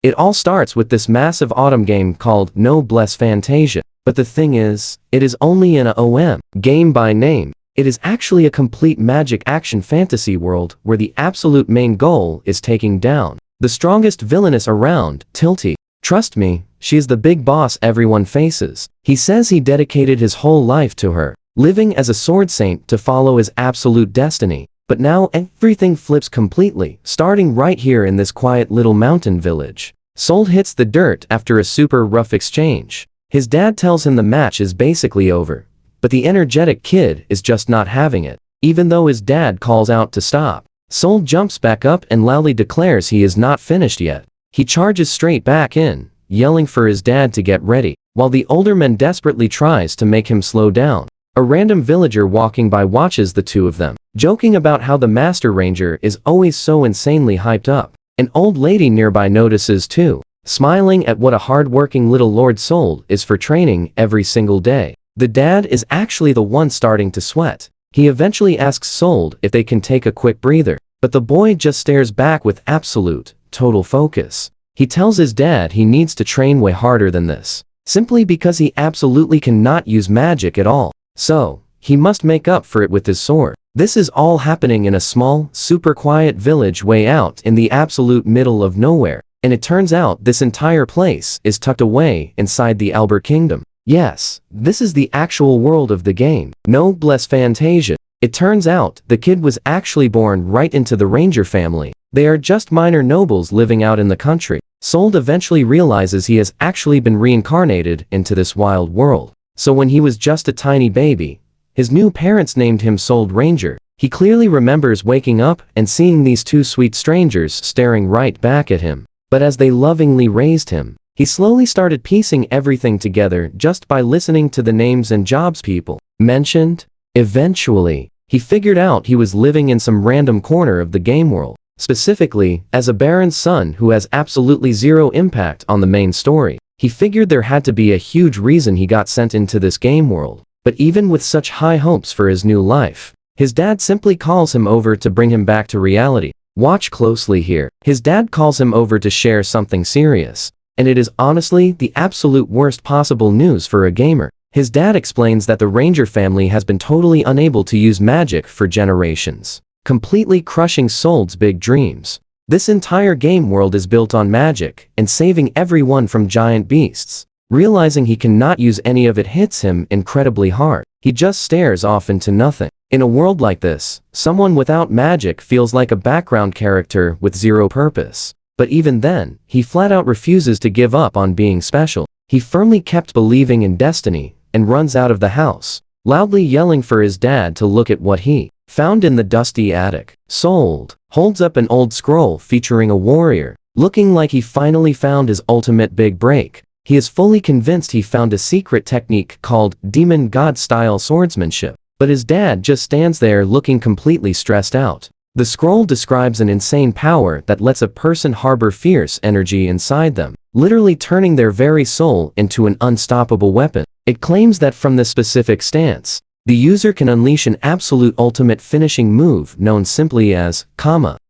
It all starts with this massive autumn game called Noblesse Fantasia. But the thing is, it is only an OM game by name. It is actually a complete magic action fantasy world where the absolute main goal is taking down the strongest villainess around, Tilty. Trust me, she is the big boss everyone faces. He says he dedicated his whole life to her, living as a sword saint to follow his absolute destiny. But now everything flips completely, starting right here in this quiet little mountain village. Sold hits the dirt after a super rough exchange. His dad tells him the match is basically over, but the energetic kid is just not having it. Even though his dad calls out to stop, Soul jumps back up and loudly declares he is not finished yet. He charges straight back in, yelling for his dad to get ready, while the older man desperately tries to make him slow down. A random villager walking by watches the two of them, joking about how the Master Ranger is always so insanely hyped up. An old lady nearby notices too, smiling at what a hard-working little Lord Soul is for training every single day. The dad is actually the one starting to sweat. He eventually asks Soul if they can take a quick breather, but the boy just stares back with absolute, total focus. He tells his dad he needs to train way harder than this, simply because he absolutely cannot use magic at all. So, he must make up for it with his sword. This is all happening in a small, super quiet village way out in the absolute middle of nowhere, and it turns out this entire place is tucked away inside the Albert Kingdom. Yes, this is the actual world of the game, Noblesse Fantasia. It turns out the kid was actually born right into the Ranger family. They are just minor nobles living out in the country. Sold eventually realizes he has actually been reincarnated into this wild world. So when he was just a tiny baby, his new parents named him Soul Ranger. He clearly remembers waking up and seeing these two sweet strangers staring right back at him. But as they lovingly raised him, he slowly started piecing everything together just by listening to the names and jobs people mentioned. Eventually, he figured out he was living in some random corner of the game world, specifically as a baron's son who has absolutely zero impact on the main story. He figured there had to be a huge reason he got sent into this game world. But even with such high hopes for his new life, his dad simply calls him over to bring him back to reality. Watch closely here. His dad calls him over to share something serious. And it is honestly the absolute worst possible news for a gamer. His dad explains that the Ranger family has been totally unable to use magic for generations, completely crushing Soul's big dreams. This entire game world is built on magic and saving everyone from giant beasts. Realizing he cannot use any of it hits him incredibly hard. He just stares off into nothing. In a world like this, someone without magic feels like a background character with zero purpose. But even then, he flat out refuses to give up on being special. He firmly kept believing in destiny and runs out of the house, loudly yelling for his dad to look at what he found in the dusty attic. Sold holds up an old scroll featuring a warrior, looking like he finally found his ultimate big break. He is fully convinced he found a secret technique called demon god-style swordsmanship, but his dad just stands there looking completely stressed out. The scroll describes an insane power that lets a person harbor fierce energy inside them, literally turning their very soul into an unstoppable weapon. It claims that from this specific stance, the user can unleash an absolute ultimate finishing move known simply as,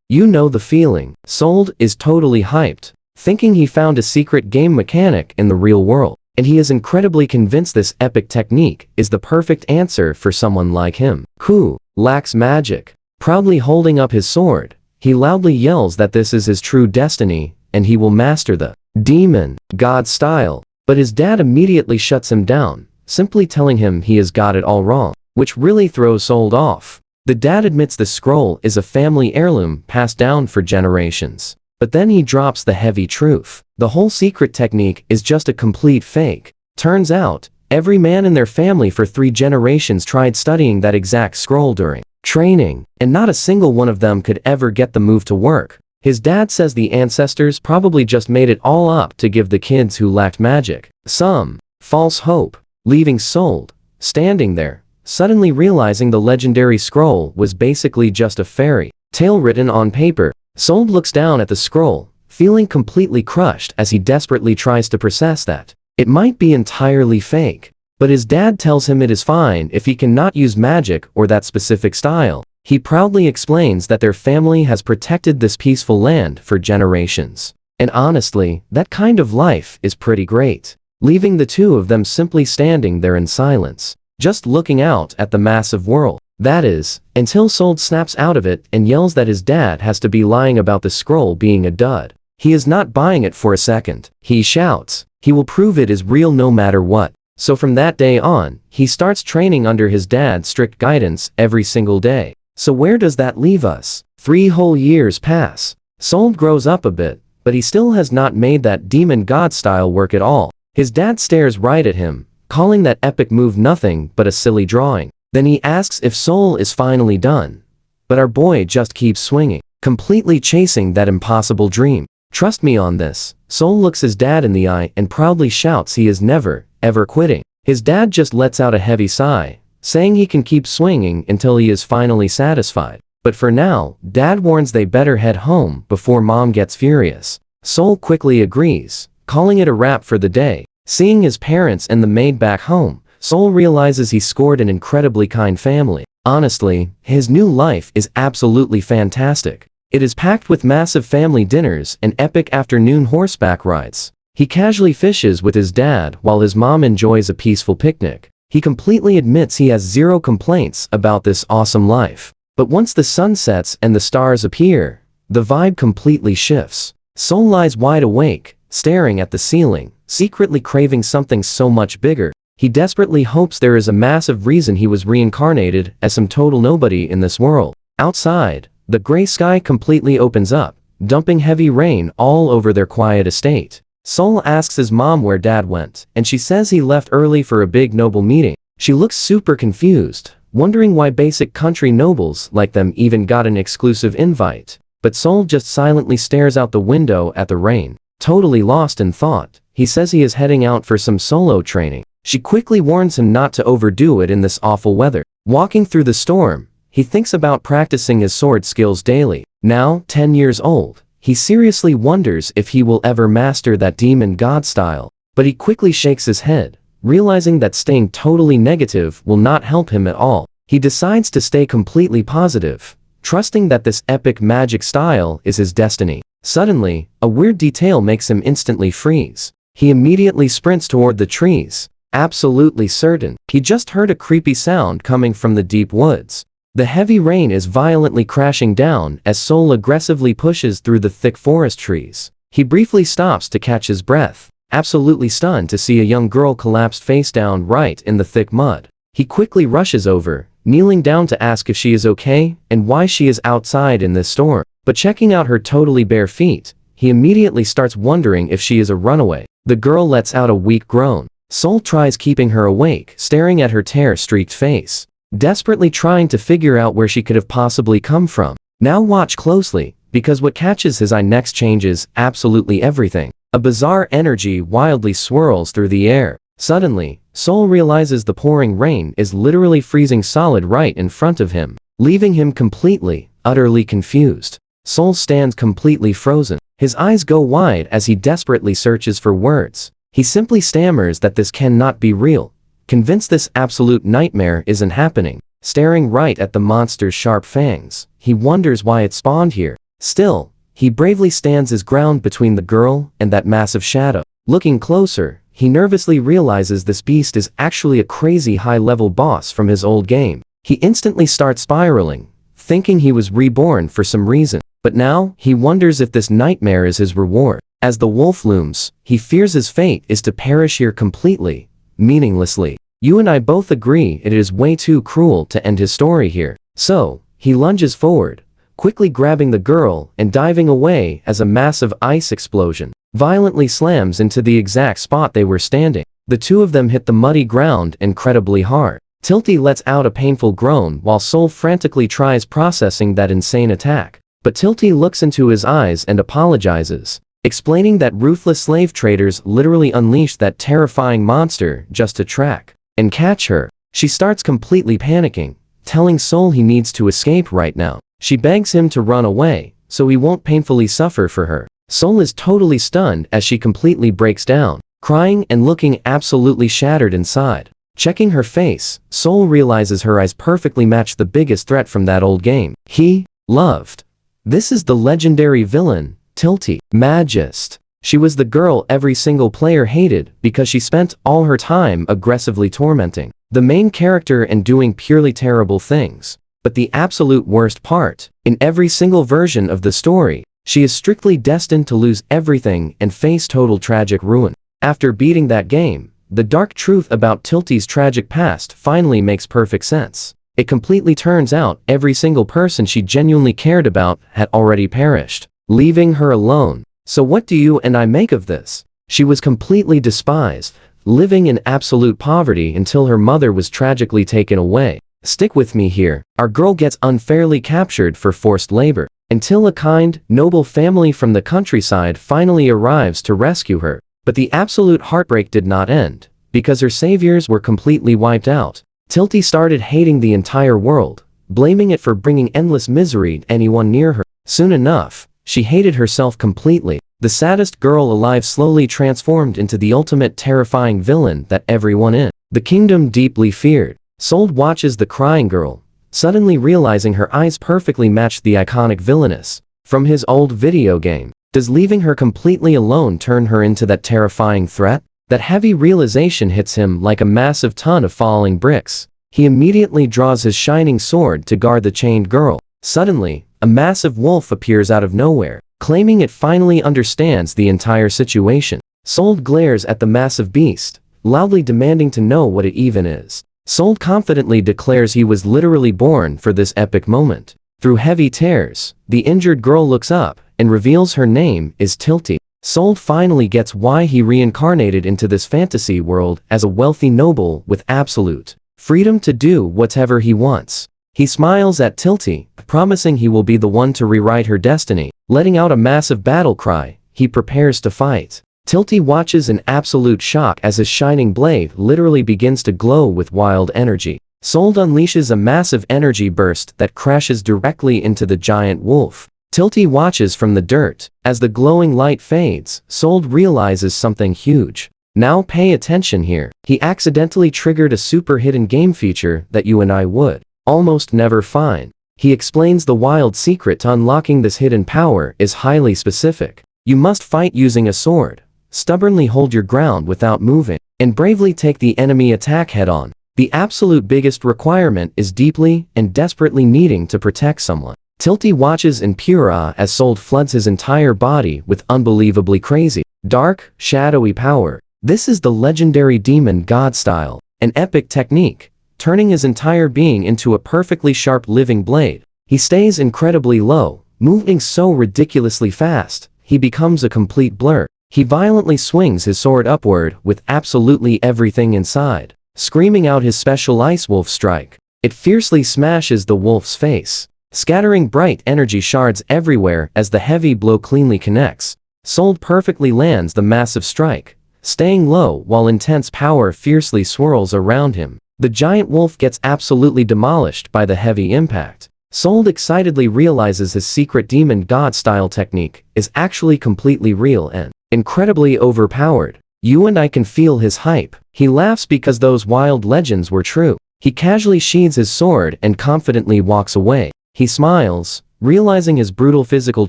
you know the feeling. Sold is totally hyped, thinking he found a secret game mechanic in the real world, and he is incredibly convinced this epic technique is the perfect answer for someone like him, who lacks magic. Proudly holding up his sword, he loudly yells that this is his true destiny, and he will master the demon god style. But his dad immediately shuts him down, simply telling him he has got it all wrong, which really throws Soul off. The dad admits the scroll is a family heirloom passed down for generations. But then he drops the heavy truth. The whole secret technique is just a complete fake. Turns out, every man in their family for 3 generations tried studying that exact scroll during training, and not a single one of them could ever get the move to work. His dad says the ancestors probably just made it all up to give the kids who lacked magic some false hope, leaving Soul standing there, suddenly realizing the legendary scroll was basically just a fairy tale written on paper. Soul looks down at the scroll, feeling completely crushed as he desperately tries to process that it might be entirely fake. But his dad tells him it is fine if he cannot use magic or that specific style. He proudly explains that their family has protected this peaceful land for generations. And honestly, that kind of life is pretty great. Leaving the two of them simply standing there in silence, just looking out at the massive world. That is, until Sol snaps out of it and yells that his dad has to be lying about the scroll being a dud. He is not buying it for a second. He shouts, he will prove it is real no matter what. So from that day on, he starts training under his dad's strict guidance every single day. So where does that leave us? 3 whole years pass. Sol grows up a bit, but he still has not made that demon god style work at all. His dad stares right at him, calling that epic move nothing but a silly drawing. Then he asks if Sol is finally done. But our boy just keeps swinging, completely chasing that impossible dream. Trust me on this. Sol looks his dad in the eye and proudly shouts he is never, ever quitting. His dad just lets out a heavy sigh, saying he can keep swinging until he is finally satisfied. But for now, dad warns they better head home before mom gets furious. Sol quickly agrees, calling it a wrap for the day. Seeing his parents and the maid back home, Sol realizes he scored an incredibly kind family. Honestly, his new life is absolutely fantastic. It is packed with massive family dinners and epic afternoon horseback rides. He casually fishes with his dad while his mom enjoys a peaceful picnic. He completely admits he has zero complaints about this awesome life. But once the sun sets and the stars appear, the vibe completely shifts. Sol lies wide awake, staring at the ceiling, secretly craving something so much bigger. He desperately hopes there is a massive reason he was reincarnated as some total nobody in this world. Outside, the gray sky completely opens up, dumping heavy rain all over their quiet estate. Sol asks his mom where dad went, and she says he left early for a big noble meeting. She looks super confused, wondering why basic country nobles like them even got an exclusive invite. But Sol just silently stares out the window at the rain, totally lost in thought. He says he is heading out for some solo training. She quickly warns him not to overdo it in this awful weather. Walking through the storm, he thinks about practicing his sword skills daily. Now, 10 years old, he seriously wonders if he will ever master that demon god style. But he quickly shakes his head, realizing that staying totally negative will not help him at all. He decides to stay completely positive, trusting that this epic magic style is his destiny. Suddenly, a weird detail makes him instantly freeze. He immediately sprints toward the trees, absolutely certain he just heard a creepy sound coming from the deep woods. The heavy rain is violently crashing down as Sol aggressively pushes through the thick forest trees. He briefly stops to catch his breath, absolutely stunned to see a young girl collapsed face down right in the thick mud. He quickly rushes over, kneeling down to ask if she is okay and why she is outside in this storm. But checking out her totally bare feet, he immediately starts wondering if she is a runaway. The girl lets out a weak groan. Sol tries keeping her awake, staring at her tear-streaked face, desperately trying to figure out where she could have possibly come from. Now watch closely, because what catches his eye next changes absolutely everything. A bizarre energy wildly swirls through the air. Suddenly, Sol realizes the pouring rain is literally freezing solid right in front of him, leaving him completely, utterly confused. Sol stands completely frozen. His eyes go wide as he desperately searches for words. He simply stammers that this cannot be real, convinced this absolute nightmare isn't happening. Staring right at the monster's sharp fangs, he wonders why it spawned here. Still, he bravely stands his ground between the girl and that massive shadow. Looking closer, he nervously realizes this beast is actually a crazy high-level boss from his old game. He instantly starts spiraling, thinking he was reborn for some reason. But now, he wonders if this nightmare is his reward. As the wolf looms, he fears his fate is to perish here completely, meaninglessly. You and I both agree it is way too cruel to end his story here. So, he lunges forward, quickly grabbing the girl and diving away as a massive ice explosion violently slams into the exact spot they were standing. The two of them hit the muddy ground incredibly hard. Tilty lets out a painful groan while Sol frantically tries processing that insane attack. But Tilty looks into his eyes and apologizes, explaining that ruthless slave traders literally unleashed that terrifying monster just to track and catch her. She starts completely panicking, telling Sol he needs to escape right now. She begs him to run away, so he won't painfully suffer for her. Sol is totally stunned as she completely breaks down, crying and looking absolutely shattered inside. Checking her face, Sol realizes her eyes perfectly match the biggest threat from that old game he loved. This is the legendary villain, Tilty. Magist. She was the girl every single player hated because she spent all her time aggressively tormenting the main character and doing purely terrible things. But the absolute worst part, in every single version of the story, she is strictly destined to lose everything and face total tragic ruin. After beating that game, the dark truth about Tilty's tragic past finally makes perfect sense. It completely turns out every single person she genuinely cared about had already perished, leaving her alone. So what do you and I make of this? She was completely despised, living in absolute poverty until her mother was tragically taken away. Stick with me here. Our girl gets unfairly captured for forced labor, until a kind, noble family from the countryside finally arrives to rescue her. But the absolute heartbreak did not end, because her saviors were completely wiped out. Tilty started hating the entire world, blaming it for bringing endless misery to anyone near her. Soon enough, she hated herself completely. The saddest girl alive slowly transformed into the ultimate terrifying villain that everyone in the kingdom deeply feared. Sold watches the crying girl, suddenly realizing her eyes perfectly matched the iconic villainess from his old video game. Does leaving her completely alone turn her into that terrifying threat? That heavy realization hits him like a massive ton of falling bricks. He immediately draws his shining sword to guard the chained girl. Suddenly, a massive wolf appears out of nowhere, claiming it finally understands the entire situation. Sold glares at the massive beast, loudly demanding to know what it even is. Sold confidently declares he was literally born for this epic moment. Through heavy tears, the injured girl looks up and reveals her name is Tilty. Sold finally gets why he reincarnated into this fantasy world as a wealthy noble with absolute freedom to do whatever he wants. He smiles at Tilty, promising he will be the one to rewrite her destiny. Letting out a massive battle cry, he prepares to fight. Tilty watches in absolute shock as his shining blade literally begins to glow with wild energy. Sold unleashes a massive energy burst that crashes directly into the giant wolf. Tilty watches from the dirt. As the glowing light fades, Sold realizes something huge. Now pay attention here. He accidentally triggered a super hidden game feature that you and I would almost never find. He explains the wild secret to unlocking this hidden power is highly specific. You must fight using a sword, stubbornly hold your ground without moving, and bravely take the enemy attack head-on. The absolute biggest requirement is deeply and desperately needing to protect someone. Tilty watches in pure awe as Sold floods his entire body with unbelievably crazy, dark, shadowy power. This is the legendary demon god style, an epic technique, turning his entire being into a perfectly sharp living blade. He stays incredibly low, moving so ridiculously fast, he becomes a complete blur. He violently swings his sword upward with absolutely everything inside, screaming out his special Ice Wolf strike. It fiercely smashes the wolf's face, scattering bright energy shards everywhere as the heavy blow cleanly connects. Sold perfectly lands the massive strike, staying low while intense power fiercely swirls around him. The giant wolf gets absolutely demolished by the heavy impact. Sold excitedly realizes his secret demon god style technique is actually completely real and incredibly overpowered. You and I can feel his hype. He laughs because those wild legends were true. He casually sheathes his sword and confidently walks away. He smiles, realizing his brutal physical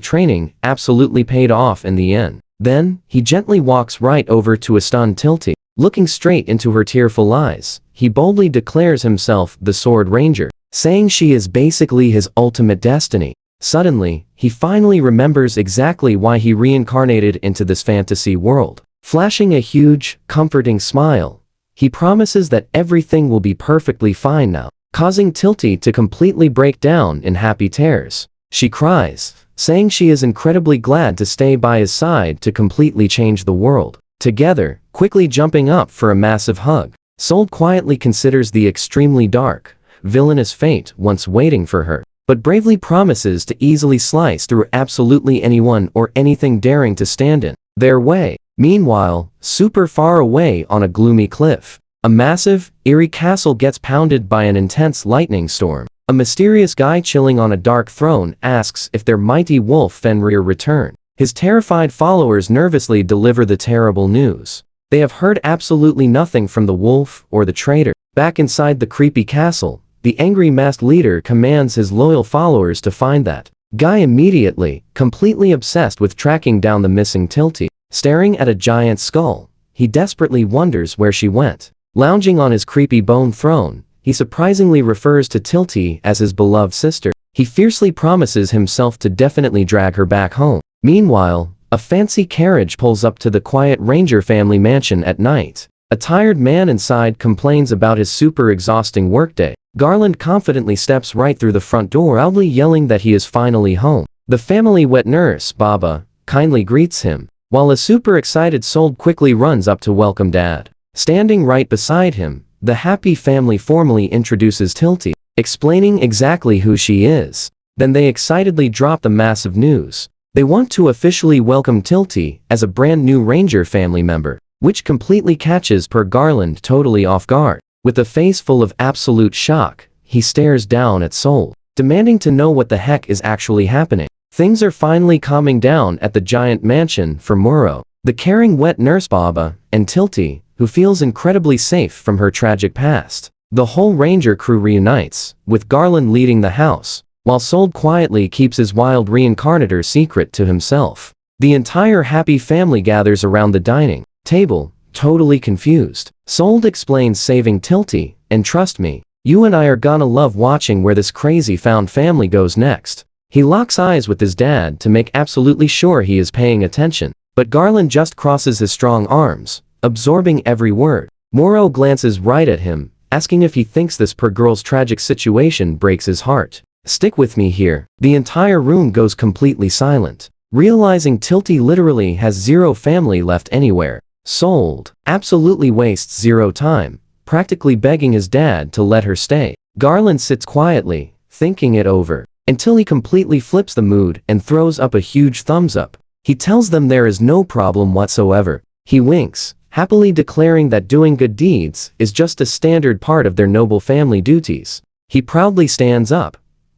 training absolutely paid off in the end. Then, he gently walks right over to a stunned Tilty. Looking straight into her tearful eyes, he boldly declares himself the Sword Ranger, saying she is basically his ultimate destiny. Suddenly, he finally remembers exactly why he reincarnated into this fantasy world. Flashing a huge, comforting smile, he promises that everything will be perfectly fine now, causing Tilty to completely break down in happy tears. She cries, saying she is incredibly glad to stay by his side to completely change the world. Together, quickly jumping up for a massive hug, Sold quietly considers the extremely dark, villainous fate once waiting for her, but bravely promises to easily slice through absolutely anyone or anything daring to stand in their way. Meanwhile, super far away on a gloomy cliff, a massive, eerie castle gets pounded by an intense lightning storm. A mysterious guy chilling on a dark throne asks if their mighty wolf Fenrir returned. His terrified followers nervously deliver the terrible news. They have heard absolutely nothing from the wolf or the traitor. Back inside the creepy castle, the angry masked leader commands his loyal followers to find that Guy immediately, completely obsessed with tracking down the missing Tilty. Staring at a giant skull, he desperately wonders where she went. Lounging on his creepy bone throne, he surprisingly refers to Tilty as his beloved sister. He fiercely promises himself to definitely drag her back home. Meanwhile, a fancy carriage pulls up to the quiet Ranger family mansion at night. A tired man inside complains about his super exhausting workday. Garland confidently steps right through the front door, loudly yelling that he is finally home. The family wet nurse, Baba, kindly greets him, while a super excited Sold quickly runs up to welcome Dad. Standing right beside him, the happy family formally introduces Tilty, explaining exactly who she is. Then they excitedly drop the massive news. They want to officially welcome Tilty as a brand new Ranger family member, which completely catches Garland totally off guard. With a face full of absolute shock, he stares down at Soul, demanding to know what the heck is actually happening. Things are finally calming down at the giant mansion for Muro, the caring wet nurse Baba, and Tilty, who feels incredibly safe from her tragic past. The whole Ranger crew reunites, with Garland leading the house, while Sold quietly keeps his wild reincarnator secret to himself. The entire happy family gathers around the dining table, totally confused. Sold explains saving Tilty, and trust me, you and I are gonna love watching where this crazy found family goes next. He locks eyes with his dad to make absolutely sure he is paying attention, but Garland just crosses his strong arms, absorbing every word. Muro glances right at him, asking if he thinks this poor girl's tragic situation breaks his heart. Stick with me here. The entire room goes completely silent, realizing Tilty literally has zero family left anywhere. Sold absolutely wastes zero time, practically begging his dad to let her stay. Garland sits quietly, thinking it over, until he completely flips the mood and throws up a huge thumbs up. He tells them there is no problem whatsoever. He winks, happily declaring that doing good deeds is just a standard part of their noble family duties. He proudly stands up,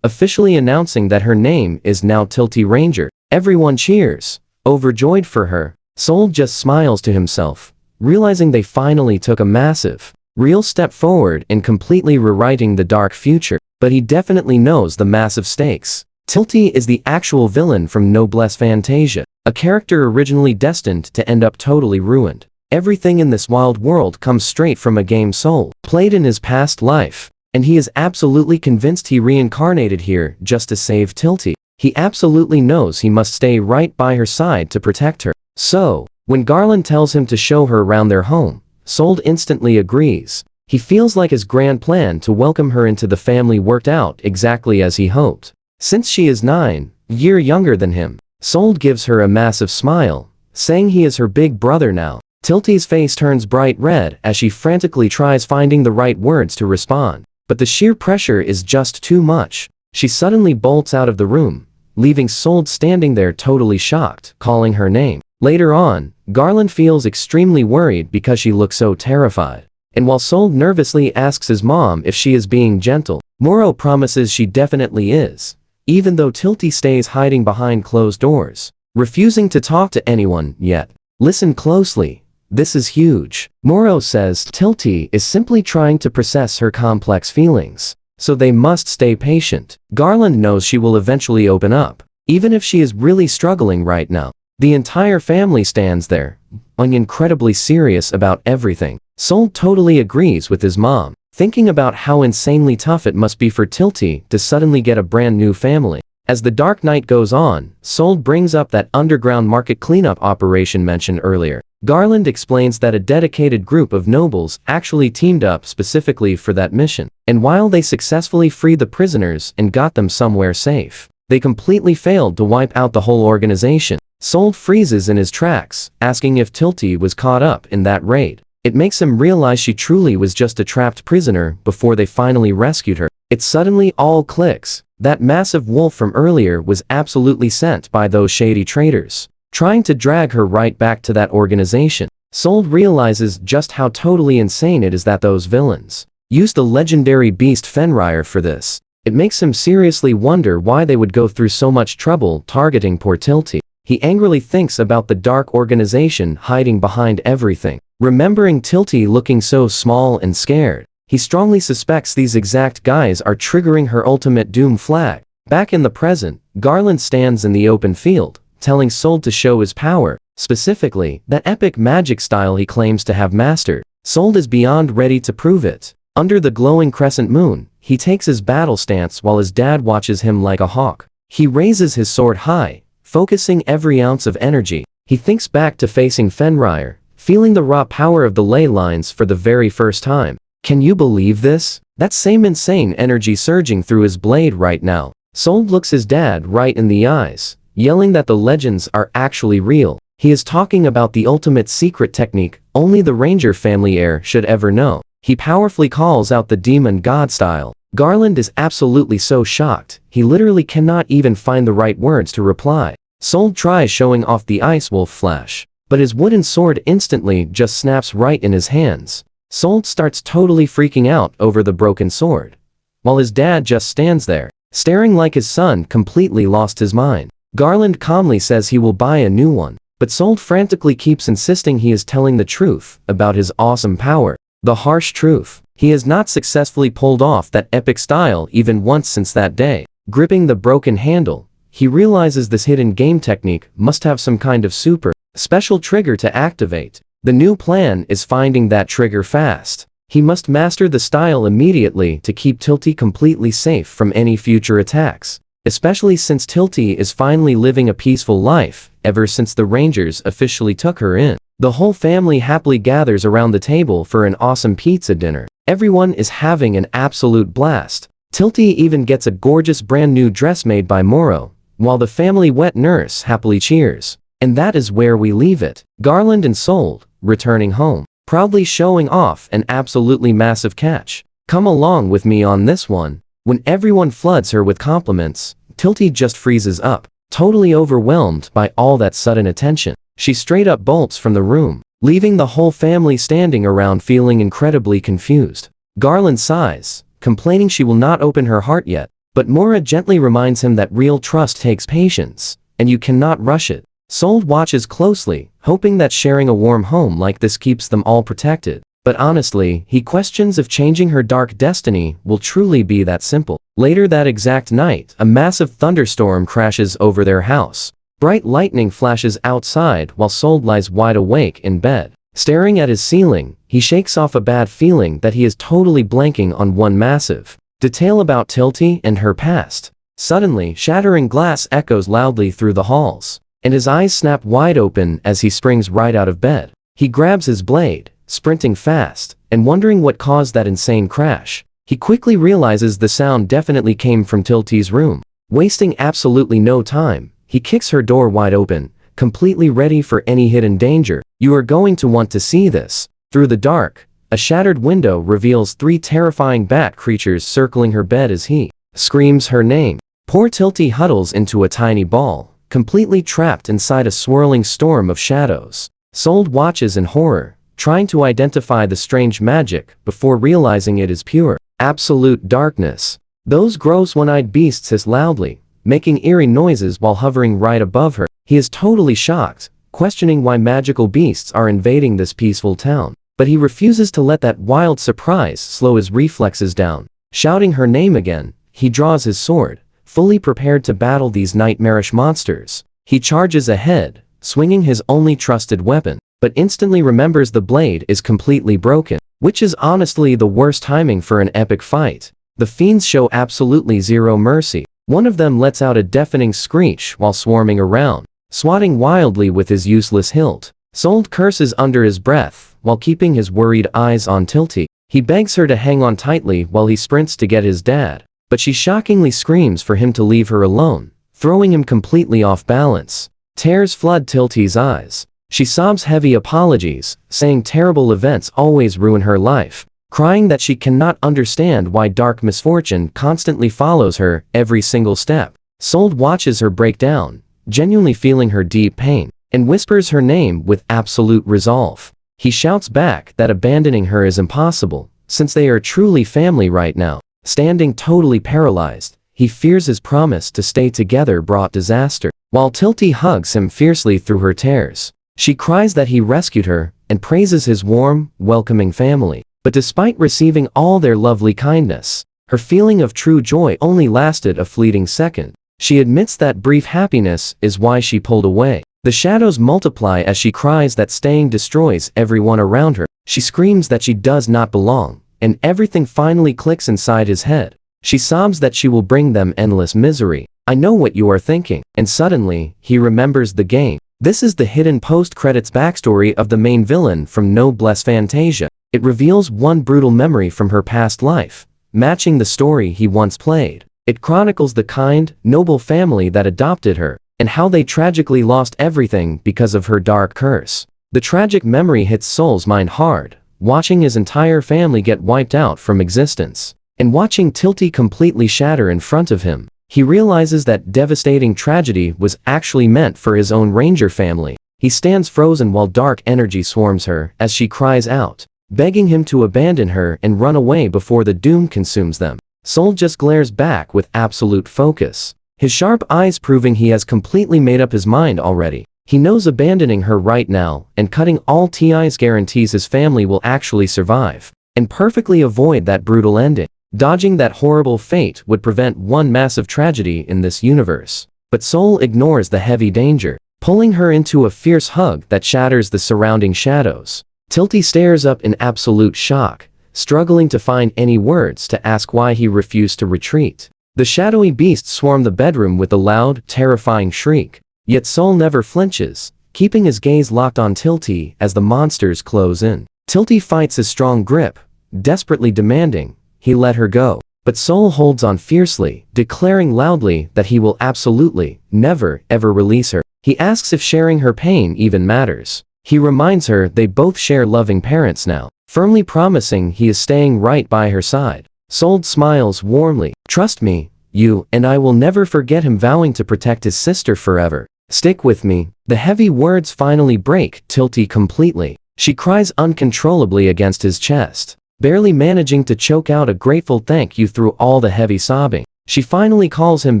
officially announcing that her name is now Tilty Ranger. Everyone cheers, overjoyed for her. Soul just smiles to himself, realizing they finally took a massive, real step forward in completely rewriting the dark future, but he definitely knows the massive stakes. Tilty is the actual villain from Noblesse Fantasia, a character originally destined to end up totally ruined. Everything in this wild world comes straight from a game Soul played in his past life, and he is absolutely convinced he reincarnated here just to save Tilty. He absolutely knows he must stay right by her side to protect her. So, when Garland tells him to show her around their home, Sold instantly agrees. He feels like his grand plan to welcome her into the family worked out exactly as he hoped. Since she is 9 years younger than him, Sold gives her a massive smile, saying he is her big brother now. Tilty's face turns bright red as she frantically tries finding the right words to respond, but the sheer pressure is just too much. She suddenly bolts out of the room, leaving Sold standing there totally shocked, calling her name. Later on, Garland feels extremely worried because she looks so terrified. And while Sold nervously asks his mom if she is being gentle, Muro promises she definitely is, even though Tilty stays hiding behind closed doors, refusing to talk to anyone yet. Listen closely. This is huge. Muro says Tilty is simply trying to process her complex feelings, so they must stay patient. Garland knows she will eventually open up, even if she is really struggling right now. The entire family stands there, being incredibly serious about everything. Soul totally agrees with his mom, thinking about how insanely tough it must be for Tilty to suddenly get a brand new family. As the dark night goes on, Soul brings up that underground market cleanup operation mentioned earlier. Garland explains that a dedicated group of nobles actually teamed up specifically for that mission, and while they successfully freed the prisoners and got them somewhere safe, they completely failed to wipe out the whole organization. Soul freezes in his tracks, asking if Tilty was caught up in that raid. It makes him realize she truly was just a trapped prisoner before they finally rescued her. It suddenly all clicks. That massive wolf from earlier was absolutely sent by those shady traitors, trying to drag her right back to that organization. Soul realizes just how totally insane it is that those villains used the legendary beast Fenrir for this. It makes him seriously wonder why they would go through so much trouble targeting poor Tilty. He angrily thinks about the dark organization hiding behind everything. Remembering Tilty looking so small and scared, he strongly suspects these exact guys are triggering her ultimate doom flag. Back in the present, Garland stands in the open field, telling Sold to show his power, specifically, that epic magic style he claims to have mastered. Sold is beyond ready to prove it. Under the glowing crescent moon, he takes his battle stance while his dad watches him like a hawk. He raises his sword high, focusing every ounce of energy. He thinks back to facing Fenrir, feeling the raw power of the ley lines for the very first time. Can you believe this? That same insane energy surging through his blade right now. Sold looks his dad right in the eyes, yelling that the legends are actually real. He is talking about the ultimate secret technique only the Ranger family heir should ever know. He powerfully calls out the demon god style. Garland is absolutely so shocked, he literally cannot even find the right words to reply. Sold tries showing off the ice wolf flash, but his wooden sword instantly just snaps right in his hands. Sold starts totally freaking out over the broken sword, while his dad just stands there, staring like his son completely lost his mind. Garland calmly says he will buy a new one, but Sold frantically keeps insisting he is telling the truth about his awesome power. The harsh truth. He has not successfully pulled off that epic style even once since that day. Gripping the broken handle, he realizes this hidden game technique must have some kind of super special trigger to activate. The new plan is finding that trigger fast. He must master the style immediately to keep Tilty completely safe from any future attacks, especially since Tilty is finally living a peaceful life ever since the Rangers officially took her in. The whole family happily gathers around the table for an awesome pizza dinner. Everyone is having an absolute blast. Tilty even gets a gorgeous brand new dress made by Moro, while the family wet nurse happily cheers. And that is where we leave it. Garland and Sold, returning home, proudly showing off an absolutely massive catch. Come along with me on this one. When everyone floods her with compliments, Tilty just freezes up, totally overwhelmed by all that sudden attention. She straight up bolts from the room, leaving the whole family standing around feeling incredibly confused. Garland sighs, complaining she will not open her heart yet, but Mora gently reminds him that real trust takes patience, and you cannot rush it. Sold watches closely, hoping that sharing a warm home like this keeps them all protected. But honestly, he questions if changing her dark destiny will truly be that simple. Later that exact night, a massive thunderstorm crashes over their house. Bright lightning flashes outside while Sold lies wide awake in bed. Staring at his ceiling, he shakes off a bad feeling that he is totally blanking on one massive detail about Tilty and her past. Suddenly, shattering glass echoes loudly through the halls, and his eyes snap wide open as he springs right out of bed. He grabs his blade, sprinting fast, and wondering what caused that insane crash. He quickly realizes the sound definitely came from Tilty's room. Wasting absolutely no time, he kicks her door wide open, completely ready for any hidden danger. You are going to want to see this. Through the dark, a shattered window reveals 3 terrifying bat creatures circling her bed as he screams her name. Poor Tilty huddles into a tiny ball, completely trapped inside a swirling storm of shadows. Sold watches in horror, trying to identify the strange magic before realizing it is pure, absolute darkness. Those gross one-eyed beasts hiss loudly, making eerie noises while hovering right above her. He is totally shocked, questioning why magical beasts are invading this peaceful town. But he refuses to let that wild surprise slow his reflexes down. Shouting her name again, he draws his sword, fully prepared to battle these nightmarish monsters. He charges ahead, swinging his only trusted weapon, but instantly remembers the blade is completely broken, which is honestly the worst timing for an epic fight. The fiends show absolutely zero mercy. One of them lets out a deafening screech while swarming around, swatting wildly with his useless hilt. Sold curses under his breath, while keeping his worried eyes on Tilty. He begs her to hang on tightly while he sprints to get his dad, but she shockingly screams for him to leave her alone, throwing him completely off balance. Tears flood Tilty's eyes. She sobs heavy apologies, saying terrible events always ruin her life, crying that she cannot understand why dark misfortune constantly follows her every single step. Sold watches her break down, genuinely feeling her deep pain, and whispers her name with absolute resolve. He shouts back that abandoning her is impossible, since they are truly family right now. Standing totally paralyzed, he fears his promise to stay together brought disaster, while Tilty hugs him fiercely through her tears. She cries that he rescued her, and praises his warm, welcoming family. But despite receiving all their lovely kindness, Her feeling of true joy only lasted a fleeting second. She admits that brief happiness is why she pulled away. The shadows multiply as she cries that staying destroys everyone around her. She screams that she does not belong, and everything finally clicks inside his head. She sobs that she will bring them endless misery. I know what you are thinking. And suddenly, he remembers the game. This is the hidden post-credits backstory of the main villain from Noblesse Fantasia. It reveals one brutal memory from her past life, matching the story he once played. It chronicles the kind, noble family that adopted her, and how they tragically lost everything because of her dark curse. The tragic memory hits Soul's mind hard, watching his entire family get wiped out from existence, and watching Tilty completely shatter in front of him. He realizes that devastating tragedy was actually meant for his own ranger family. He stands frozen while dark energy swarms her as she cries out, begging him to abandon her and run away before the doom consumes them. Soul just glares back with absolute focus, his sharp eyes proving he has completely made up his mind already. He knows abandoning her right now and cutting all ties guarantees his family will actually survive, and perfectly avoid that brutal ending. Dodging that horrible fate would prevent one massive tragedy in this universe. But Soul ignores the heavy danger, pulling her into a fierce hug that shatters the surrounding shadows. Tilty stares up in absolute shock, struggling to find any words to ask why he refused to retreat. The shadowy beasts swarm the bedroom with a loud, terrifying shriek. Yet Soul never flinches, keeping his gaze locked on Tilty as the monsters close in. Tilty fights his strong grip, desperately demanding he let her go. But Soul holds on fiercely, declaring loudly that he will absolutely, never, ever release her. He asks if sharing her pain even matters. He reminds her they both share loving parents now, firmly promising he is staying right by her side. Soul smiles warmly. Trust me, you and I will never forget him, vowing to protect his sister forever. Stick with me. The heavy words finally break Tilty completely. She cries uncontrollably against his chest, barely managing to choke out a grateful thank you through all the heavy sobbing. She finally calls him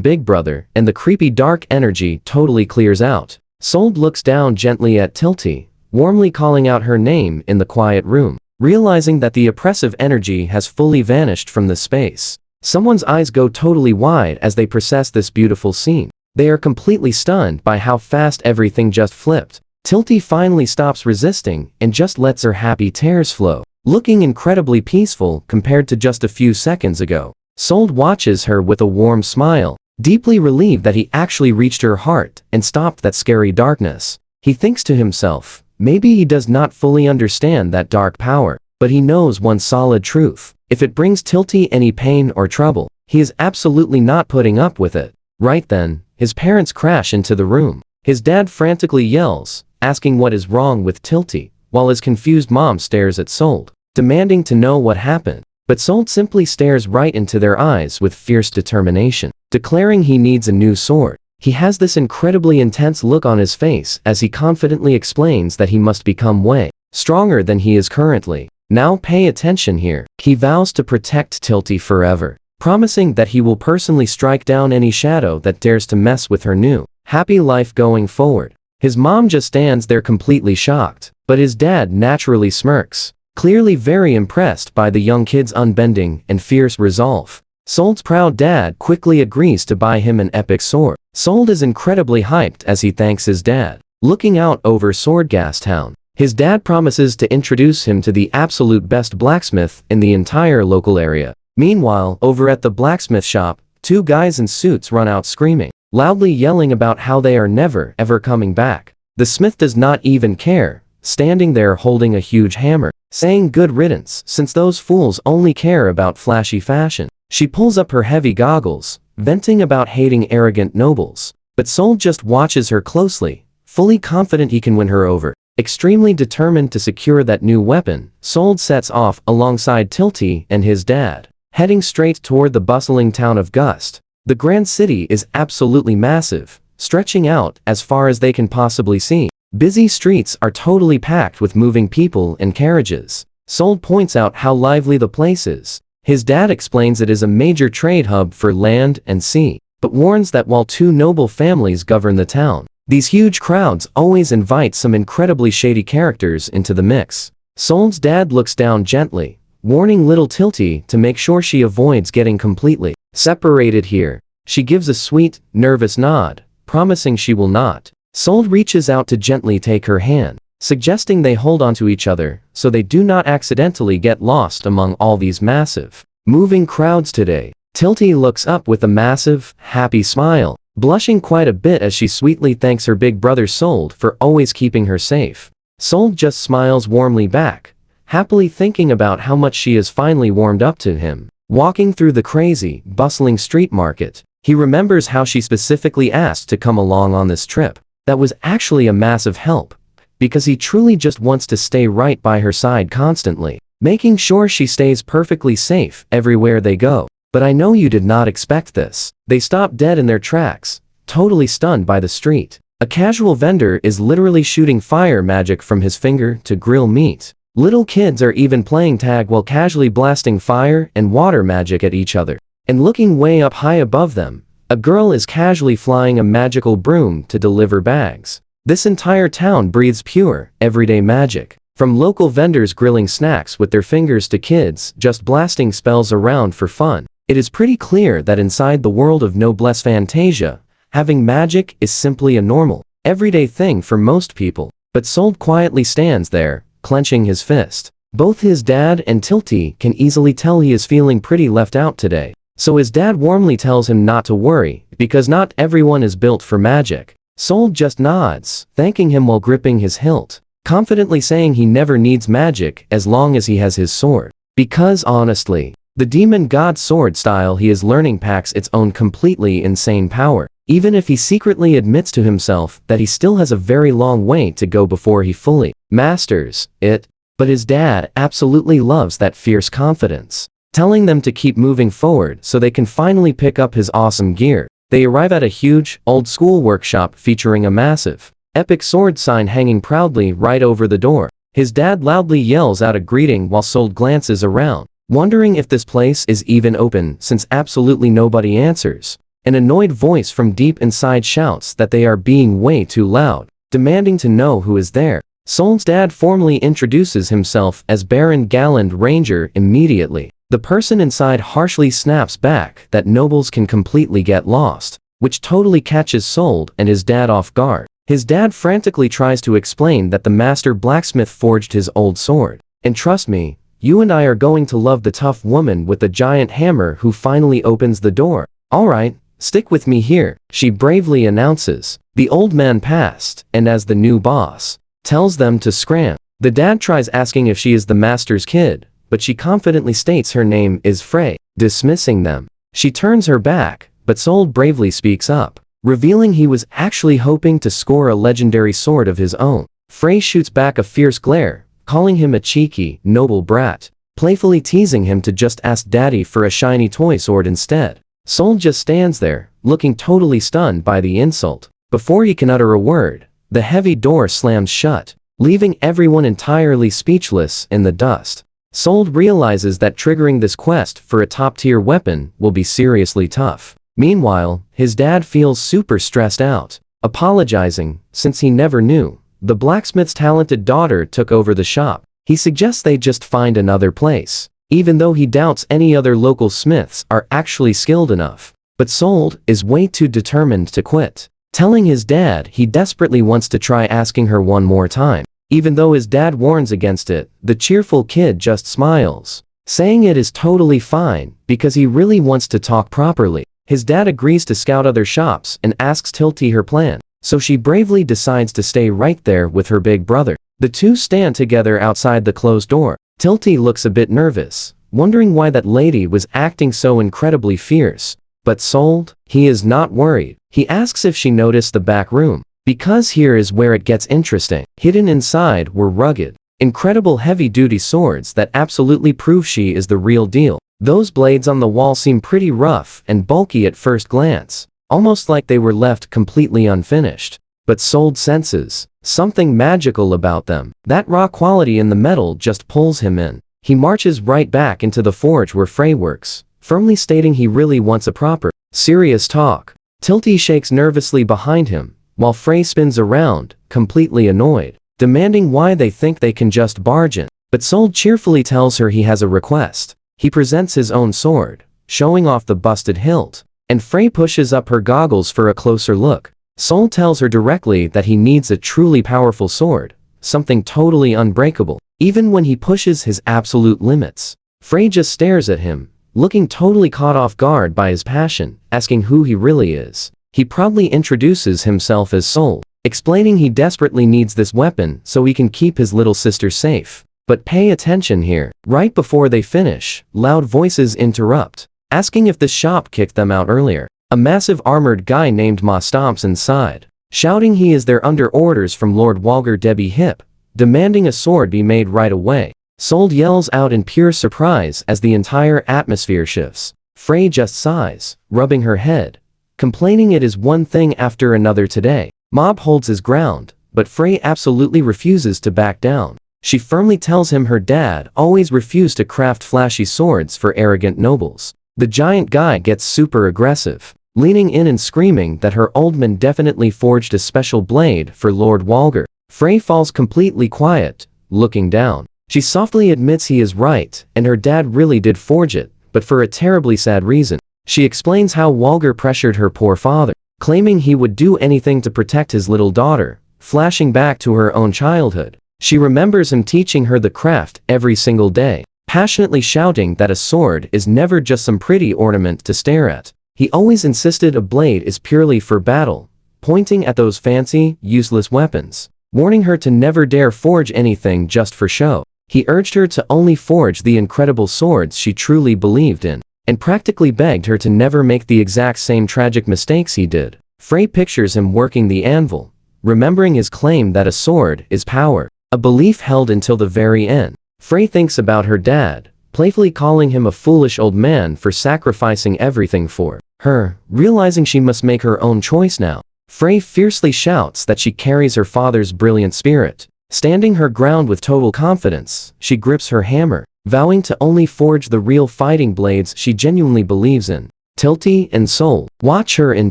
Big Brother, and the creepy dark energy totally clears out. Soul looks down gently at Tilty, warmly calling out her name in the quiet room. Realizing that the oppressive energy has fully vanished from the space, someone's eyes go totally wide as they process this beautiful scene. They are completely stunned by how fast everything just flipped. Tilty finally stops resisting and just lets her happy tears flow, looking incredibly peaceful compared to just a few seconds ago. Soul watches her with a warm smile, deeply relieved that he actually reached her heart and stopped that scary darkness. He thinks to himself, maybe he does not fully understand that dark power, but he knows one solid truth. If it brings Tilty any pain or trouble, he is absolutely not putting up with it. Right then, his parents crash into the room. His dad frantically yells, asking what is wrong with Tilty, while his confused mom stares at Soul, demanding to know what happened. But Soul simply stares right into their eyes with fierce determination, declaring he needs a new sword. He has this incredibly intense look on his face as he confidently explains that he must become way stronger than he is currently. Now pay attention here. He vows to protect Tilty forever, promising that he will personally strike down any shadow that dares to mess with her new, happy life going forward. His mom just stands there completely shocked, but his dad naturally smirks, clearly very impressed by the young kid's unbending and fierce resolve. Soul's proud dad quickly agrees to buy him an epic sword. Soul is incredibly hyped as he thanks his dad. Looking out over Swordgas Town, his dad promises to introduce him to the absolute best blacksmith in the entire local area. Meanwhile, over at the blacksmith shop, two guys in suits run out screaming, loudly yelling about how they are never ever coming back. The smith does not even care, standing there holding a huge hammer, saying good riddance since those fools only care about flashy fashion. She pulls up her heavy goggles, venting about hating arrogant nobles. But Soul just watches her closely, fully confident he can win her over. Extremely determined to secure that new weapon, Soul sets off alongside Tilty and his dad, heading straight toward the bustling town of Gust. The grand city is absolutely massive, stretching out as far as they can possibly see. Busy streets are totally packed with moving people and carriages. Soul points out how lively the place is. His dad explains it is a major trade hub for land and sea, but warns that while two noble families govern the town, these huge crowds always invite some incredibly shady characters into the mix. Soul's dad looks down gently, warning little Tilty to make sure she avoids getting completely separated here. She gives a sweet, nervous nod, promising she will not. Sold reaches out to gently take her hand, suggesting they hold onto each other so they do not accidentally get lost among all these massive, moving crowds today. Tilty looks up with a massive, happy smile, blushing quite a bit as she sweetly thanks her big brother Sold for always keeping her safe. Sold just smiles warmly back, happily thinking about how much she has finally warmed up to him. Walking through the crazy, bustling street market, he remembers how she specifically asked to come along on this trip. That was actually a massive help, because he truly just wants to stay right by her side constantly, making sure she stays perfectly safe everywhere they go. But I know you did not expect this. They stop dead in their tracks, totally stunned by the street. A casual vendor is literally shooting fire magic from his finger to grill meat. Little kids are even playing tag while casually blasting fire and water magic at each other. And looking way up high above them, a girl is casually flying a magical broom to deliver bags. This entire town breathes pure, everyday magic. From local vendors grilling snacks with their fingers to kids just blasting spells around for fun. It is pretty clear that inside the world of Noblesse Fantasia, having magic is simply a normal, everyday thing for most people. But Sold quietly stands there, clenching his fist. Both his dad and Tilty can easily tell he is feeling pretty left out today. So his dad warmly tells him not to worry, because not everyone is built for magic. Sold just nods, thanking him while gripping his hilt, confidently saying he never needs magic as long as he has his sword. Because honestly, the demon god sword style he is learning packs its own completely insane power, even if he secretly admits to himself that he still has a very long way to go before he fully masters it. But his dad absolutely loves that fierce confidence, telling them to keep moving forward so they can finally pick up his awesome gear. They arrive at a huge, old-school workshop featuring a massive, epic sword sign hanging proudly right over the door. His dad loudly yells out a greeting while Sold glances around, wondering if this place is even open since absolutely nobody answers. An annoyed voice from deep inside shouts that they are being way too loud, demanding to know who is there. Sold's dad formally introduces himself as Baron Galland Ranger immediately. The person inside harshly snaps back that nobles can completely get lost, which totally catches Sold and his dad off guard. His dad frantically tries to explain that the master blacksmith forged his old sword. And trust me, you and I are going to love the tough woman with the giant hammer who finally opens the door. Alright, stick with me here, she bravely announces. The old man passed, and as the new boss, tells them to scram. The dad tries asking if she is the master's kid, but she confidently states her name is Frey, dismissing them. She turns her back, but Sold bravely speaks up, revealing he was actually hoping to score a legendary sword of his own. Frey shoots back a fierce glare, calling him a cheeky, noble brat, playfully teasing him to just ask daddy for a shiny toy sword instead. Sold just stands there, looking totally stunned by the insult. Before he can utter a word, the heavy door slams shut, leaving everyone entirely speechless in the dust. Sold realizes that triggering this quest for a top-tier weapon will be seriously tough. Meanwhile, his dad feels super stressed out, apologizing, since he never knew the blacksmith's talented daughter took over the shop. He suggests they just find another place, even though he doubts any other local smiths are actually skilled enough. But Sold is way too determined to quit, telling his dad he desperately wants to try asking her one more time. Even though his dad warns against it, the cheerful kid just smiles, saying it is totally fine because he really wants to talk properly. His dad agrees to scout other shops and asks Tilty her plan, so she bravely decides to stay right there with her big brother. The two stand together outside the closed door. Tilty looks a bit nervous, wondering why that lady was acting so incredibly fierce. But Sold, he is not worried. He asks if she noticed the back room, because here is where it gets interesting. Hidden inside were rugged, incredible heavy-duty swords that absolutely prove she is the real deal. Those blades on the wall seem pretty rough and bulky at first glance, almost like they were left completely unfinished. But Sold senses something magical about them. That raw quality in the metal just pulls him in. He marches right back into the forge where Frey works, firmly stating he really wants a proper, serious talk. Tilty shakes nervously behind him, while Frey spins around, completely annoyed, demanding why they think they can just barge in. But Sold cheerfully tells her he has a request. He presents his own sword, showing off the busted hilt, and Frey pushes up her goggles for a closer look. Sold tells her directly that he needs a truly powerful sword, something totally unbreakable, even when he pushes his absolute limits. Frey just stares at him, looking totally caught off guard by his passion, asking who he really is. He proudly introduces himself as Sold, explaining he desperately needs this weapon so he can keep his little sister safe. But pay attention here. Right before they finish, loud voices interrupt, asking if the shop kicked them out earlier. A massive armored guy named Ma stomps inside, shouting he is there under orders from Lord Walger Debbie Hip, demanding a sword be made right away. Sold yells out in pure surprise as the entire atmosphere shifts. Frey just sighs, rubbing her head, complaining it is one thing after another today. Mob holds his ground, but Frey absolutely refuses to back down. She firmly tells him her dad always refused to craft flashy swords for arrogant nobles. The giant guy gets super aggressive, leaning in and screaming that her old man definitely forged a special blade for Lord Walger. Frey falls completely quiet, looking down. She softly admits he is right, and her dad really did forge it, but for a terribly sad reason. She explains how Walger pressured her poor father, claiming he would do anything to protect his little daughter, flashing back to her own childhood. She remembers him teaching her the craft every single day, passionately shouting that a sword is never just some pretty ornament to stare at. He always insisted a blade is purely for battle, pointing at those fancy, useless weapons, warning her to never dare forge anything just for show. He urged her to only forge the incredible swords she truly believed in, and practically begged her to never make the exact same tragic mistakes he did. Frey pictures him working the anvil, remembering his claim that a sword is power, a belief held until the very end. Frey thinks about her dad, playfully calling him a foolish old man for sacrificing everything for her, realizing she must make her own choice now. Frey fiercely shouts that she carries her father's brilliant spirit. Standing her ground with total confidence, she grips her hammer, vowing to only forge the real fighting blades she genuinely believes in. Tilty and Soul watch her in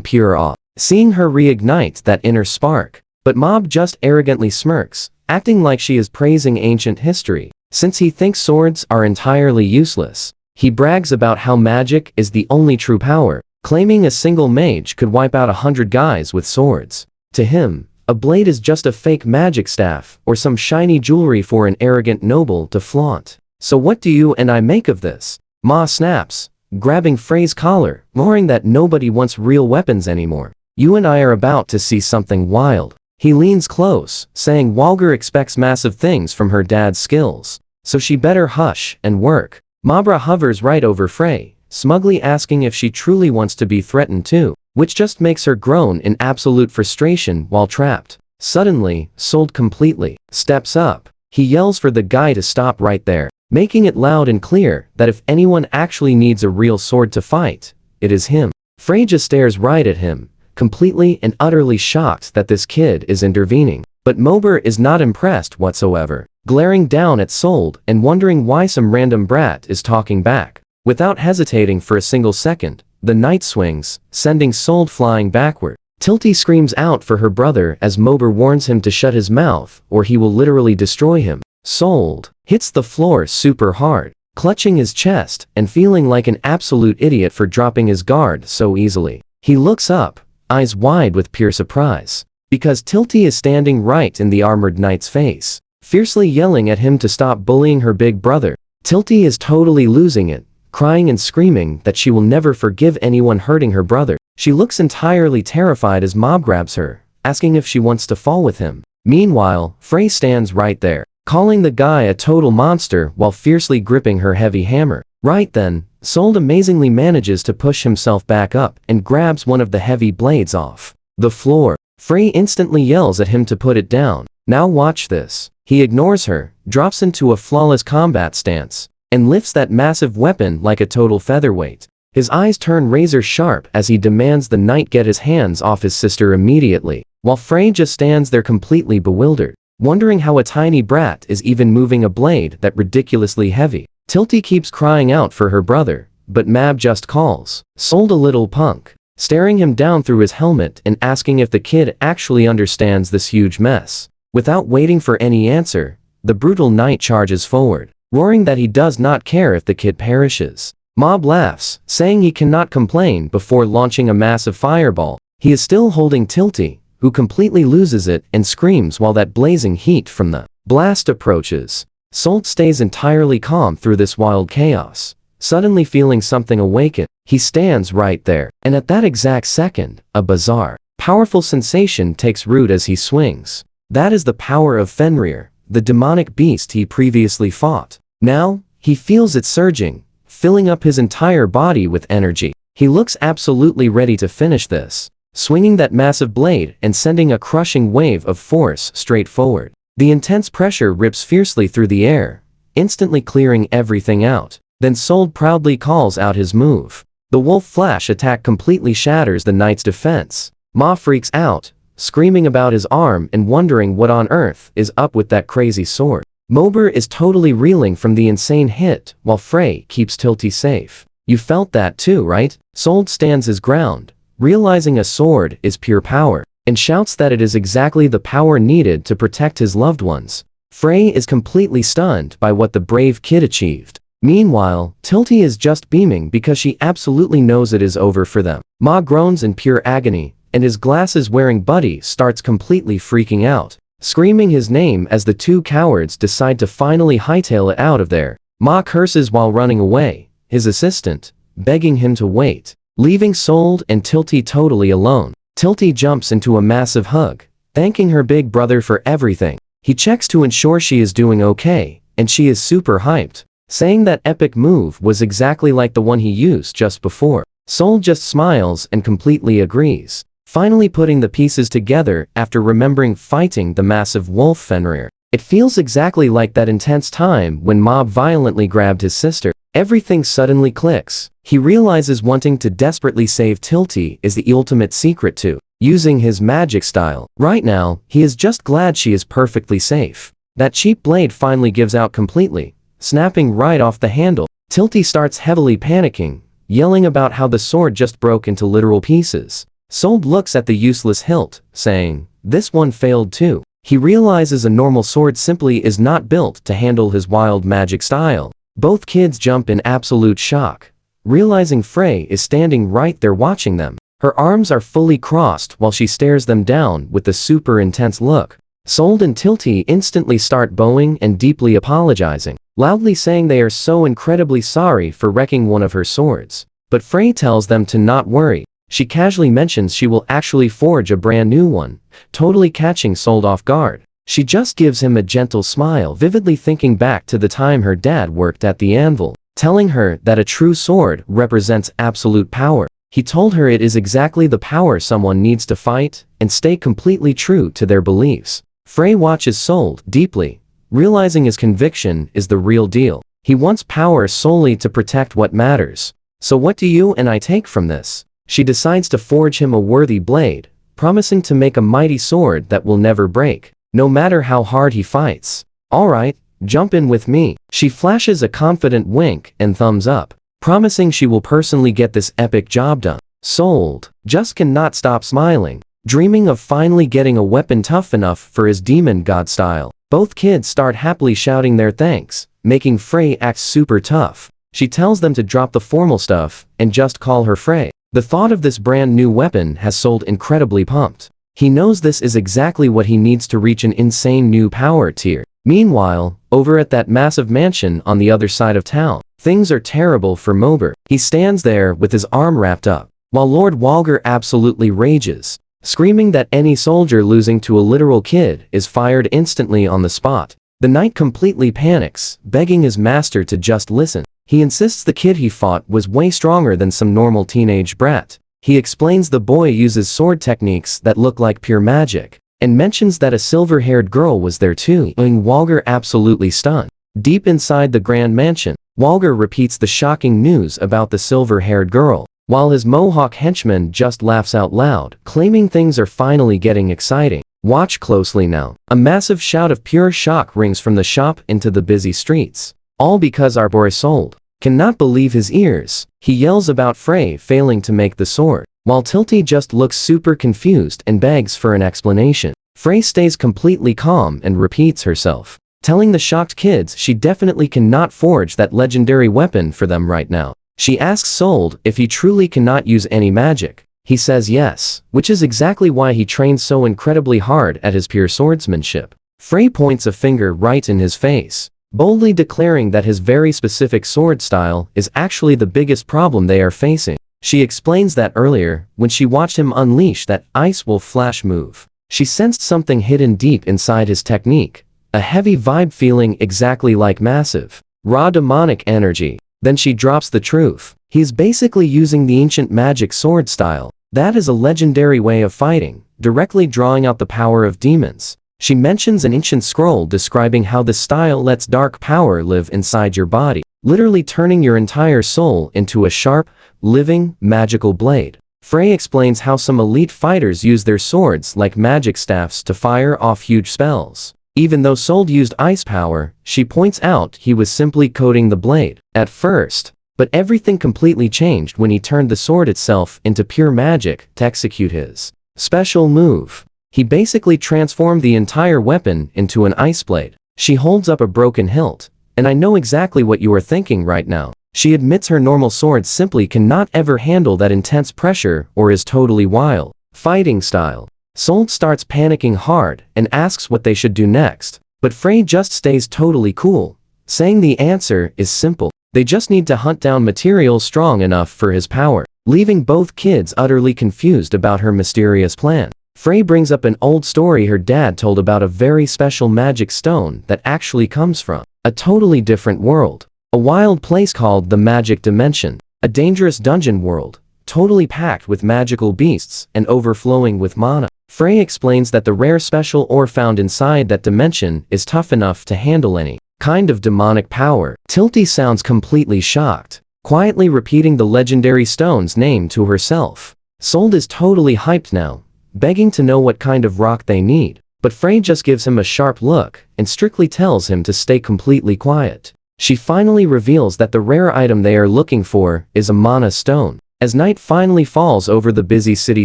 pure awe, seeing her reignite that inner spark. But Mob just arrogantly smirks, acting like she is praising ancient history. Since he thinks swords are entirely useless, he brags about how magic is the only true power, claiming a single mage could wipe out 100 guys with swords. To him, a blade is just a fake magic staff or some shiny jewelry for an arrogant noble to flaunt. So what do you and I make of this? Ma snaps, grabbing Frey's collar, roaring that nobody wants real weapons anymore. You and I are about to see something wild. He leans close, saying Walger expects massive things from her dad's skills, so she better hush and work. Mabra hovers right over Frey, smugly asking if she truly wants to be threatened too, which just makes her groan in absolute frustration while trapped. Suddenly, Sold completely steps up. He yells for the guy to stop right there, making it loud and clear that if anyone actually needs a real sword to fight, it is him. Frey just stares right at him, completely and utterly shocked that this kid is intervening. But Mober is not impressed whatsoever, glaring down at Sold and wondering why some random brat is talking back. Without hesitating for a single second, the knight swings, sending Sold flying backward. Tilty screams out for her brother as Mober warns him to shut his mouth or he will literally destroy him. Sold hits the floor super hard, clutching his chest and feeling like an absolute idiot for dropping his guard so easily. He looks up, eyes wide with pure surprise, because Tilty is standing right in the armored knight's face, fiercely yelling at him to stop bullying her big brother. Tilty is totally losing it, crying and screaming that she will never forgive anyone hurting her brother. She looks entirely terrified as Mob grabs her, asking if she wants to fall with him. Meanwhile, Frey stands right there, calling the guy a total monster while fiercely gripping her heavy hammer. Right then, Sold amazingly manages to push himself back up and grabs one of the heavy blades off the floor. Frey instantly yells at him to put it down. Now watch this. He ignores her, drops into a flawless combat stance, and lifts that massive weapon like a total featherweight. His eyes turn razor sharp as he demands the knight get his hands off his sister immediately, while Frey just stands there completely bewildered, wondering how a tiny brat is even moving a blade that ridiculously heavy. Tilty keeps crying out for her brother, but Mab just calls Sold a little punk, staring him down through his helmet and asking if the kid actually understands this huge mess. Without waiting for any answer, the brutal knight charges forward, roaring that he does not care if the kid perishes. Mob laughs, saying he cannot complain before launching a massive fireball. He is still holding Tilty, who completely loses it and screams while that blazing heat from the blast approaches. Sold stays entirely calm through this wild chaos. Suddenly feeling something awaken, he stands right there, and at that exact second, a bizarre, powerful sensation takes root as he swings. That is the power of Fenrir, the demonic beast he previously fought. Now, he feels it surging, filling up his entire body with energy. He looks absolutely ready to finish this, swinging that massive blade and sending a crushing wave of force straight forward. The intense pressure rips fiercely through the air, instantly clearing everything out. Then Sold proudly calls out his move. The wolf flash attack completely shatters the knight's defense. Ma freaks out, screaming about his arm and wondering what on earth is up with that crazy sword. Mober is totally reeling from the insane hit, while Frey keeps Tilty safe. You felt that too, right? Sold stands his ground, realizing a sword is pure power, and shouts that it is exactly the power needed to protect his loved ones. Frey is completely stunned by what the brave kid achieved. Meanwhile, Tilty is just beaming because she absolutely knows it is over for them. Ma groans in pure agony, and his glasses-wearing buddy starts completely freaking out, screaming his name as the two cowards decide to finally hightail it out of there. Ma curses while running away, his assistant begging him to wait, leaving Sold and Tilty totally alone. Tilty jumps into a massive hug, thanking her big brother for everything. He checks to ensure she is doing okay, and she is super hyped, saying that epic move was exactly like the one he used just before. Sold just smiles and completely agrees, finally putting the pieces together after remembering fighting the massive wolf Fenrir. It feels exactly like that intense time when Mob violently grabbed his sister. Everything suddenly clicks. He realizes wanting to desperately save Tilty is the ultimate secret to using his magic style. Right now, he is just glad she is perfectly safe. That cheap blade finally gives out completely, snapping right off the handle. Tilty starts heavily panicking, yelling about how the sword just broke into literal pieces. Sold looks at the useless hilt, saying, "This one failed too." He realizes a normal sword simply is not built to handle his wild magic style. Both kids jump in absolute shock, realizing Frey is standing right there watching them. Her arms are fully crossed while she stares them down with a super intense look. Sold and Tilty instantly start bowing and deeply apologizing, loudly saying they are so incredibly sorry for wrecking one of her swords. But Frey tells them to not worry. She casually mentions she will actually forge a brand new one, totally catching Sold off guard. She just gives him a gentle smile, vividly thinking back to the time her dad worked at the anvil, telling her that a true sword represents absolute power. He told her it is exactly the power someone needs to fight and stay completely true to their beliefs. Frey watches Sold deeply, realizing his conviction is the real deal. He wants power solely to protect what matters. So what do you and I take from this? She decides to forge him a worthy blade, promising to make a mighty sword that will never break, no matter how hard he fights. Alright, jump in with me. She flashes a confident wink and thumbs up, promising she will personally get this epic job done. Sold just cannot stop smiling, dreaming of finally getting a weapon tough enough for his demon god style. Both kids start happily shouting their thanks, making Frey act super tough. She tells them to drop the formal stuff and just call her Frey. The thought of this brand new weapon has Sold incredibly pumped. He knows this is exactly what he needs to reach an insane new power tier. Meanwhile, over at that massive mansion on the other side of town, things are terrible for Mober. He stands there with his arm wrapped up, while Lord Walger absolutely rages, screaming that any soldier losing to a literal kid is fired instantly on the spot. The knight completely panics, begging his master to just listen. He insists the kid he fought was way stronger than some normal teenage brat. He explains the boy uses sword techniques that look like pure magic, and mentions that a silver-haired girl was there too, leaving Walger absolutely stunned. Deep inside the grand mansion, Walger repeats the shocking news about the silver-haired girl, while his mohawk henchman just laughs out loud, claiming things are finally getting exciting. Watch closely now. A massive shout of pure shock rings from the shop into the busy streets. All because our boy Sold cannot believe his ears. He yells about Frey failing to make the sword, while Tilty just looks super confused and begs for an explanation. Frey stays completely calm and repeats herself, telling the shocked kids she definitely cannot forge that legendary weapon for them right now. She asks Sold if he truly cannot use any magic. He says yes, which is exactly why he trains so incredibly hard at his pure swordsmanship. Frey points a finger right in his face, boldly declaring that his very specific sword style is actually the biggest problem they are facing. She explains that earlier, when she watched him unleash that Ice Wolf flash move, she sensed something hidden deep inside his technique, a heavy vibe feeling exactly like massive, raw demonic energy. Then she drops the truth. He's basically using the ancient magic sword style. That is a legendary way of fighting, directly drawing out the power of demons. She mentions an ancient scroll describing how this style lets dark power live inside your body, literally turning your entire soul into a sharp, living, magical blade. Frey explains how some elite fighters use their swords like magic staffs to fire off huge spells. Even though Sold used ice power, she points out he was simply coating the blade at first, but everything completely changed when he turned the sword itself into pure magic to execute his special move. He basically transformed the entire weapon into an ice blade. She holds up a broken hilt, and I know exactly what you are thinking right now. She admits her normal sword simply cannot ever handle that intense pressure or is totally wild. Fighting style. Sold starts panicking hard and asks what they should do next, but Frey just stays totally cool, saying the answer is simple. They just need to hunt down materials strong enough for his power, leaving both kids utterly confused about her mysterious plan. Frey brings up an old story her dad told about a very special magic stone that actually comes from a totally different world, a wild place called the Magic Dimension, a dangerous dungeon world, totally packed with magical beasts and overflowing with mana. Frey explains that the rare special ore found inside that dimension is tough enough to handle any kind of demonic power. Tilty sounds completely shocked, quietly repeating the legendary stone's name to herself. Sold is totally hyped now, begging to know what kind of rock they need, but Frey just gives him a sharp look and strictly tells him to stay completely quiet. She finally reveals that the rare item they are looking for is a mana stone. As night finally falls over the busy city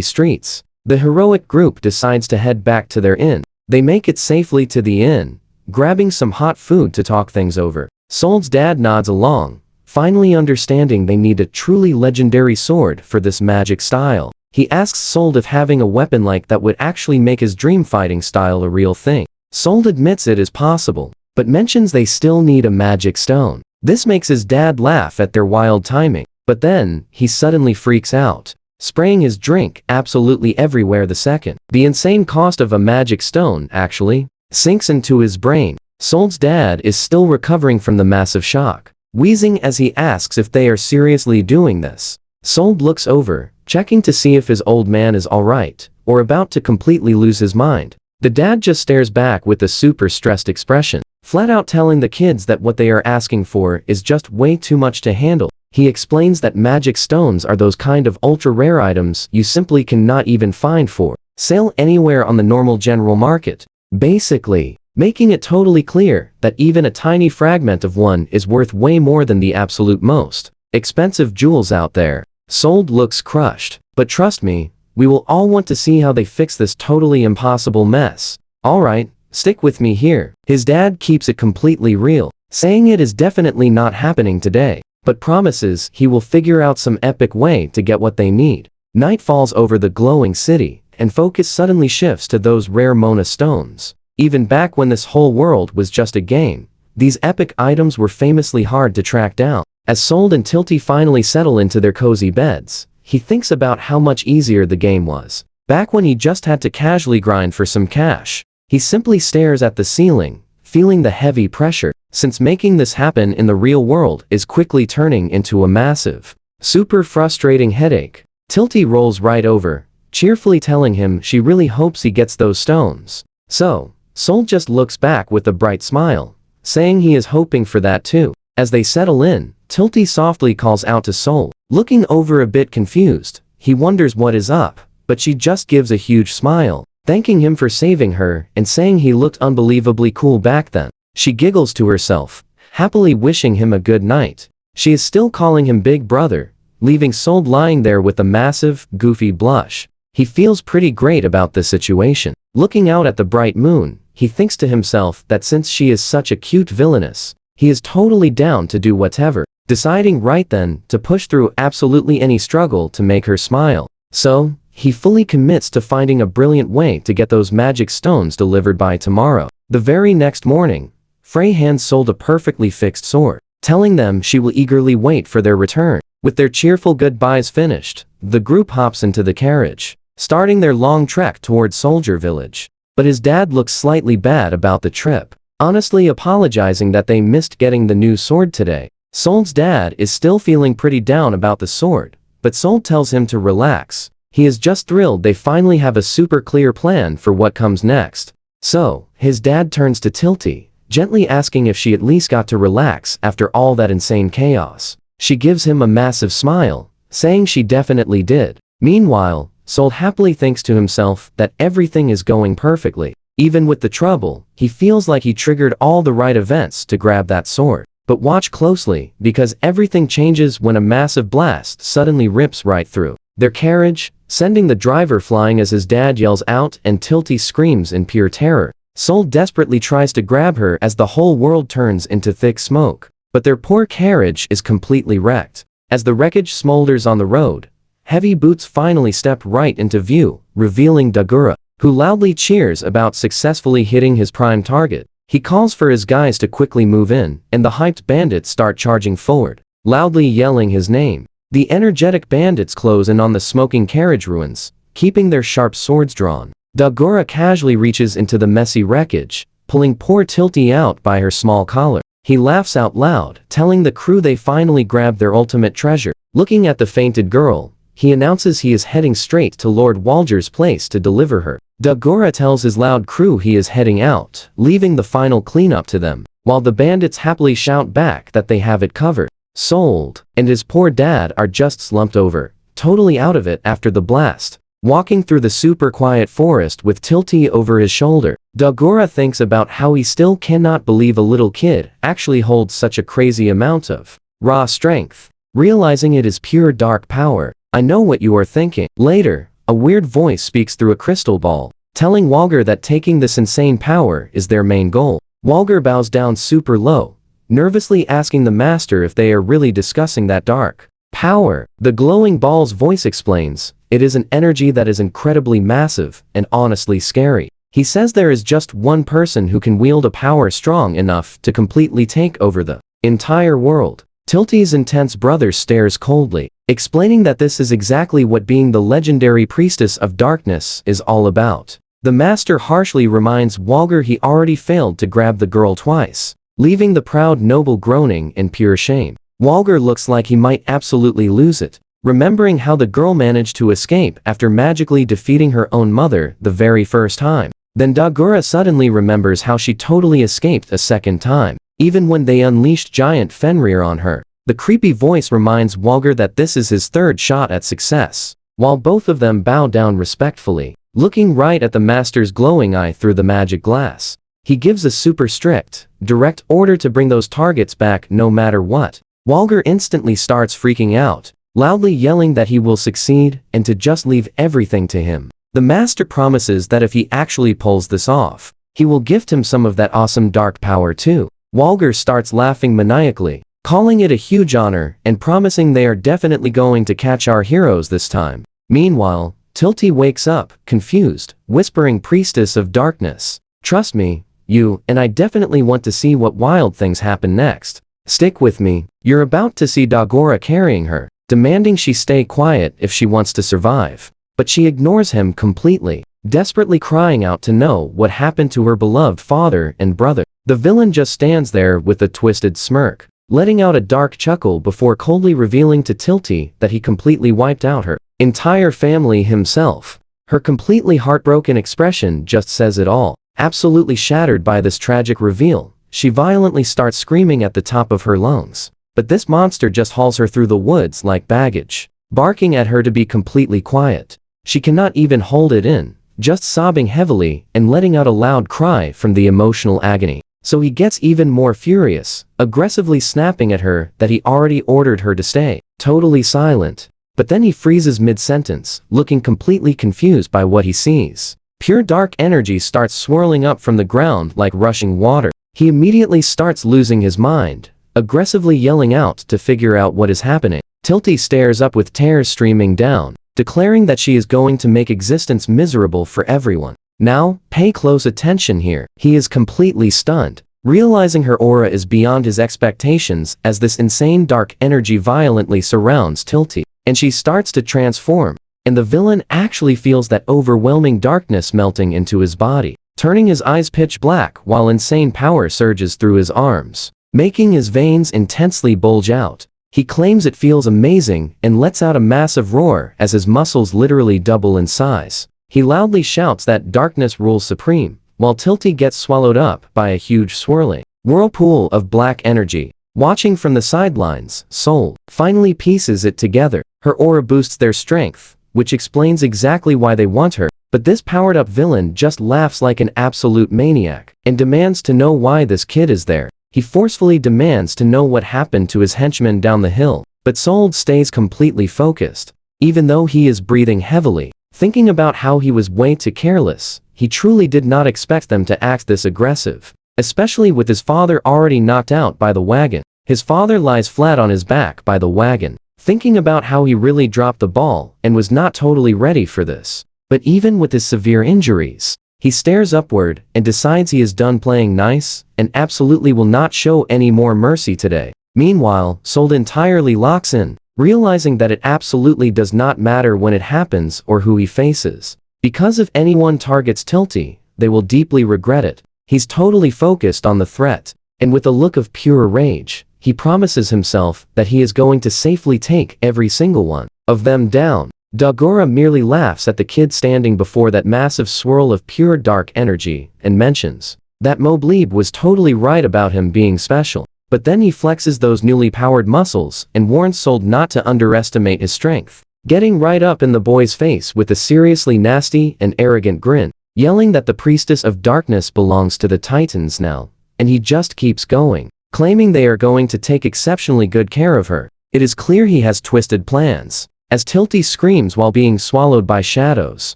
streets, the heroic group decides to head back to their inn. They make it safely to the inn, grabbing some hot food to talk things over. Sold's dad nods along, finally understanding they need a truly legendary sword for this magic style. He asks Sold if having a weapon like that would actually make his dream fighting style a real thing. Sold admits it is possible, but mentions they still need a magic stone. This makes his dad laugh at their wild timing, but then he suddenly freaks out, spraying his drink absolutely everywhere the second the insane cost of a magic stone actually sinks into his brain. Sold's dad is still recovering from the massive shock, wheezing as he asks if they are seriously doing this. Sold looks over, checking to see if his old man is alright, or about to completely lose his mind. The dad just stares back with a super stressed expression, flat out telling the kids that what they are asking for is just way too much to handle. He explains that magic stones are those kind of ultra-rare items you simply cannot even find for sale anywhere on the normal general market, basically making it totally clear that even a tiny fragment of one is worth way more than the absolute most expensive jewels out there. Sold looks crushed, but trust me, we will all want to see how they fix this totally impossible mess. Alright, stick with me here. His dad keeps it completely real, saying it is definitely not happening today, but promises he will figure out some epic way to get what they need. Night falls over the glowing city, and focus suddenly shifts to those rare Mona stones. Even back when this whole world was just a game, these epic items were famously hard to track down. As Sold and Tilty finally settle into their cozy beds, he thinks about how much easier the game was back when he just had to casually grind for some cash. He simply stares at the ceiling, feeling the heavy pressure, since making this happen in the real world is quickly turning into a massive, super frustrating headache. Tilty rolls right over, cheerfully telling him she really hopes he gets those stones. So, Sold just looks back with a bright smile, saying he is hoping for that too. As they settle in, Tilty softly calls out to Soul. Looking over a bit confused, he wonders what is up, but she just gives a huge smile, thanking him for saving her and saying he looked unbelievably cool back then. She giggles to herself, happily wishing him a good night. She is still calling him Big Brother, leaving Soul lying there with a massive, goofy blush. He feels pretty great about the situation. Looking out at the bright moon, he thinks to himself that since she is such a cute villainess, he is totally down to do whatever, deciding right then to push through absolutely any struggle to make her smile. So, he fully commits to finding a brilliant way to get those magic stones delivered by tomorrow. The very next morning, Frey hands Sold a perfectly fixed sword, telling them she will eagerly wait for their return. With their cheerful goodbyes finished, the group hops into the carriage, starting their long trek towards Soldier Village. But his dad looks slightly bad about the trip, honestly apologizing that they missed getting the new sword today. Sold's dad is still feeling pretty down about the sword, but Sold tells him to relax. He is just thrilled they finally have a super clear plan for what comes next. So, his dad turns to Tilty, gently asking if she at least got to relax after all that insane chaos. She gives him a massive smile, saying she definitely did. Meanwhile, Sold happily thinks to himself that everything is going perfectly. Even with the trouble, he feels like he triggered all the right events to grab that sword. But watch closely, because everything changes when a massive blast suddenly rips right through their carriage, sending the driver flying as his dad yells out and Tilty screams in pure terror. Sold desperately tries to grab her as the whole world turns into thick smoke. But their poor carriage is completely wrecked. As the wreckage smolders on the road, Heavy Boots finally step right into view, revealing Dagura, who loudly cheers about successfully hitting his prime target. He calls for his guys to quickly move in, and the hyped bandits start charging forward, loudly yelling his name. The energetic bandits close in on the smoking carriage ruins, keeping their sharp swords drawn. Dagura casually reaches into the messy wreckage, pulling poor Tilty out by her small collar. He laughs out loud, telling the crew they finally grabbed their ultimate treasure. Looking at the fainted girl, he announces he is heading straight to Lord Walger's place to deliver her. Dagura tells his loud crew he is heading out, leaving the final cleanup to them, while the bandits happily shout back that they have it covered. Sold and his poor dad are just slumped over, totally out of it after the blast, walking through the super quiet forest with Tilty over his shoulder. Dagura thinks about how he still cannot believe a little kid actually holds such a crazy amount of raw strength, realizing it is pure dark power. I know what you are thinking. Later, a weird voice speaks through a crystal ball, telling Walger that taking this insane power is their main goal. Walger bows down super low, nervously asking the master if they are really discussing that dark power. The glowing ball's voice explains, it is an energy that is incredibly massive and honestly scary. He says there is just one person who can wield a power strong enough to completely take over the entire world. Tilty's intense brother stares coldly, explaining that this is exactly what being the legendary priestess of darkness is all about. The master harshly reminds Walger he already failed to grab the girl twice, leaving the proud noble groaning in pure shame. Walger looks like he might absolutely lose it, remembering how the girl managed to escape after magically defeating her own mother the very first time. Then Dagura suddenly remembers how she totally escaped a second time, even when they unleashed giant Fenrir on her. The creepy voice reminds Walger that this is his third shot at success, while both of them bow down respectfully, looking right at the master's glowing eye through the magic glass. He gives a super strict, direct order to bring those targets back no matter what. Walger instantly starts freaking out, loudly yelling that he will succeed and to just leave everything to him. The master promises that if he actually pulls this off, he will gift him some of that awesome dark power too. Walger starts laughing maniacally, calling it a huge honor and promising they are definitely going to catch our heroes this time. Meanwhile, Tilty wakes up, confused, whispering Priestess of Darkness, "Trust me, you and I definitely want to see what wild things happen next. Stick with me." You're about to see Dagura carrying her, demanding she stay quiet if she wants to survive. But she ignores him completely, desperately crying out to know what happened to her beloved father and brother. The villain just stands there with a twisted smirk, letting out a dark chuckle before coldly revealing to Tilty that he completely wiped out her entire family himself. Her completely heartbroken expression just says it all. Absolutely shattered by this tragic reveal, she violently starts screaming at the top of her lungs. But this monster just hauls her through the woods like baggage, barking at her to be completely quiet. She cannot even hold it in, just sobbing heavily and letting out a loud cry from the emotional agony. So he gets even more furious, aggressively snapping at her that he already ordered her to stay totally silent. But then he freezes mid-sentence, looking completely confused by what he sees. Pure dark energy starts swirling up from the ground like rushing water. He immediately starts losing his mind, aggressively yelling out to figure out what is happening. Tilty stares up with tears streaming down, declaring that she is going to make existence miserable for everyone. Now, pay close attention here. He is completely stunned, realizing her aura is beyond his expectations as this insane dark energy violently surrounds Tilty, and she starts to transform, and the villain actually feels that overwhelming darkness melting into his body, turning his eyes pitch black while insane power surges through his arms, making his veins intensely bulge out. He claims it feels amazing and lets out a massive roar as his muscles literally double in size. He loudly shouts that darkness rules supreme, while Tilty gets swallowed up by a huge swirling whirlpool of black energy. Watching from the sidelines, Soul finally pieces it together. Her aura boosts their strength, which explains exactly why they want her, but this powered-up villain just laughs like an absolute maniac and demands to know why this kid is there. He forcefully demands to know what happened to his henchman down the hill, but Soul stays completely focused. Even though he is breathing heavily, thinking about how he was way too careless, he truly did not expect them to act this aggressive, especially with his father already knocked out by the wagon. His father lies flat on his back by the wagon, thinking about how he really dropped the ball and was not totally ready for this. But even with his severe injuries, he stares upward and decides he is done playing nice and absolutely will not show any more mercy today. Meanwhile, Soul entirely locks in, realizing that it absolutely does not matter when it happens or who he faces, because if anyone targets Tilty, they will deeply regret it. He's totally focused on the threat, and with a look of pure rage, he promises himself that he is going to safely take every single one of them down. Dagora merely laughs at the kid standing before that massive swirl of pure dark energy and mentions that Moblib was totally right about him being special. But then he flexes those newly powered muscles and warns Soul not to underestimate his strength, getting right up in the boy's face with a seriously nasty and arrogant grin, yelling that the priestess of darkness belongs to the Titans now, and he just keeps going, claiming they are going to take exceptionally good care of her. It is clear he has twisted plans. As Tilty screams while being swallowed by shadows,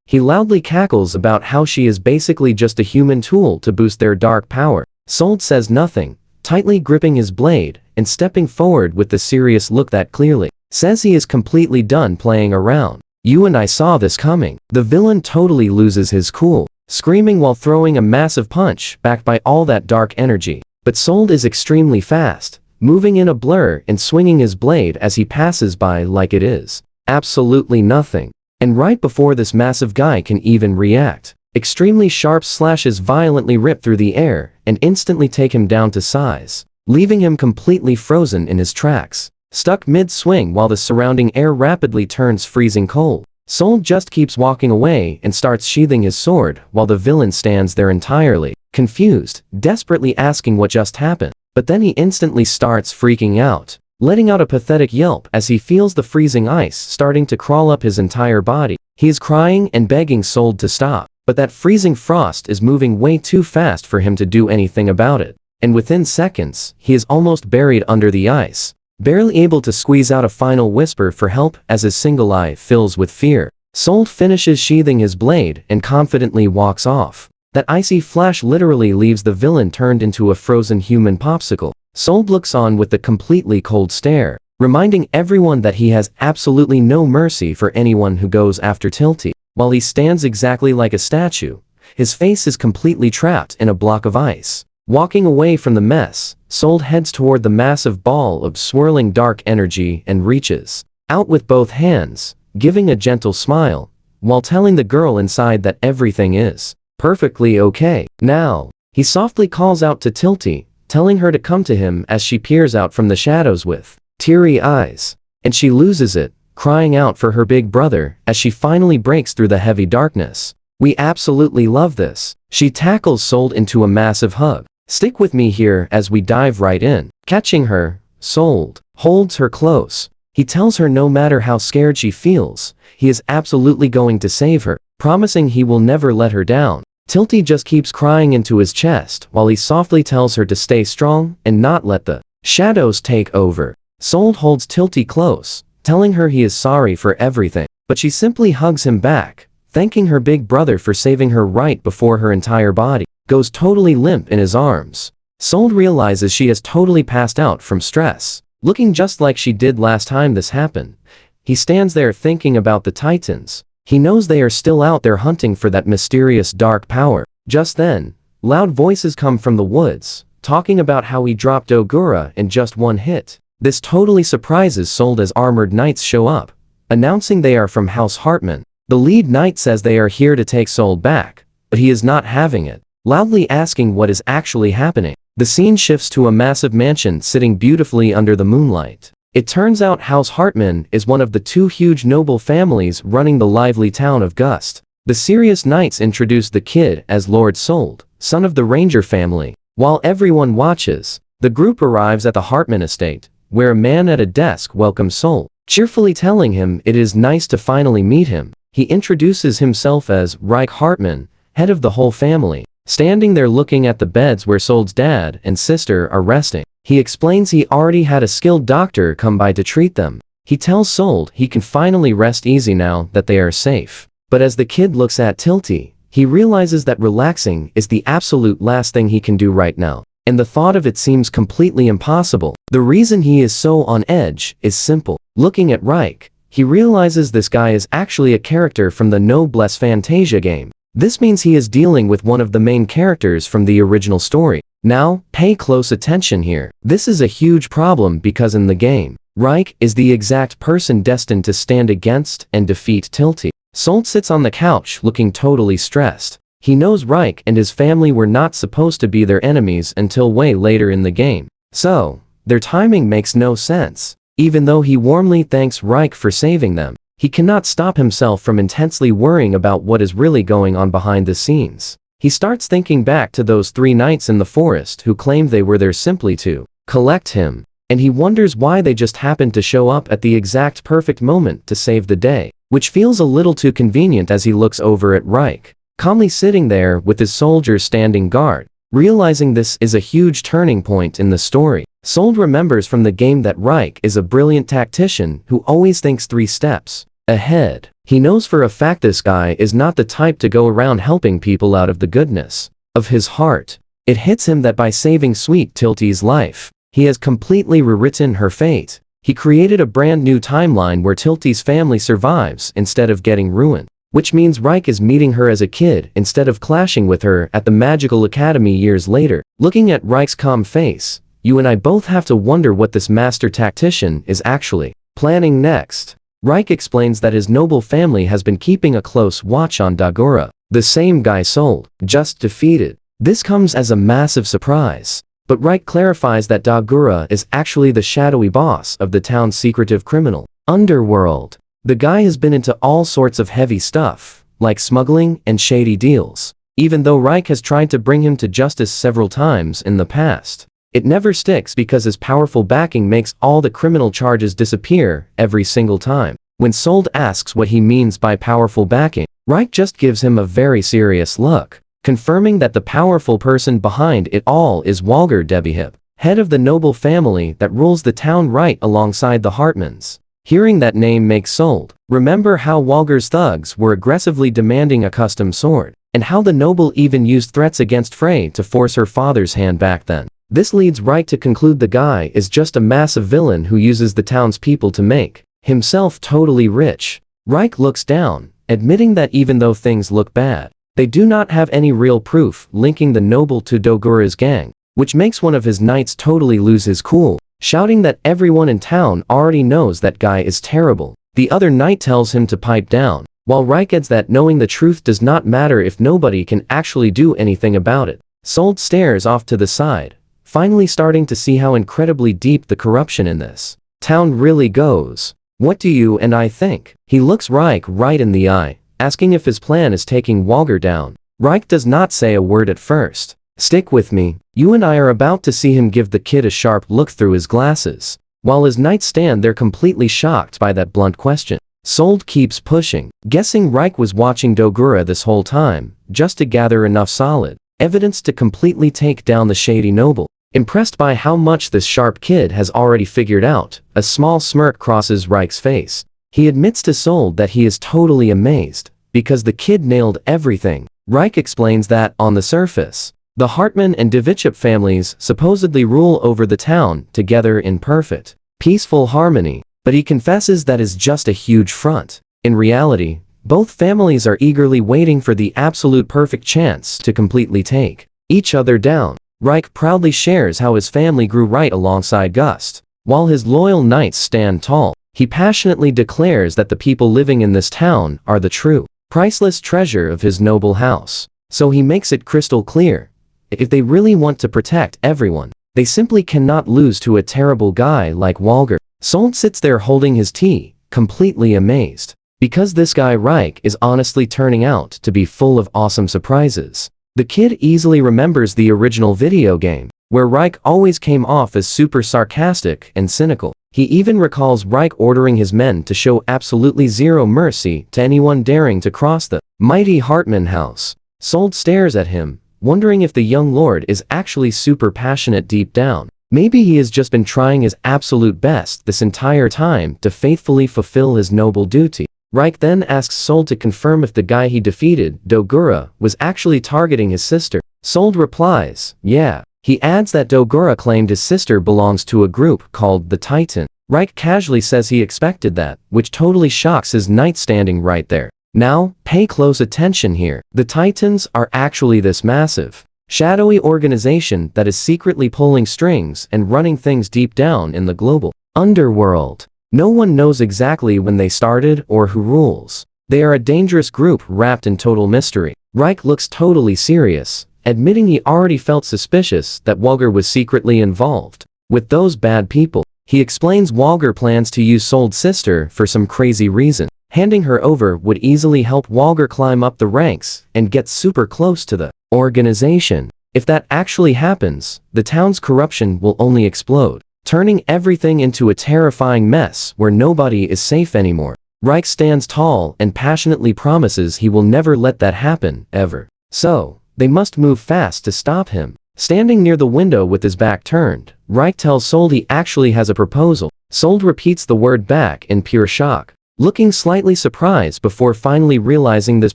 he loudly cackles about how she is basically just a human tool to boost their dark power. Soul says nothing, tightly gripping his blade and stepping forward with the serious look that clearly says he is completely done playing around. You and I saw this coming. The villain totally loses his cool, screaming while throwing a massive punch backed by all that dark energy. But Soul is extremely fast, moving in a blur and swinging his blade as he passes by like it is absolutely nothing. And right before this massive guy can even react, extremely sharp slashes violently rip through the air and instantly take him down to size, leaving him completely frozen in his tracks, stuck mid-swing while the surrounding air rapidly turns freezing cold. Soul just keeps walking away and starts sheathing his sword while the villain stands there entirely confused, desperately asking what just happened. But then he instantly starts freaking out, letting out a pathetic yelp as he feels the freezing ice starting to crawl up his entire body. He is crying and begging Soul to stop, but that freezing frost is moving way too fast for him to do anything about it, and within seconds, he is almost buried under the ice, barely able to squeeze out a final whisper for help as his single eye fills with fear. Soul finishes sheathing his blade and confidently walks off. That icy flash literally leaves the villain turned into a frozen human popsicle. Soul looks on with a completely cold stare, reminding everyone that he has absolutely no mercy for anyone who goes after Tilty. While he stands exactly like a statue, his face is completely trapped in a block of ice. Walking away from the mess, Soul heads toward the massive ball of swirling dark energy and reaches out with both hands, giving a gentle smile, while telling the girl inside that everything is perfectly okay. Now, he softly calls out to Tilty, telling her to come to him as she peers out from the shadows with teary eyes, and she loses it, crying out for her big brother as she finally breaks through the heavy darkness. We absolutely love this. She tackles Soul into a massive hug. Stick with me here as we dive right in. Catching her, Soul holds her close. He tells her no matter how scared she feels, he is absolutely going to save her, promising he will never let her down. Tilty just keeps crying into his chest while he softly tells her to stay strong and not let the shadows take over. Soul holds Tilty close, telling her he is sorry for everything, but she simply hugs him back, thanking her big brother for saving her right before her entire body goes totally limp in his arms. Sold realizes she has totally passed out from stress, looking just like she did last time this happened. He stands there thinking about the Titans. He knows they are still out there hunting for that mysterious dark power. Just then, loud voices come from the woods, talking about how he dropped Dogura in just one hit. This totally surprises Sold as armored knights show up, announcing they are from House Hartman. The lead knight says they are here to take Sold back, but he is not having it, loudly asking what is actually happening. The scene shifts to a massive mansion sitting beautifully under the moonlight. It turns out House Hartman is one of the two huge noble families running the lively town of Gust. The serious knights introduce the kid as Lord Sold, son of the Ranger family. While everyone watches, the group arrives at the Hartman estate, where a man at a desk welcomes Sold, cheerfully telling him it is nice to finally meet him. He introduces himself as Reich Hartman, head of the whole family. Standing there looking at the beds where Sold's dad and sister are resting, he explains he already had a skilled doctor come by to treat them. He tells Sold he can finally rest easy now that they are safe. But as the kid looks at Tilty, he realizes that relaxing is the absolute last thing he can do right now, and the thought of it seems completely impossible. The reason he is so on edge is simple. Looking at Reich, he realizes this guy is actually a character from the Noblesse Fantasia game. This means he is dealing with one of the main characters from the original story. Now, pay close attention here. This is a huge problem because in the game, Reich is the exact person destined to stand against and defeat Tilty. Sold sits on the couch looking totally stressed. He knows Reich and his family were not supposed to be their enemies until way later in the game. So, their timing makes no sense. Even though he warmly thanks Reich for saving them, he cannot stop himself from intensely worrying about what is really going on behind the scenes. He starts thinking back to those three knights in the forest who claimed they were there simply to collect him, and he wonders why they just happened to show up at the exact perfect moment to save the day, which feels a little too convenient as he looks over at Reich, calmly sitting there with his soldiers standing guard. Realizing this is a huge turning point in the story, Sold remembers from the game that Reich is a brilliant tactician who always thinks 3 steps ahead. He knows for a fact this guy is not the type to go around helping people out of the goodness of his heart. It hits him that by saving Sweet Tilty's life, he has completely rewritten her fate. He created a brand new timeline where Tilty's family survives instead of getting ruined, which means Reich is meeting her as a kid instead of clashing with her at the Magical Academy years later. Looking at Reich's calm face, you and I both have to wonder what this master tactician is actually planning next. Reich explains that his noble family has been keeping a close watch on Dagura, the same guy Sold just defeated. This comes as a massive surprise, but Reich clarifies that Dagura is actually the shadowy boss of the town's secretive criminal underworld. The guy has been into all sorts of heavy stuff, like smuggling and shady deals. Even though Reich has tried to bring him to justice several times in the past, it never sticks because his powerful backing makes all the criminal charges disappear every single time. When Sold asks what he means by powerful backing, Reich just gives him a very serious look, confirming that the powerful person behind it all is Walger Debihip, head of the noble family that rules the town right alongside the Hartmans. Hearing that name makes Sold remember how Walger's thugs were aggressively demanding a custom sword, and how the noble even used threats against Frey to force her father's hand back then. This leads Reich to conclude the guy is just a massive villain who uses the townspeople to make himself totally rich. Reich looks down, admitting that even though things look bad, they do not have any real proof linking the noble to Dogura's gang, which makes one of his knights totally lose his cool, shouting that everyone in town already knows that guy is terrible. The other knight tells him to pipe down, while Reich adds that knowing the truth does not matter if nobody can actually do anything about it. Sold stares off to the side, finally starting to see how incredibly deep the corruption in this town really goes. What do you and I think? He looks Reich right in the eye, asking if his plan is taking Walger down. Reich does not say a word at first. Stick with me, you and I are about to see him give the kid a sharp look through his glasses. While his knights stand there completely shocked by that blunt question, Sold keeps pushing, guessing Reich was watching Dogura this whole time, just to gather enough solid evidence to completely take down the shady noble. Impressed by how much this sharp kid has already figured out, a small smirk crosses Reich's face. He admits to Sold that he is totally amazed, because the kid nailed everything. Reich explains that, on the surface, the Hartman and Devichip families supposedly rule over the town together in perfect, peaceful harmony, but he confesses that is just a huge front. In reality, both families are eagerly waiting for the absolute perfect chance to completely take each other down. Reich proudly shares how his family grew right alongside Gust. While his loyal knights stand tall, he passionately declares that the people living in this town are the true, priceless treasure of his noble house. So he makes it crystal clear, if they really want to protect everyone, they simply cannot lose to a terrible guy like Walger. Sold sits there holding his tea, completely amazed, because this guy Reich is honestly turning out to be full of awesome surprises. The kid easily remembers the original video game, where Reich always came off as super sarcastic and cynical. He even recalls Reich ordering his men to show absolutely zero mercy to anyone daring to cross the mighty Hartman house. Sold stares at him, wondering if the young lord is actually super passionate deep down. Maybe he has just been trying his absolute best this entire time to faithfully fulfill his noble duty. Reich then asks Sold to confirm if the guy he defeated, Dogura, was actually targeting his sister. Sold replies, yeah. He adds that Dogura claimed his sister belongs to a group called the Titan. Reich casually says he expected that, which totally shocks his knight standing right there. Now, pay close attention here. The Titans are actually this massive, shadowy organization that is secretly pulling strings and running things deep down in the global underworld. No one knows exactly when they started or who rules. They are a dangerous group wrapped in total mystery. Reich looks totally serious, admitting he already felt suspicious that Walger was secretly involved with those bad people. He explains Walger plans to use Sold's sister for some crazy reason. Handing her over would easily help Walger climb up the ranks and get super close to the organization. If that actually happens, the town's corruption will only explode, turning everything into a terrifying mess where nobody is safe anymore. Reich stands tall and passionately promises he will never let that happen, ever. So, they must move fast to stop him. Standing near the window with his back turned, Reich tells Sold he actually has a proposal. Sold repeats the word back in pure shock, looking slightly surprised before finally realizing this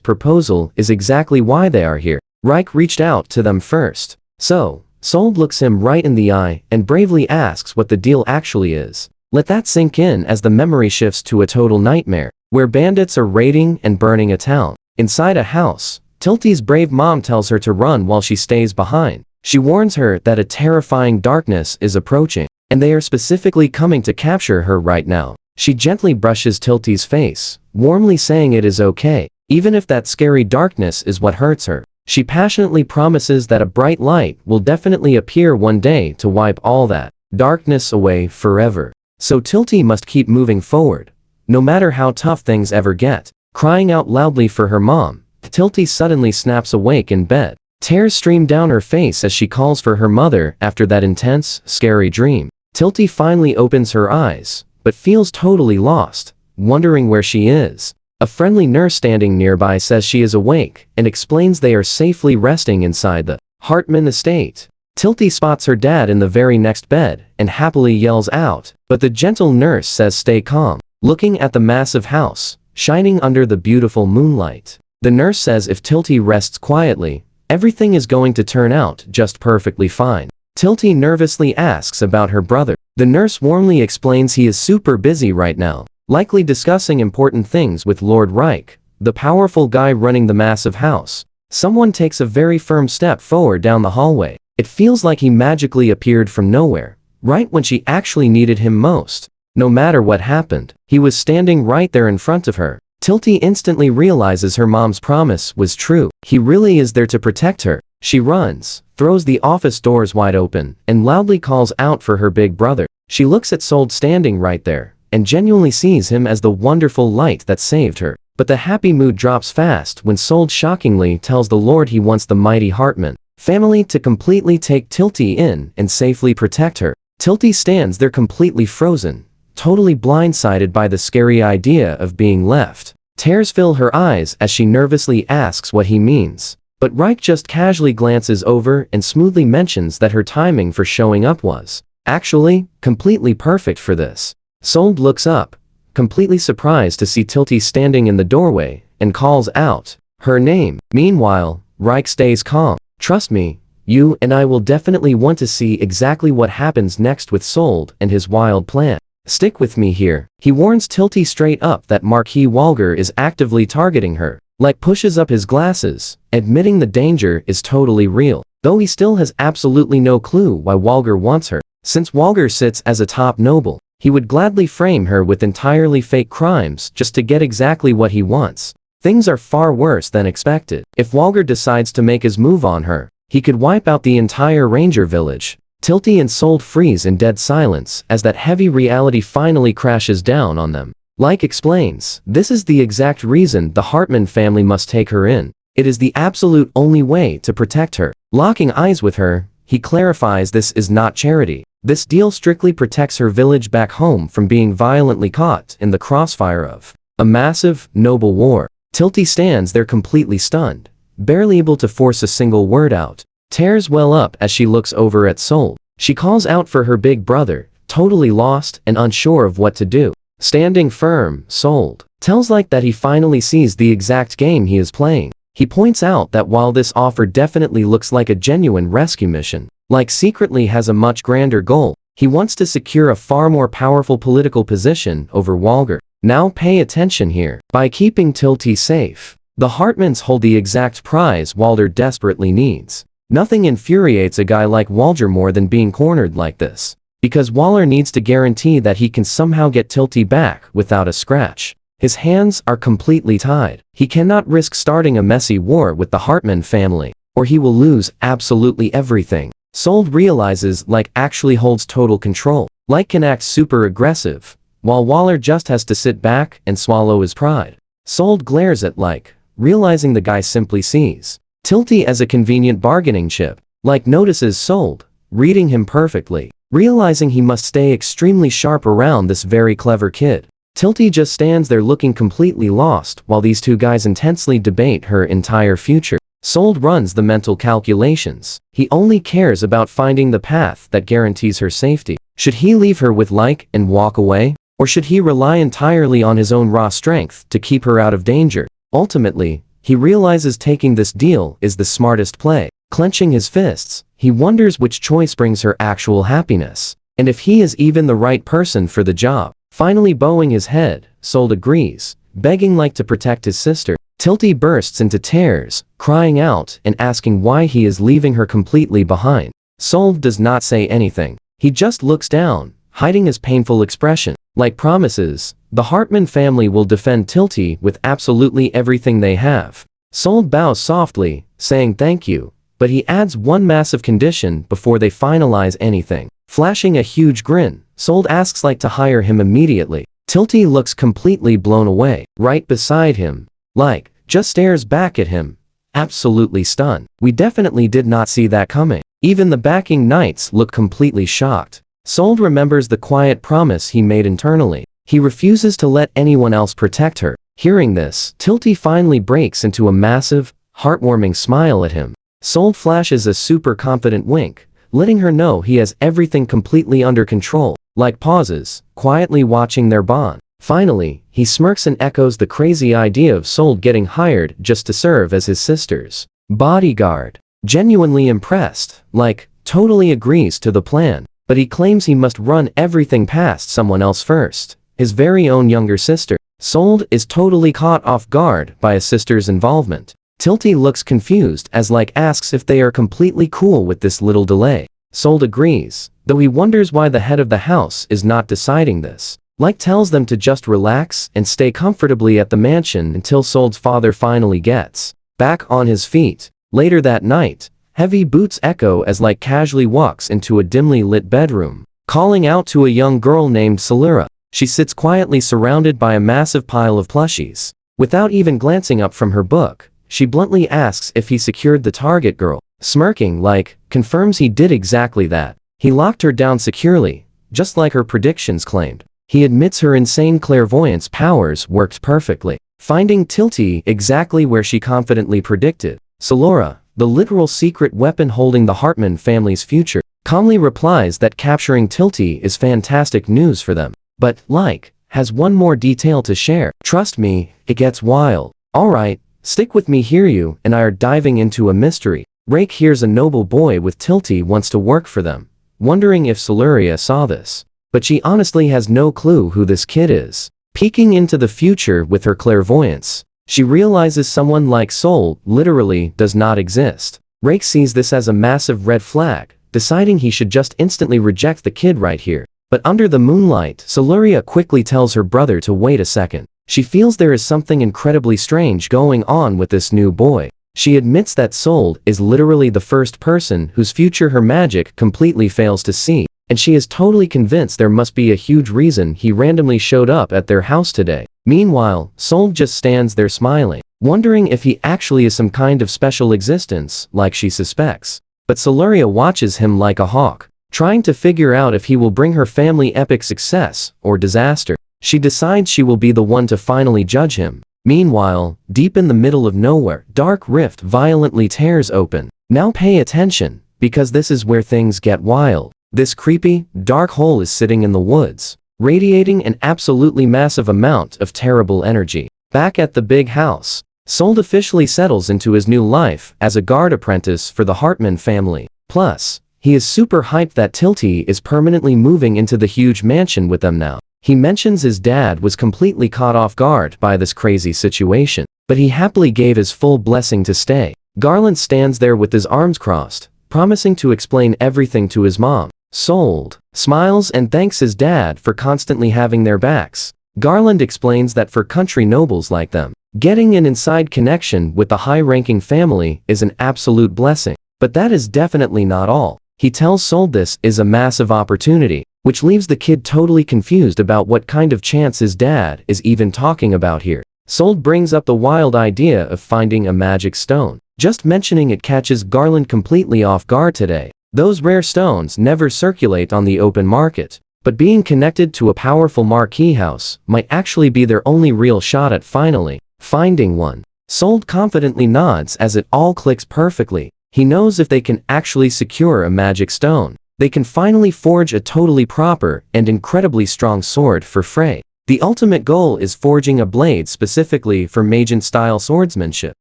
proposal is exactly why they are here. Reich reached out to them first. So, Sold looks him right in the eye and bravely asks what the deal actually is. Let that sink in as the memory shifts to a total nightmare, where bandits are raiding and burning a town. Inside a house, Tilty's brave mom tells her to run while she stays behind. She warns her that a terrifying darkness is approaching, and they are specifically coming to capture her right now. She gently brushes Tilty's face, warmly saying it is okay, even if that scary darkness is what hurts her. She passionately promises that a bright light will definitely appear one day to wipe all that darkness away forever. So Tilty must keep moving forward, no matter how tough things ever get. Crying out loudly for her mom, Tilty suddenly snaps awake in bed. Tears stream down her face as she calls for her mother after that intense, scary dream. Tilty finally opens her eyes, but feels totally lost, wondering where she is. A friendly nurse standing nearby says she is awake and explains they are safely resting inside the Hartman estate. Tilty spots her dad in the very next bed and happily yells out, but the gentle nurse says stay calm. Looking at the massive house, shining under the beautiful moonlight, the nurse says if Tilty rests quietly, everything is going to turn out just perfectly fine. Tilty nervously asks about her brother. The nurse warmly explains he is super busy right now, likely discussing important things with Lord Reich, the powerful guy running the massive house. Someone takes a very firm step forward down the hallway. It feels like he magically appeared from nowhere, right when she actually needed him most. No matter what happened, he was standing right there in front of her. Tilty instantly realizes her mom's promise was true. He really is there to protect her. She runs, throws the office doors wide open, and loudly calls out for her big brother. She looks at Sold standing right there, and genuinely sees him as the wonderful light that saved her. But the happy mood drops fast when Sold shockingly tells the Lord he wants the mighty Hartman family to completely take Tilty in and safely protect her. Tilty stands there completely frozen, totally blindsided by the scary idea of being left. Tears fill her eyes as she nervously asks what he means. But Reich just casually glances over and smoothly mentions that her timing for showing up was actually completely perfect for this. Sold looks up, completely surprised to see Tilty standing in the doorway, and calls out her name. Meanwhile, Reich stays calm. Trust me, you and I will definitely want to see exactly what happens next with Sold and his wild plan. Stick with me here. He warns Tilty straight up that Marquis Walger is actively targeting her. Like pushes up his glasses, admitting the danger is totally real. Though he still has absolutely no clue why Walger wants her. Since Walger sits as a top noble, he would gladly frame her with entirely fake crimes just to get exactly what he wants. Things are far worse than expected. If Walger decides to make his move on her, he could wipe out the entire ranger village. Tilty and Sold freeze in dead silence as that heavy reality finally crashes down on them. Like explains, this is the exact reason the Hartman family must take her in. It is the absolute only way to protect her. Locking eyes with her, he clarifies this is not charity. This deal strictly protects her village back home from being violently caught in the crossfire of a massive, noble war. Tilty stands there completely stunned, barely able to force a single word out. Tears well up as she looks over at Sold. She calls out for her big brother, totally lost and unsure of what to do. Standing firm, Sold tells Like that he finally sees the exact game he is playing. He points out that while this offer definitely looks like a genuine rescue mission, Like secretly has a much grander goal. He wants to secure a far more powerful political position over Walger. Now pay attention here. By keeping Tilty safe, the Hartmans hold the exact prize Walger desperately needs. Nothing infuriates a guy like Walger more than being cornered like this. Because Walger needs to guarantee that he can somehow get Tilty back without a scratch. His hands are completely tied. He cannot risk starting a messy war with the Hartman family, or he will lose absolutely everything. Sold realizes Like actually holds total control. Like can act super aggressive, while Walger just has to sit back and swallow his pride. Sold glares at Like, realizing the guy simply sees Tilty as a convenient bargaining chip. Like notices Sold, reading him perfectly, realizing he must stay extremely sharp around this very clever kid. Tilty just stands there looking completely lost while these two guys intensely debate her entire future. Sold runs the mental calculations. He only cares about finding the path that guarantees her safety. Should he leave her with Like and walk away? Or should he rely entirely on his own raw strength to keep her out of danger? Ultimately, he realizes taking this deal is the smartest play. Clenching his fists, he wonders which choice brings her actual happiness, and if he is even the right person for the job. Finally bowing his head, Sold agrees, begging Like to protect his sister. Tilty bursts into tears, crying out and asking why he is leaving her completely behind. Sold does not say anything. He just looks down, hiding his painful expression. Like promises, the Hartman family will defend Tilty with absolutely everything they have. Sold bows softly, saying thank you, but he adds one massive condition before they finalize anything. Flashing a huge grin, Sold asks Like to hire him immediately. Tilty looks completely blown away. Right beside him, Like just stares back at him, absolutely stunned. We definitely did not see that coming. Even the backing knights look completely shocked. Sold remembers the quiet promise he made internally. He refuses to let anyone else protect her. Hearing this, Tilty finally breaks into a massive, heartwarming smile at him. Sold flashes a super confident wink, letting her know he has everything completely under control. Like pauses, quietly watching their bond. Finally, he smirks and echoes the crazy idea of Sold getting hired just to serve as his sister's bodyguard. Genuinely impressed, Like totally agrees to the plan. But he claims he must run everything past someone else first, his very own younger sister. Sold is totally caught off guard by his sister's involvement. Tilty looks confused as Like asks if they are completely cool with this little delay. Sold agrees, though he wonders why the head of the house is not deciding this. Like tells them to just relax and stay comfortably at the mansion until Sold's father finally gets back on his feet. Later that night, heavy boots echo as Like casually walks into a dimly lit bedroom, calling out to a young girl named Salura. She sits quietly surrounded by a massive pile of plushies. Without even glancing up from her book, she bluntly asks if he secured the target girl. Smirking, Like confirms he did exactly that. He locked her down securely, just like her predictions claimed. He admits her insane clairvoyance powers worked perfectly, finding Tilty exactly where she confidently predicted. Salura, the literal secret weapon holding the Hartman family's future, calmly replies that capturing Tilty is fantastic news for them. But, Like, has one more detail to share. Trust me, it gets wild. Alright, stick with me here. You and I are diving into a mystery. Rake hears a noble boy with Tilty wants to work for them, wondering if Soluria saw this. But she honestly has no clue who this kid is. Peeking into the future with her clairvoyance, she realizes someone like Sol literally does not exist. Rake sees this as a massive red flag, deciding he should just instantly reject the kid right here. But under the moonlight, Soluria quickly tells her brother to wait a second. She feels there is something incredibly strange going on with this new boy. She admits that Sol is literally the first person whose future her magic completely fails to see, and she is totally convinced there must be a huge reason he randomly showed up at their house today. Meanwhile, Sol just stands there smiling, wondering if he actually is some kind of special existence, like she suspects. But Soluria watches him like a hawk, trying to figure out if he will bring her family epic success or disaster. She decides she will be the one to finally judge him. Meanwhile, deep in the middle of nowhere, dark rift violently tears open. Now pay attention, because this is where things get wild. This creepy, dark hole is sitting in the woods, radiating an absolutely massive amount of terrible energy. Back at the big house, Sol officially settles into his new life as a guard apprentice for the Hartman family. Plus, he is super hyped that Tilty is permanently moving into the huge mansion with them now. He mentions his dad was completely caught off guard by this crazy situation, but he happily gave his full blessing to stay. Garland stands there with his arms crossed, promising to explain everything to his mom. Sol smiles and thanks his dad for constantly having their backs. Garland explains that for country nobles like them, getting an inside connection with the high-ranking family is an absolute blessing. But that is definitely not all. He tells Sol this is a massive opportunity, which leaves the kid totally confused about what kind of chance his dad is even talking about here. Sol brings up the wild idea of finding a magic stone. Just mentioning it catches Garland completely off guard today. Those rare stones never circulate on the open market, but being connected to a powerful marquee house might actually be their only real shot at finally finding one. Sol confidently nods as it all clicks perfectly. He knows if they can actually secure a magic stone, they can finally forge a totally proper and incredibly strong sword for Frey. The ultimate goal is forging a blade specifically for Magent-style swordsmanship,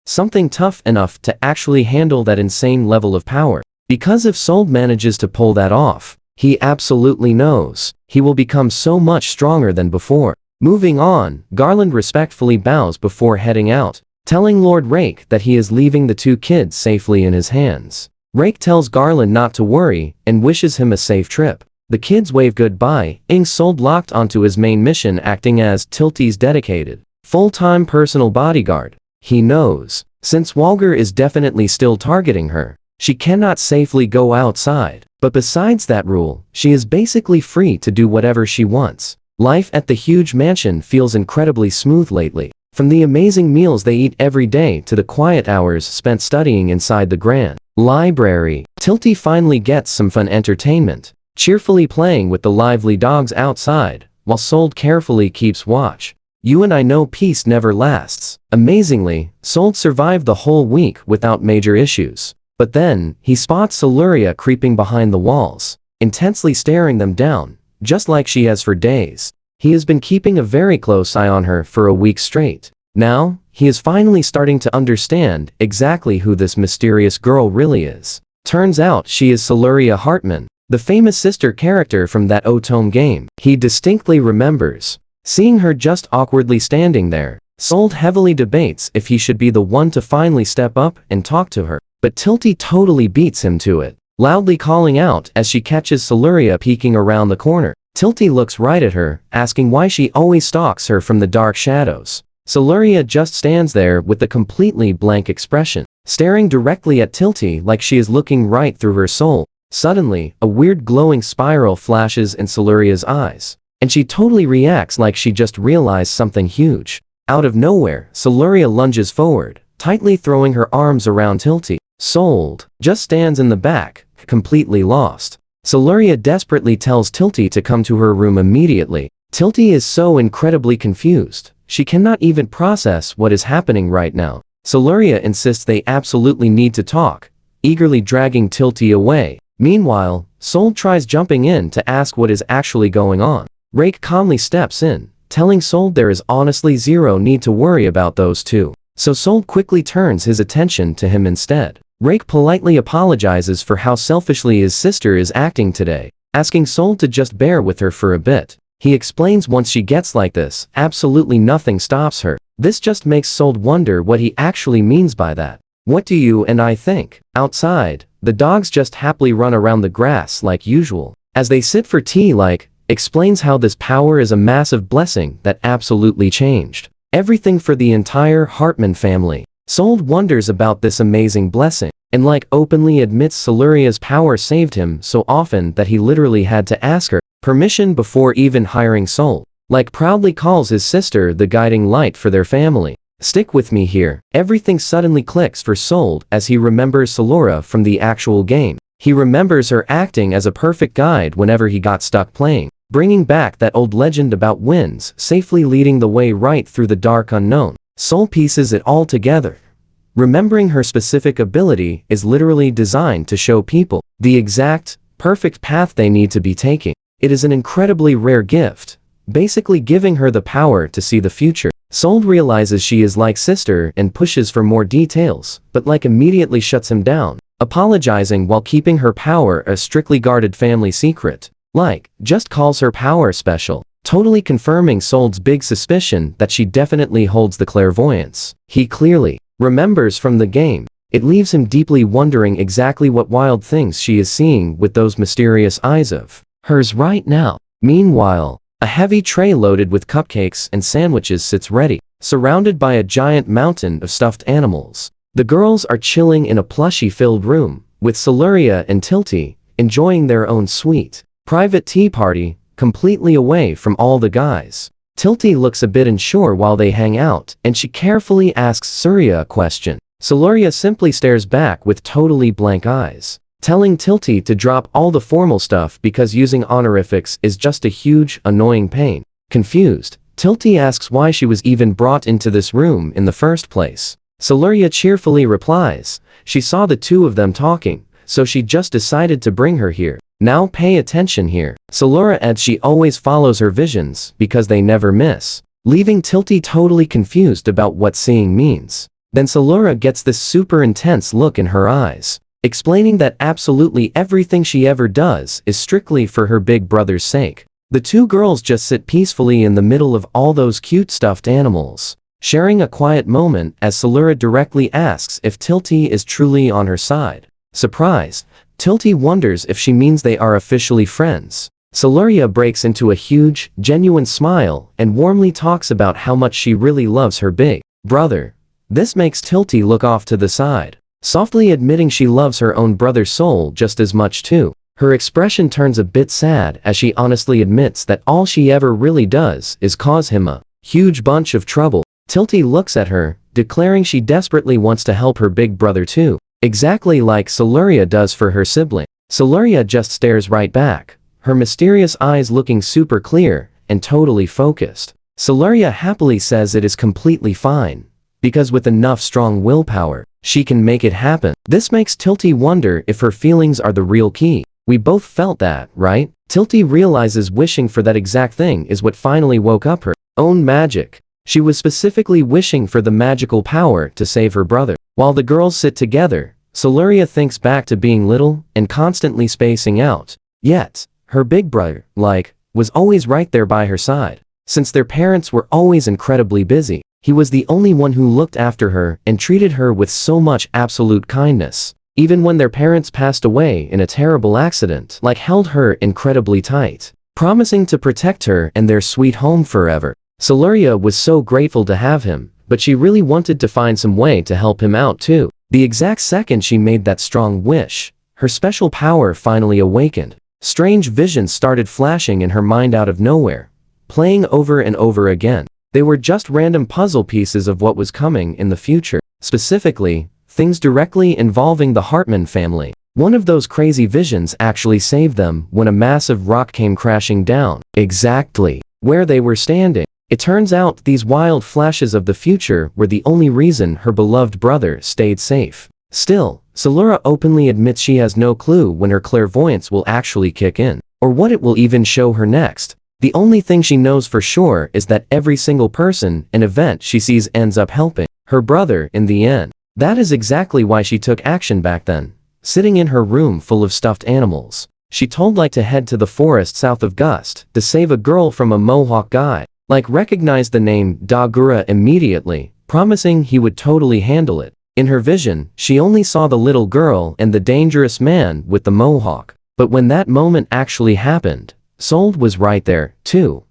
something tough enough to actually handle that insane level of power. Because if Sol manages to pull that off, he absolutely knows he will become so much stronger than before. Moving on, Garland respectfully bows before heading out, telling Lord Rake that he is leaving the two kids safely in his hands. Rake tells Garland not to worry and wishes him a safe trip. The kids wave goodbye, Sol locked onto his main mission, acting as Tilty's dedicated, full-time personal bodyguard. He knows, since Walger is definitely still targeting her, she cannot safely go outside. But besides that rule, she is basically free to do whatever she wants. Life at the huge mansion feels incredibly smooth lately. From the amazing meals they eat every day to the quiet hours spent studying inside the grand library, Tilty finally gets some fun entertainment, cheerfully playing with the lively dogs outside, while Sol carefully keeps watch. You and I know peace never lasts. Amazingly, Sol survived the whole week without major issues. But then, he spots Soluria creeping behind the walls, intensely staring them down, just like she has for days. He has been keeping a very close eye on her for a week straight. Now, he is finally starting to understand exactly who this mysterious girl really is. Turns out she is Soluria Hartman, the famous sister character from that Otome game. He distinctly remembers seeing her just awkwardly standing there. Sol heavily debates if he should be the one to finally step up and talk to her, but Tilty totally beats him to it, loudly calling out as she catches Soluria peeking around the corner. Tilty looks right at her, asking why she always stalks her from the dark shadows. Soluria just stands there with a completely blank expression, staring directly at Tilty like she is looking right through her soul. Suddenly, a weird glowing spiral flashes in Soluria's eyes, and she totally reacts like she just realized something huge. Out of nowhere, Soluria lunges forward, tightly throwing her arms around Tilty. Sol just stands in the back, completely lost. Soluria desperately tells Tilty to come to her room immediately. Tilty is so incredibly confused, she cannot even process what is happening right now. Soluria insists they absolutely need to talk, eagerly dragging Tilty away. Meanwhile, Sol tries jumping in to ask what is actually going on. Rake calmly steps in, telling Sol there is honestly zero need to worry about those two. so Sol quickly turns his attention to him instead. Rake politely apologizes for how selfishly his sister is acting today, asking Sol to just bear with her for a bit. He explains once she gets like this, absolutely nothing stops her. This just makes Sol wonder what he actually means by that. What do you and I think? Outside, the dogs just happily run around the grass like usual. As they sit for tea, explains how this power is a massive blessing that absolutely changed everything for the entire Hartman family. Sol wonders about this amazing blessing, and openly admits Siluria's power saved him so often that he literally had to ask her permission before even hiring Sol. Proudly calls his sister the guiding light for their family. Stick with me here. Everything suddenly clicks for Sol as he remembers Silura from the actual game. He remembers her acting as a perfect guide whenever he got stuck playing, bringing back that old legend about winds safely leading the way right through the dark unknown. Sol pieces it all together. Remembering her specific ability is literally designed to show people the exact, perfect path they need to be taking. It is an incredibly rare gift, basically giving her the power to see the future. Sol realizes she is like sister and pushes for more details, but immediately shuts him down, apologizing while keeping her power a strictly guarded family secret. Just calls her power special, totally confirming Sol's big suspicion that she definitely holds the clairvoyance he clearly remembers from the game. It leaves him deeply wondering exactly what wild things she is seeing with those mysterious eyes of hers right now. Meanwhile, a heavy tray loaded with cupcakes and sandwiches sits ready, surrounded by a giant mountain of stuffed animals. The girls are chilling in a plushie-filled room, with Siluria and Tilty enjoying their own sweet, private tea party, completely away from all the guys. Tilty looks a bit unsure while they hang out, and she carefully asks Surya a question. Siluria simply stares back with totally blank eyes, telling Tilty to drop all the formal stuff because using honorifics is just a huge, annoying pain. Confused, Tilty asks why she was even brought into this room in the first place. Siluria cheerfully replies, she saw the two of them talking, so she just decided to bring her here. Now pay attention here. Silura adds she always follows her visions because they never miss, leaving Tilty totally confused about what seeing means. Then Silura gets this super intense look in her eyes, explaining that absolutely everything she ever does is strictly for her big brother's sake. The two girls just sit peacefully in the middle of all those cute stuffed animals, sharing a quiet moment as Silura directly asks if Tilty is truly on her side. Surprised, Tilty wonders if she means they are officially friends. Siluria breaks into a huge, genuine smile and warmly talks about how much she really loves her big brother. This makes Tilty look off to the side, softly admitting she loves her own brother's soul just as much too. Her expression turns a bit sad as she honestly admits that all she ever really does is cause him a huge bunch of trouble. Tilty looks at her, declaring she desperately wants to help her big brother too, exactly like Siluria does for her sibling. Siluria just stares right back, her mysterious eyes looking super clear and totally focused. Siluria happily says it is completely fine, because with enough strong willpower, she can make it happen. This makes Tilty wonder if her feelings are the real key. We both felt that, right? Tilty realizes wishing for that exact thing is what finally woke up her own magic. She was specifically wishing for the magical power to save her brother. While the girls sit together, Siluria thinks back to being little and constantly spacing out. Yet, her big brother, was always right there by her side. Since their parents were always incredibly busy, he was the only one who looked after her and treated her with so much absolute kindness. Even when their parents passed away in a terrible accident, held her incredibly tight, promising to protect her and their sweet home forever. Siluria was so grateful to have him, but she really wanted to find some way to help him out too. The exact second she made that strong wish, her special power finally awakened. Strange visions started flashing in her mind out of nowhere, playing over and over again. They were just random puzzle pieces of what was coming in the future, specifically, things directly involving the Hartman family. One of those crazy visions actually saved them when a massive rock came crashing down, exactly where they were standing. It turns out these wild flashes of the future were the only reason her beloved brother stayed safe. Still, Silura openly admits she has no clue when her clairvoyance will actually kick in, or what it will even show her next. The only thing she knows for sure is that every single person and event she sees ends up helping her brother in the end. That is exactly why she took action back then. Sitting in her room full of stuffed animals, she told Light to head to the forest south of Gust to save a girl from a Mohawk guy. Light recognized the name Dagura immediately, promising he would totally handle it. In her vision, she only saw the little girl and the dangerous man with the Mohawk. But when that moment actually happened, Sold was right there, too,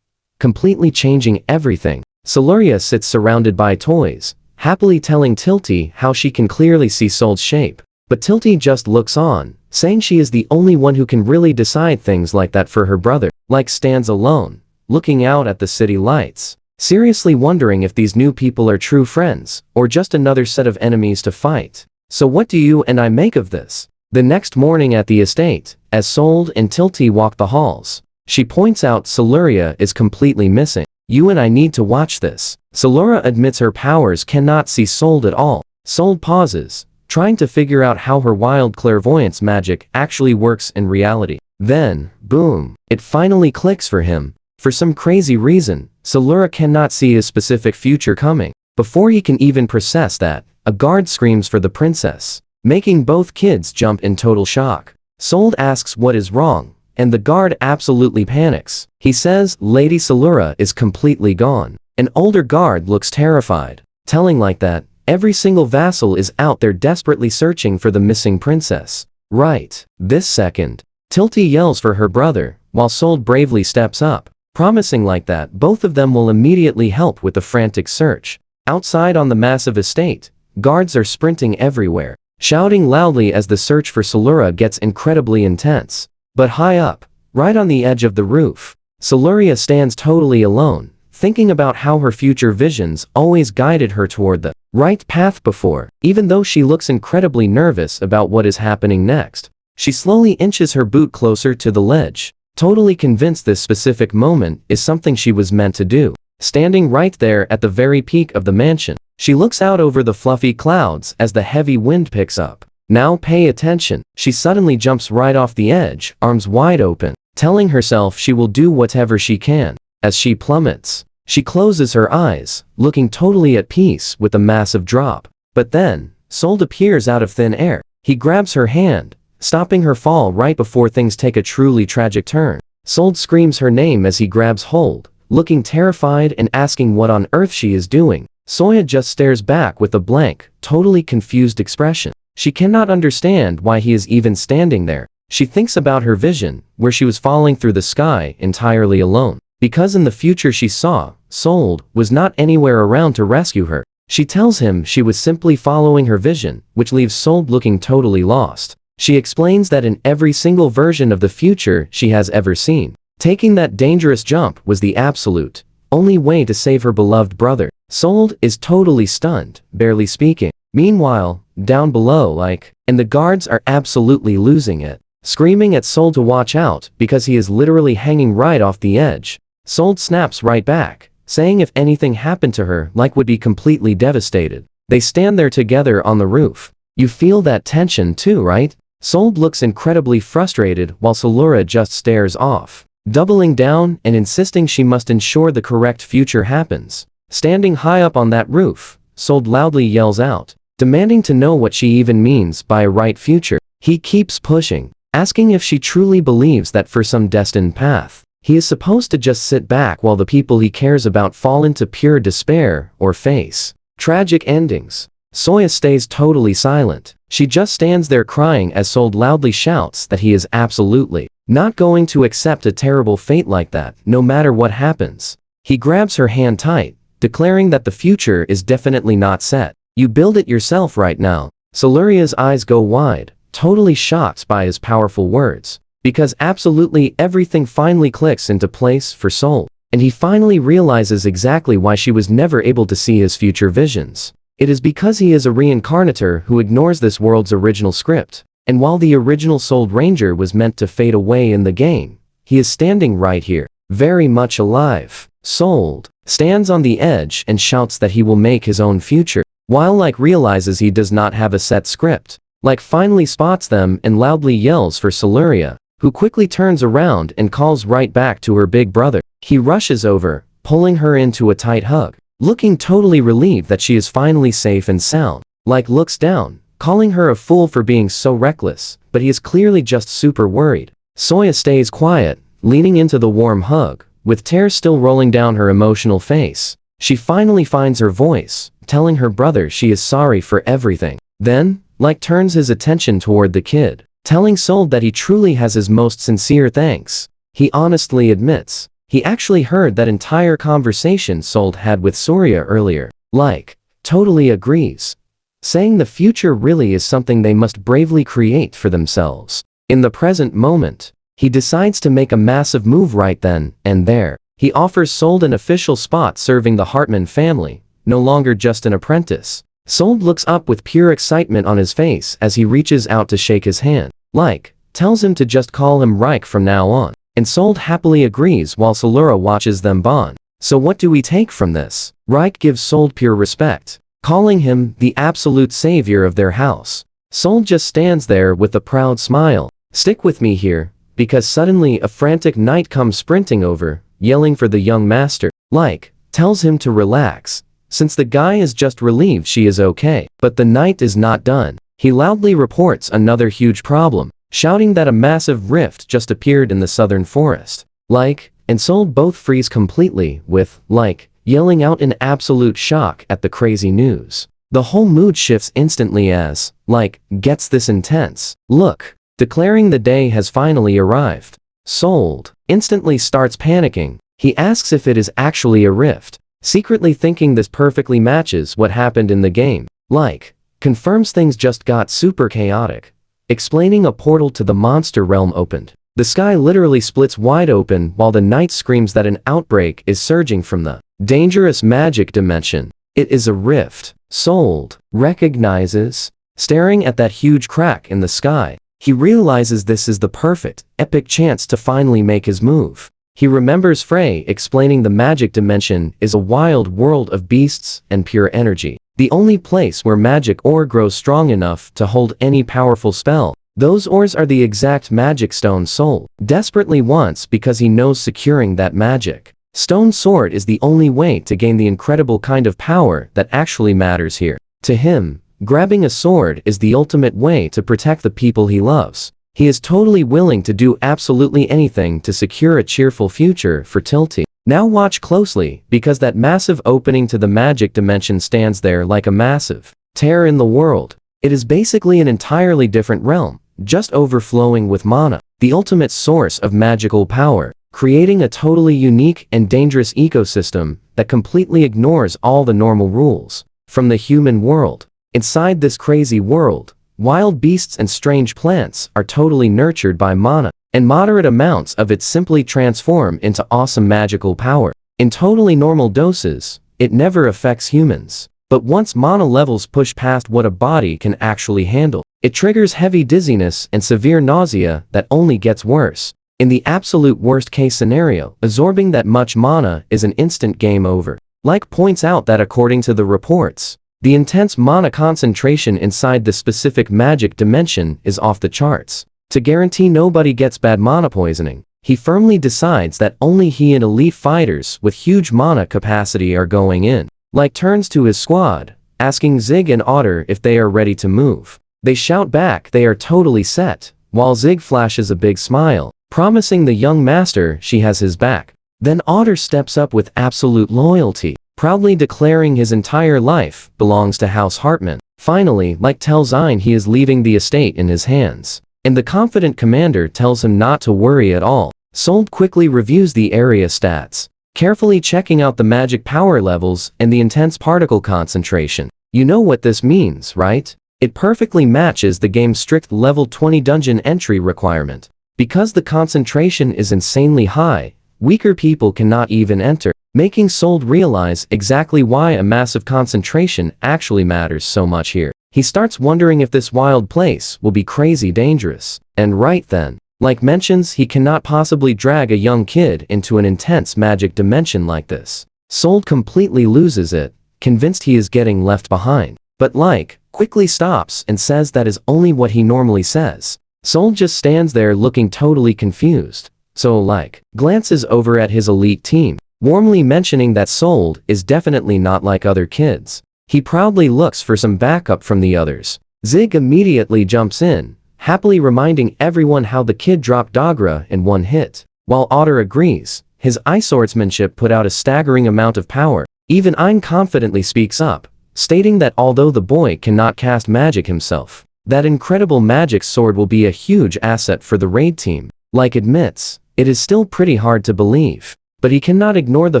completely changing everything. Siluria sits surrounded by toys, happily telling Tilty how she can clearly see Sold's shape. But Tilty just looks on, saying she is the only one who can really decide things like that for her brother. Like stands alone, looking out at the city lights, seriously wondering if these new people are true friends, or just another set of enemies to fight. So what do you and I make of this? The next morning at the estate, as Sold and Tilty walk the halls, she points out Siluria is completely missing. You and I need to watch this. Siluria admits her powers cannot see Sold at all. Sold pauses, trying to figure out how her wild clairvoyance magic actually works in reality. Then, boom, it finally clicks for him. For some crazy reason, Siluria cannot see his specific future coming. Before he can even process that, a guard screams for the princess, making both kids jump in total shock. Sold asks what is wrong, and the guard absolutely panics. He says Lady Siluria is completely gone. An older guard looks terrified, telling Light that every single vassal is out there desperately searching for the missing princess. Right this second, Tilty yells for her brother, while Sold bravely steps up, promising Light that both of them will immediately help with the frantic search. Outside on the massive estate, guards are sprinting everywhere, shouting loudly as the search for Siluria gets incredibly intense. But high up, right on the edge of the roof, Siluria stands totally alone, thinking about how her future visions always guided her toward the right path before. Even though she looks incredibly nervous about what is happening next, she slowly inches her boot closer to the ledge, totally convinced this specific moment is something she was meant to do. Standing right there at the very peak of the mansion, she looks out over the fluffy clouds as the heavy wind picks up. Now pay attention. She suddenly jumps right off the edge, arms wide open, telling herself she will do whatever she can. As she plummets, she closes her eyes, looking totally at peace with the massive drop. But then, Sold appears out of thin air. He grabs her hand, stopping her fall right before things take a truly tragic turn. Sold screams her name as he grabs hold, looking terrified and asking what on earth she is doing. Soya just stares back with a blank, totally confused expression. She cannot understand why he is even standing there. She thinks about her vision, where she was falling through the sky entirely alone. Because in the future she saw, Sold was not anywhere around to rescue her. She tells him she was simply following her vision, which leaves Sold looking totally lost. She explains that in every single version of the future she has ever seen, taking that dangerous jump was the absolute only way to save her beloved brother. Sold is totally stunned, barely speaking. Meanwhile, down below and the guards are absolutely losing it, screaming at Sold to watch out because he is literally hanging right off the edge. Sold snaps right back, saying if anything happened to her, would be completely devastated. They stand there together on the roof. You feel that tension too, right? Sold looks incredibly frustrated while Siluria just stares off, doubling down and insisting she must ensure the correct future happens. Standing high up on that roof, Sold loudly yells out, demanding to know what she even means by a right future. He keeps pushing, asking if she truly believes that for some destined path, he is supposed to just sit back while the people he cares about fall into pure despair or face tragic endings. Soya stays totally silent. She just stands there crying as Sold loudly shouts that he is absolutely not going to accept a terrible fate like that, no matter what happens. He grabs her hand tight, declaring that the future is definitely not set. You build it yourself right now. Siluria's eyes go wide, totally shocked by his powerful words, because absolutely everything finally clicks into place for Soul, and he finally realizes exactly why she was never able to see his future visions. It is because he is a reincarnator who ignores this world's original script, and while the original Soul Ranger was meant to fade away in the game, he is standing right here, very much alive. Sold stands on the edge and shouts that he will make his own future, while realizes he does not have a set script. Finally spots them and loudly yells for Siluria, who quickly turns around and calls right back to her big brother. He rushes over, pulling her into a tight hug. looking totally relieved that she is finally safe and sound. Like looks down, calling her a fool for being so reckless, but he is clearly just super worried. Soya stays quiet, leaning into the warm hug, with tears still rolling down her emotional face. She finally finds her voice, telling her brother she is sorry for everything. Then, Like turns his attention toward the kid, telling Sold that he truly has his most sincere thanks. He honestly admits, he actually heard that entire conversation Sold had with Surya earlier. Like, totally agrees, saying the future really is something they must bravely create for themselves. In the present moment, he decides to make a massive move right then and there. He offers Sold an official spot serving the Hartman family, no longer just an apprentice. Sold looks up with pure excitement on his face as he reaches out to shake his hand. Like, tells him to just call him Reich from now on. And Sold happily agrees while Salura watches them bond. So what do we take from this? Reich gives Sold pure respect, calling him the absolute savior of their house. Sold just stands there with a proud smile. Stick with me here, because suddenly a frantic knight comes sprinting over, yelling for the young master. Like, tells him to relax, since the guy is just relieved she is okay. But the knight is not done. He loudly reports another huge problem, shouting that a massive rift just appeared in the southern forest. Like, and Sold both freeze completely, with, Like, yelling out in absolute shock at the crazy news. The whole mood shifts instantly as, Like, gets this intense look, declaring the day has finally arrived. Sold instantly starts panicking. He asks if it is actually a rift, secretly thinking this perfectly matches what happened in the game. Like, confirms things just got super chaotic, explaining a portal to the monster realm opened. The sky literally splits wide open while the knight screams that an outbreak is surging from the dangerous magic dimension. It is a rift. Sold recognizes, staring at that huge crack in the sky. He realizes this is the perfect, epic chance to finally make his move. He remembers Frey explaining the magic dimension is a wild world of beasts and pure energy. The only place where magic ore grows strong enough to hold any powerful spell. Those ores are the exact magic stone Soul desperately wants because he knows securing that magic stone sword is the only way to gain the incredible kind of power that actually matters here. To him, grabbing a sword is the ultimate way to protect the people he loves. He is totally willing to do absolutely anything to secure a cheerful future for Tilty. Now watch closely, because that massive opening to the magic dimension stands there like a massive tear in the world. It is basically an entirely different realm, just overflowing with mana, the ultimate source of magical power, creating a totally unique and dangerous ecosystem that completely ignores all the normal rules from the human world. Inside this crazy world, wild beasts and strange plants are totally nurtured by mana, and moderate amounts of it simply transform into awesome magical power. In totally normal doses, it never affects humans. But once mana levels push past what a body can actually handle, it triggers heavy dizziness and severe nausea that only gets worse. In the absolute worst case scenario, absorbing that much mana is an instant game over. Like points out that according to the reports, the intense mana concentration inside the specific magic dimension is off the charts. To guarantee nobody gets bad mana poisoning, he firmly decides that only he and elite fighters with huge mana capacity are going in. Like turns to his squad, asking Zig and Otter if they are ready to move. They shout back they are totally set, while Zig flashes a big smile, promising the young master she has his back. Then Otter steps up with absolute loyalty, proudly declaring his entire life belongs to House Hartman. Finally, Like tells Ein he is leaving the estate in his hands, and the confident commander tells him not to worry at all. Sold quickly reviews the area stats, carefully checking out the magic power levels and the intense particle concentration. You know what this means, right? It perfectly matches the game's strict level 20 dungeon entry requirement. Because the concentration is insanely high, weaker people cannot even enter, making Sold realize exactly why a massive concentration actually matters so much here. He starts wondering if this wild place will be crazy dangerous. And right then, Like mentions he cannot possibly drag a young kid into an intense magic dimension like this. Sold completely loses it, convinced he is getting left behind. But Like quickly stops and says that is only what he normally says. Sold just stands there looking totally confused. So Like glances over at his elite team, warmly mentioning that Sold is definitely not like other kids. He proudly looks for some backup from the others. Zig immediately jumps in, happily reminding everyone how the kid dropped Dagra in one hit. While Otter agrees, his eye swordsmanship put out a staggering amount of power. Even Ein confidently speaks up, stating that although the boy cannot cast magic himself, that incredible magic sword will be a huge asset for the raid team. Like admits, it is still pretty hard to believe, but he cannot ignore the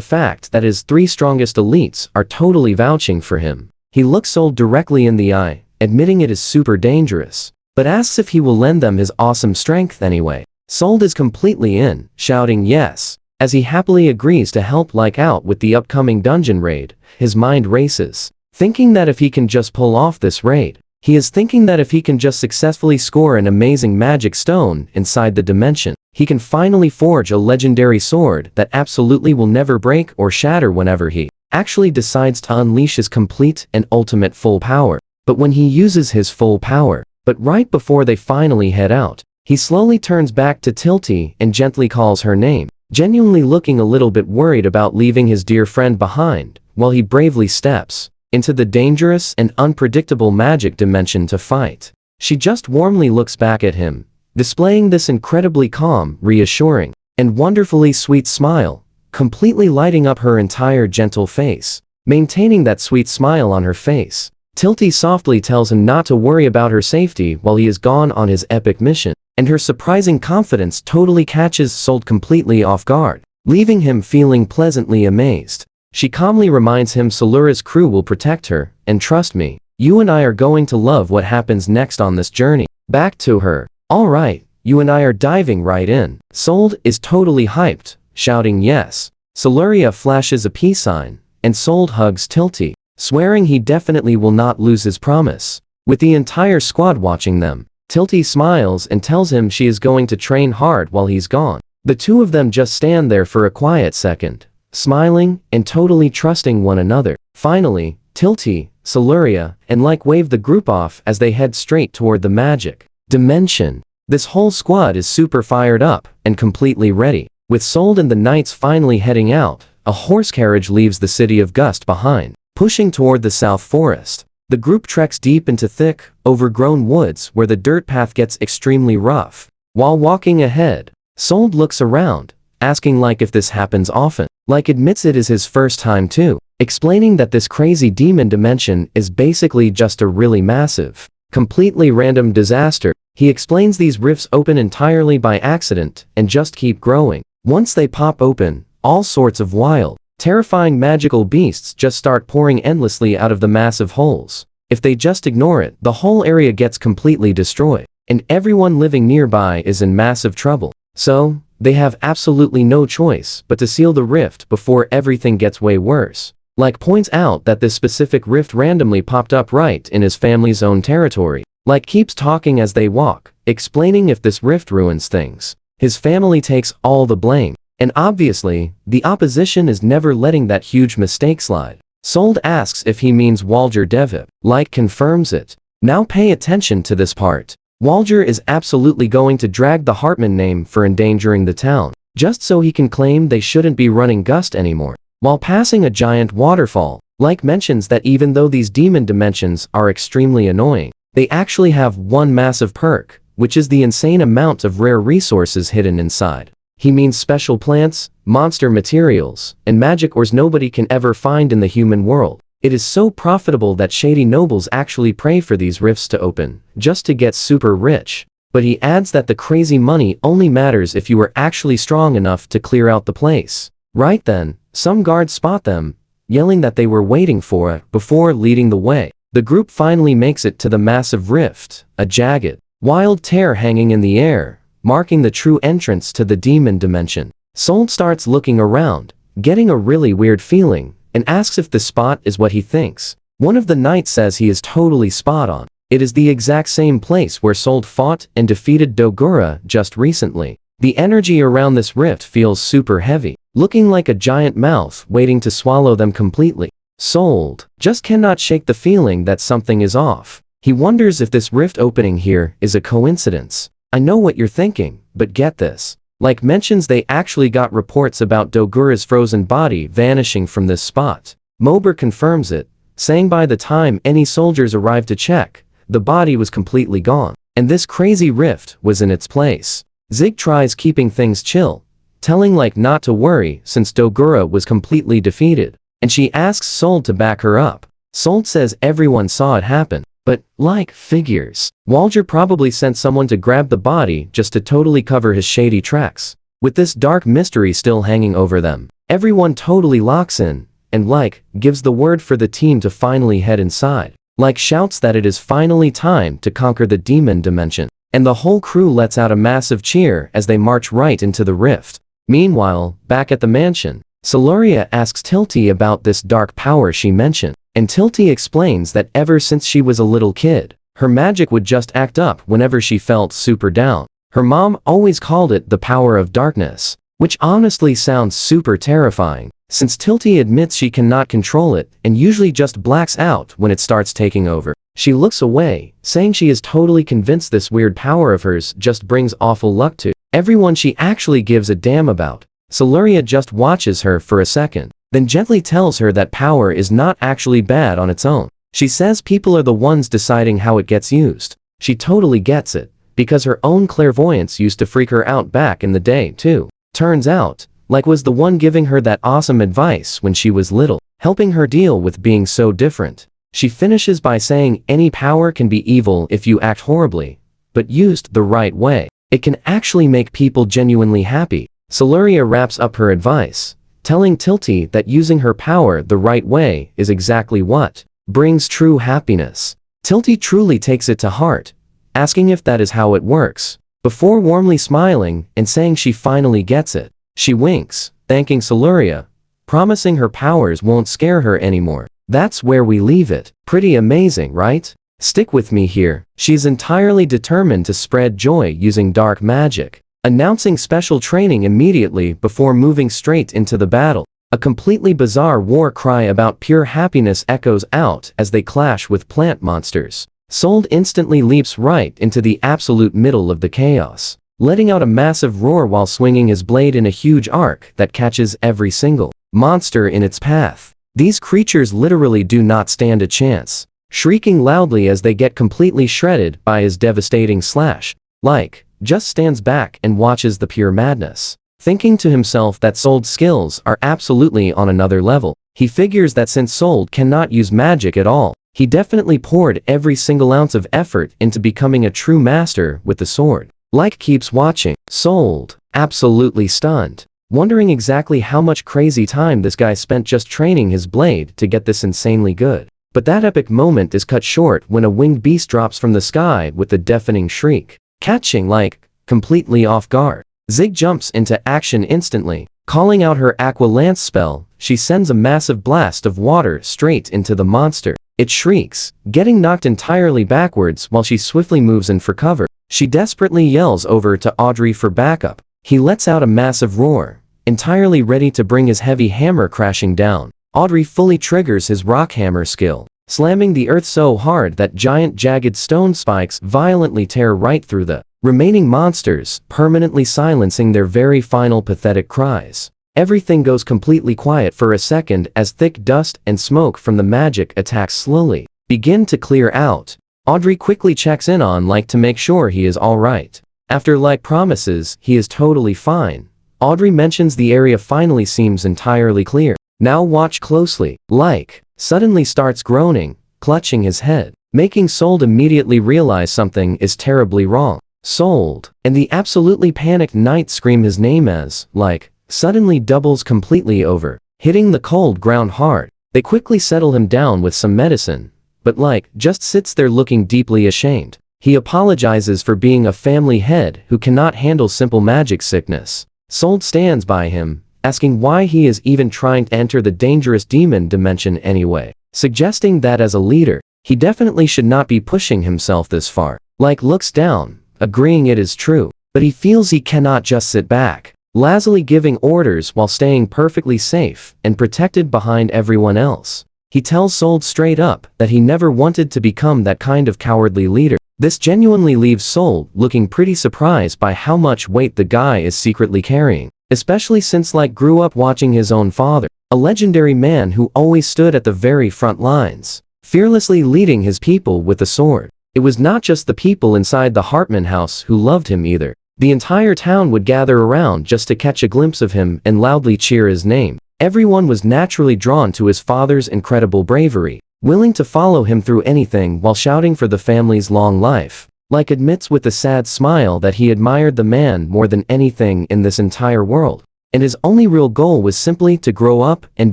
fact that his 3 strongest elites are totally vouching for him. He looks Sold directly in the eye, admitting it is super dangerous, but asks if he will lend them his awesome strength anyway. Sold is completely in, shouting yes. As he happily agrees to help like out with the upcoming dungeon raid, his mind races, thinking that if he can just pull off this raid, he is thinking that if he can just successfully score an amazing magic stone inside the dimension, he can finally forge a legendary sword that absolutely will never break or shatter whenever he actually decides to unleash his complete and ultimate full power. But when he uses his full power, but right before they finally head out, he slowly turns back to Tilty and gently calls her name, genuinely looking a little bit worried about leaving his dear friend behind, while he bravely steps into the dangerous and unpredictable magic dimension to fight. She just warmly looks back at him, displaying this incredibly calm, reassuring, and wonderfully sweet smile, completely lighting up her entire gentle face. Maintaining that sweet smile on her face, Tilty softly tells him not to worry about her safety while he is gone on his epic mission, and her surprising confidence totally catches Sold completely off guard, leaving him feeling pleasantly amazed. She calmly reminds him Solura's crew will protect her, and trust me, you and I are going to love what happens next on this journey. Back to her. Alright, you and I are diving right in. Sold is totally hyped, shouting yes. Soluria flashes a peace sign, and Sold hugs Tilty, swearing he definitely will not lose his promise. With the entire squad watching them, Tilty smiles and tells him she is going to train hard while he's gone. The two of them just stand there for a quiet second, smiling and totally trusting one another. Finally, Tilty, Soluria, and like wave the group off as they head straight toward the magic dimension. This whole squad is super fired up and completely ready. With Sold and the knights finally heading out, a horse carriage leaves the city of Gust behind, pushing toward the south forest. The group treks deep into thick, overgrown woods where the dirt path gets extremely rough. While walking ahead, Sold looks around, asking like if this happens often. Like admits it is his first time too, explaining that this crazy demon dimension is basically just a really massive, completely random disaster. He explains these rifts open entirely by accident and just keep growing. Once they pop open, all sorts of wild, terrifying magical beasts just start pouring endlessly out of the massive holes. If they just ignore it, the whole area gets completely destroyed, and everyone living nearby is in massive trouble. So, they have absolutely no choice but to seal the rift before everything gets way worse. Like points out that this specific rift randomly popped up right in his family's own territory. Like keeps talking as they walk, explaining if this rift ruins things, his family takes all the blame. And obviously, the opposition is never letting that huge mistake slide. Sold asks if he means Walger Devip. Like confirms it. Now pay attention to this part. Walger is absolutely going to drag the Hartman name for endangering the town, just so he can claim they shouldn't be running Gust anymore. While passing a giant waterfall, Like mentions that even though these demon dimensions are extremely annoying, they actually have one massive perk, which is the insane amount of rare resources hidden inside. He means special plants, monster materials, and magic ores nobody can ever find in the human world. It is so profitable that shady nobles actually pray for these rifts to open, just to get super rich. But he adds that the crazy money only matters if you are actually strong enough to clear out the place. Right then, some guards spot them, yelling that they were waiting for it before leading the way. The group finally makes it to the massive rift, a jagged, wild tear hanging in the air, marking the true entrance to the demon dimension. Sold starts looking around, getting a really weird feeling, and asks if the spot is what he thinks. One of the knights says he is totally spot on. It is the exact same place where Sold fought and defeated Dogura just recently. The energy around this rift feels super heavy, looking like a giant mouth waiting to swallow them completely. Sold just cannot shake the feeling that something is off. He wonders if this rift opening here is a coincidence. I know what you're thinking, but get this. Like mentions they actually got reports about Dogura's frozen body vanishing from this spot. Mober confirms it, saying by the time any soldiers arrived to check, the body was completely gone, and this crazy rift was in its place. Zig tries keeping things chill, telling Like not to worry since Dogura was completely defeated, and she asks Sold to back her up. Sold says everyone saw it happen, but Like figures Walger probably sent someone to grab the body just to totally cover his shady tracks. With this dark mystery still hanging over them, everyone totally locks in, and Like gives the word for the team to finally head inside. Like shouts that it is finally time to conquer the demon dimension, and the whole crew lets out a massive cheer as they march right into the rift. Meanwhile, back at the mansion, Siluria asks Tilty about this dark power she mentioned, and Tilty explains that ever since she was a little kid, her magic would just act up whenever she felt super down. Her mom always called it the power of darkness, which honestly sounds super terrifying, since Tilty admits she cannot control it and usually just blacks out when it starts taking over. She looks away, saying she is totally convinced this weird power of hers just brings awful luck to everyone she actually gives a damn about. Siluria just watches her for a second, then gently tells her that power is not actually bad on its own. She says people are the ones deciding how it gets used. She totally gets it, because her own clairvoyance used to freak her out back in the day too. Turns out, Like was the one giving her that awesome advice when she was little, helping her deal with being so different. She finishes by saying any power can be evil if you act horribly, but used the right way, it can actually make people genuinely happy. Siluria wraps up her advice, telling Tilty that using her power the right way is exactly what brings true happiness. Tilty truly takes it to heart, asking if that is how it works, before warmly smiling and saying she finally gets it. She winks, thanking Siluria, promising her powers won't scare her anymore. That's where we leave it. Pretty amazing, right? Stick with me here. She's entirely determined to spread joy using dark magic, announcing special training immediately before moving straight into the battle. A completely bizarre war cry about pure happiness echoes out as they clash with plant monsters. Sold instantly leaps right into the absolute middle of the chaos, letting out a massive roar while swinging his blade in a huge arc that catches every single monster in its path. These creatures literally do not stand a chance, shrieking loudly as they get completely shredded by his devastating slash. Like just stands back and watches the pure madness, thinking to himself that Sold's skills are absolutely on another level. He figures that since Sold cannot use magic at all, he definitely poured every single ounce of effort into becoming a true master with the sword. Like keeps watching, Sold, absolutely stunned, wondering exactly how much crazy time this guy spent just training his blade to get this insanely good. But that epic moment is cut short when a winged beast drops from the sky with a deafening shriek, catching Like completely off guard. Zig jumps into action instantly, calling out her Aqua Lance spell. She sends a massive blast of water straight into the monster. It shrieks, getting knocked entirely backwards while she swiftly moves in for cover. She desperately yells over to Audrey for backup. He lets out a massive roar, entirely ready to bring his heavy hammer crashing down. Audrey fully triggers his rock hammer skill, slamming the earth so hard that giant jagged stone spikes violently tear right through the remaining monsters, permanently silencing their very final pathetic cries. Everything goes completely quiet for a second as thick dust and smoke from the magic attacks slowly begin to clear out. Audrey quickly checks in on Like to make sure he is alright. After Like promises he is totally fine, Audrey mentions the area finally seems entirely clear. Now watch closely. Like suddenly starts groaning, clutching his head, making Sold immediately realize something is terribly wrong. Sold, and the absolutely panicked knight scream his name as Like suddenly doubles completely over, hitting the cold ground hard. They quickly settle him down with some medicine, but Like just sits there looking deeply ashamed. He apologizes for being a family head who cannot handle simple magic sickness. Sold stands by him, asking why he is even trying to enter the dangerous demon dimension anyway, suggesting that as a leader, he definitely should not be pushing himself this far. Like looks down, agreeing it is true, but he feels he cannot just sit back, lazily giving orders while staying perfectly safe and protected behind everyone else. He tells Sold straight up that he never wanted to become that kind of cowardly leader. This genuinely leaves Soul looking pretty surprised by how much weight the guy is secretly carrying, especially since grew up watching his own father, a legendary man who always stood at the very front lines, fearlessly leading his people with the sword. It was not just the people inside the Hartman house who loved him either. The entire town would gather around just to catch a glimpse of him and loudly cheer his name. Everyone was naturally drawn to his father's incredible bravery, willing to follow him through anything while shouting for the family's long life. Admits with a sad smile that he admired the man more than anything in this entire world, and his only real goal was simply to grow up and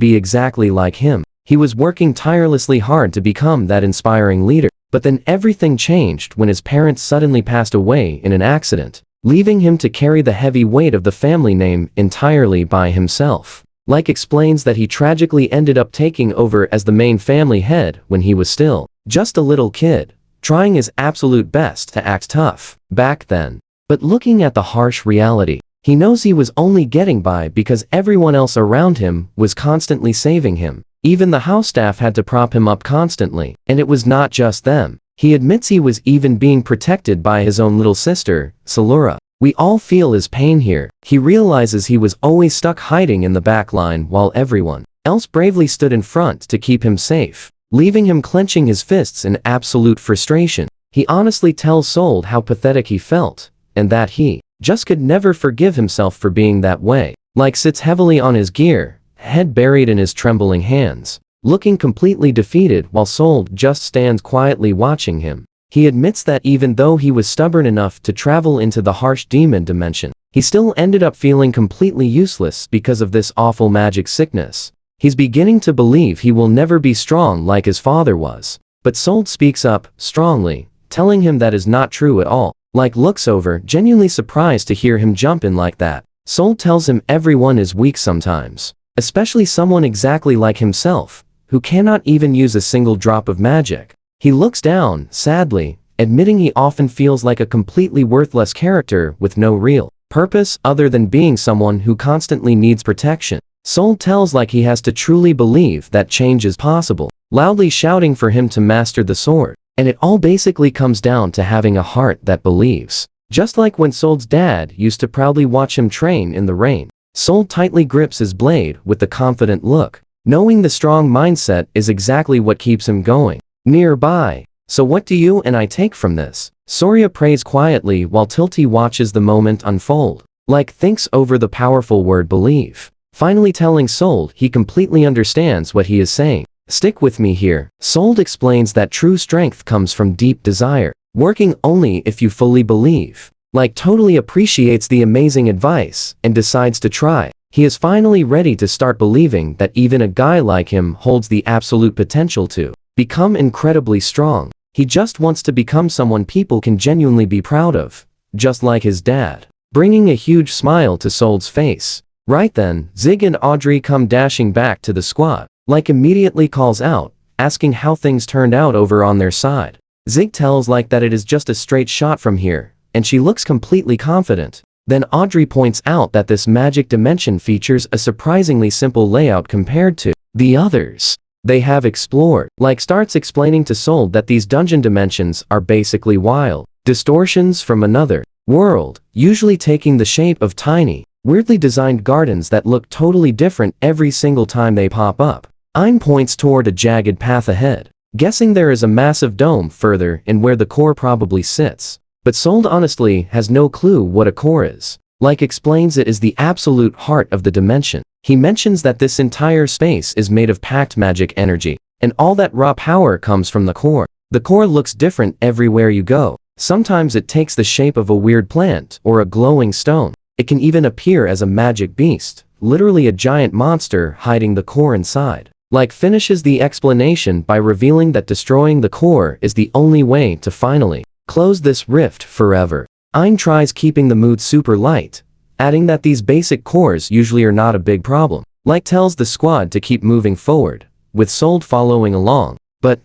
be exactly like him. He was working tirelessly hard to become that inspiring leader, but then everything changed when his parents suddenly passed away in an accident, leaving him to carry the heavy weight of the family name entirely by himself. Explains that he tragically ended up taking over as the main family head when he was still just a little kid, trying his absolute best to act tough back then. But looking at the harsh reality, he knows he was only getting by because everyone else around him was constantly saving him. Even the house staff had to prop him up constantly, and it was not just them. He admits he was even being protected by his own little sister, Salura. We all feel his pain here. He realizes he was always stuck hiding in the back line while everyone else bravely stood in front to keep him safe, leaving him clenching his fists in absolute frustration. He honestly tells Soul how pathetic he felt, and that he just could never forgive himself for being that way. Sits heavily on his gear, head buried in his trembling hands, looking completely defeated while Soul just stands quietly watching him. He admits that even though he was stubborn enough to travel into the harsh demon dimension, he still ended up feeling completely useless because of this awful magic sickness. He's beginning to believe he will never be strong like his father was. But Soul speaks up, strongly, telling him that is not true at all. Looks over, genuinely surprised to hear him jump in like that. Soul tells him everyone is weak sometimes, especially someone exactly like himself, who cannot even use a single drop of magic. He looks down, sadly, admitting he often feels like a completely worthless character with no real purpose other than being someone who constantly needs protection. Soul tells he has to truly believe that change is possible, loudly shouting for him to master the sword. And it all basically comes down to having a heart that believes. Just like when Soul's dad used to proudly watch him train in the rain. Soul tightly grips his blade with a confident look, knowing the strong mindset is exactly what keeps him going. Nearby. So what do you and I take from this? Soria prays quietly while Tilty watches the moment unfold. Thinks over the powerful word believe, finally telling Soul he completely understands what he is saying. Stick with me here. Soul explains that true strength comes from deep desire, working only if you fully believe. Totally appreciates the amazing advice and decides to try. He is finally ready to start believing that even a guy like him holds the absolute potential to become incredibly strong. He just wants to become someone people can genuinely be proud of, just like his dad, bringing a huge smile to Soul's face. Right then, Zig and Audrey come dashing back to the squad. Immediately calls out, asking how things turned out over on their side. Zig tells that it is just a straight shot from here, and she looks completely confident. Then Audrey points out that this magic dimension features a surprisingly simple layout compared to the others they have explored. Starts explaining to Soul that these dungeon dimensions are basically wild distortions from another world, usually taking the shape of tiny, weirdly designed gardens that look totally different every single time they pop up. Ein points toward a jagged path ahead, guessing there is a massive dome further in where the core probably sits. But Soul honestly has no clue what a core is. Explains it is the absolute heart of the dimension. He mentions that this entire space is made of packed magic energy, and all that raw power comes from the core. The core looks different everywhere you go. Sometimes it takes the shape of a weird plant or a glowing stone. It can even appear as a magic beast, literally a giant monster hiding the core inside. Finishes the explanation by revealing that destroying the core is the only way to finally close this rift forever. Ein tries keeping the mood super light, adding that these basic cores usually are not a big problem. Tells the squad to keep moving forward, with Soul following along, but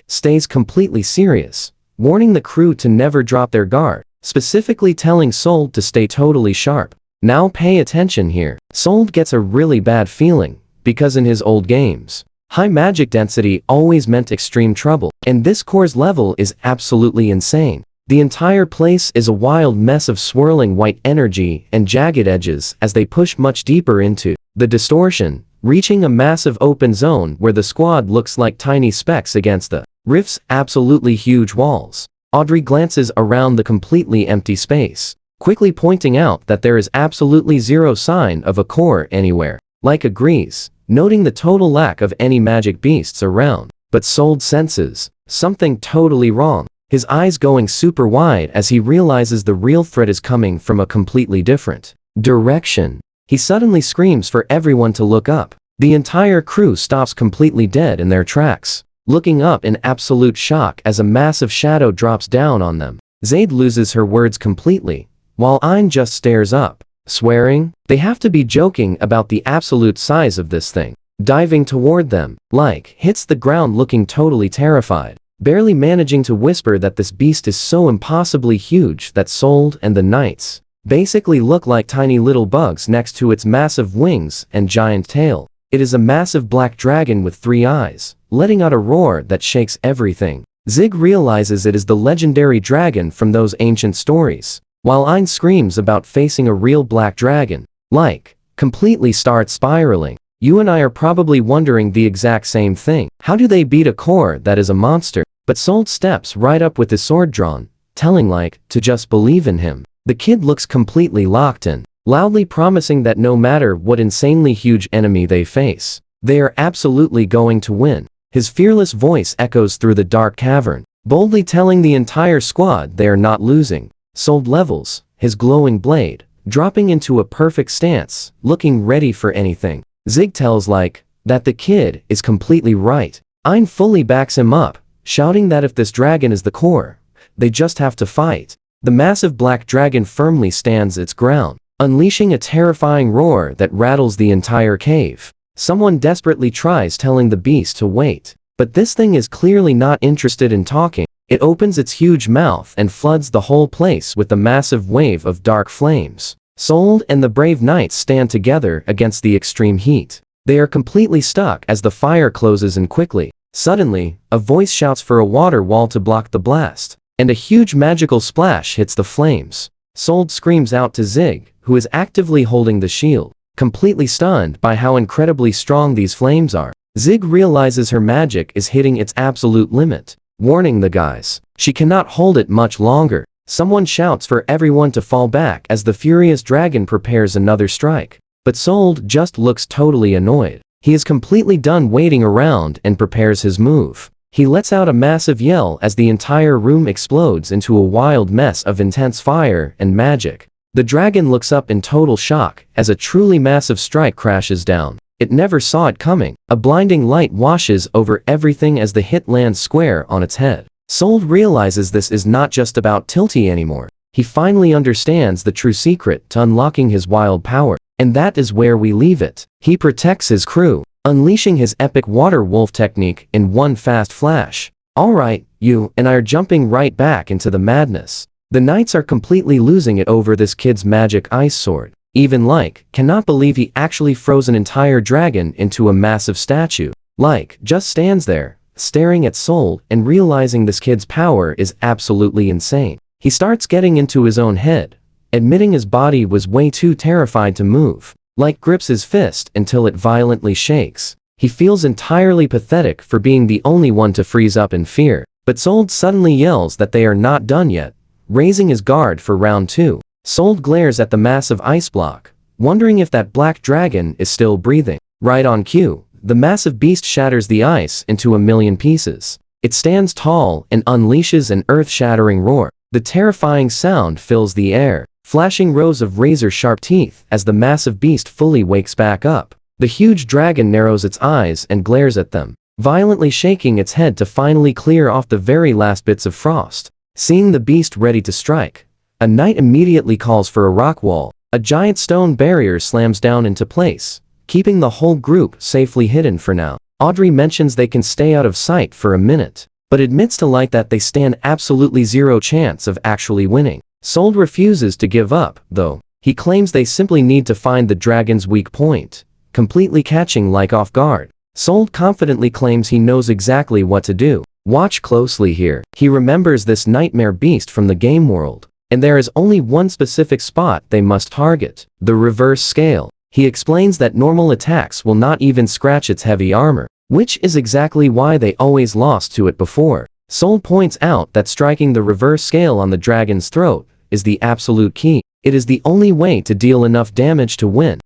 stays completely serious, warning the crew to never drop their guard, specifically telling Soul to stay totally sharp. Now pay attention here. Soul gets a really bad feeling, because in his old games, High magic density always meant extreme trouble, and this core's level is absolutely insane. The entire place is a wild mess of swirling white energy and jagged edges as they push much deeper into the distortion, reaching a massive open zone where the squad looks like tiny specks against the rift's absolutely huge walls. Audrey glances around the completely empty space, quickly pointing out that there is absolutely zero sign of a core anywhere. Like agrees, noting the total lack of any magic beasts around, but Sold senses something totally wrong, his eyes going super wide as he realizes the real threat is coming from a completely different direction. He suddenly screams for everyone to look up. The entire crew stops completely dead in their tracks, looking up in absolute shock as a massive shadow drops down on them. Zaid loses her words completely, while Ayn just stares up, swearing. They have to be joking about the absolute size of this thing. Diving toward them, like, hits the ground looking totally terrified, barely managing to whisper that this beast is so impossibly huge that Sold and the knights basically look like tiny little bugs next to its massive wings and giant tail. It is a massive black dragon with 3 eyes, letting out a roar that shakes everything. Zig realizes it is the legendary dragon from those ancient stories, while Ayn screams about facing a real black dragon, like, completely starts spiraling. You and I are probably wondering the exact same thing. How do they beat a core that is a monster? But Sold steps right up with his sword drawn, telling like, to just believe in him. The kid looks completely locked in, loudly promising that no matter what insanely huge enemy they face, they are absolutely going to win. His fearless voice echoes through the dark cavern, boldly telling the entire squad they are not losing. Sold levels his glowing blade, dropping into a perfect stance, looking ready for anything. Zig tells like, that the kid is completely right. Ayn fully backs him up, shouting that if this dragon is the core, they just have to fight. The massive black dragon firmly stands its ground, unleashing a terrifying roar that rattles the entire cave. Someone desperately tries telling the beast to wait, but this thing is clearly not interested in talking. It opens its huge mouth and floods the whole place with a massive wave of dark flames. Sold and the brave knights stand together against the extreme heat. They are completely stuck as the fire closes in quickly. Suddenly, a voice shouts for a water wall to block the blast, and a huge magical splash hits the flames. Sold screams out to Zig, who is actively holding the shield, completely stunned by how incredibly strong these flames are. Zig realizes her magic is hitting its absolute limit, warning the guys she cannot hold it much longer. Someone shouts for everyone to fall back as the furious dragon prepares another strike. But Sold just looks totally annoyed. He is completely done waiting around and prepares his move. He lets out a massive yell as the entire room explodes into a wild mess of intense fire and magic. The dragon looks up in total shock as a truly massive strike crashes down. It never saw it coming. A blinding light washes over everything as the hit lands square on its head. Sold realizes this is not just about Tilty anymore. He finally understands the true secret to unlocking his wild power, and that is where we leave it. He protects his crew, unleashing his epic water wolf technique in one fast flash. Alright, you and I are jumping right back into the madness. The knights are completely losing it over this kid's magic ice sword. Even like, cannot believe he actually froze an entire dragon into a massive statue. Like, just stands there, staring at Soul and realizing this kid's power is absolutely insane. He starts getting into his own head, admitting his body was way too terrified to move. Like grips his fist until it violently shakes. He feels entirely pathetic for being the only one to freeze up in fear. But Sold suddenly yells that they are not done yet, raising his guard for round 2. Sold glares at the massive ice block, wondering if that black dragon is still breathing. Right on cue, the massive beast shatters the ice into a million pieces. It stands tall and unleashes an earth-shattering roar. The terrifying sound fills the air, flashing rows of razor-sharp teeth as the massive beast fully wakes back up. The huge dragon narrows its eyes and glares at them, violently shaking its head to finally clear off the very last bits of frost. Seeing the beast ready to strike, a knight immediately calls for a rock wall. A giant stone barrier slams down into place, keeping the whole group safely hidden for now. Audrey mentions they can stay out of sight for a minute, but admits to Light that they stand absolutely zero chance of actually winning. Sold refuses to give up, though. He claims they simply need to find the dragon's weak point, completely catching Like off guard. Sold confidently claims he knows exactly what to do. Watch closely here. He remembers this nightmare beast from the game world. And there is only one specific spot they must target. The reverse scale. He explains that normal attacks will not even scratch its heavy armor, which is exactly why they always lost to it before. Soul points out that striking the reverse scale on the dragon's throat is the absolute key. It is the only way to deal enough damage to win.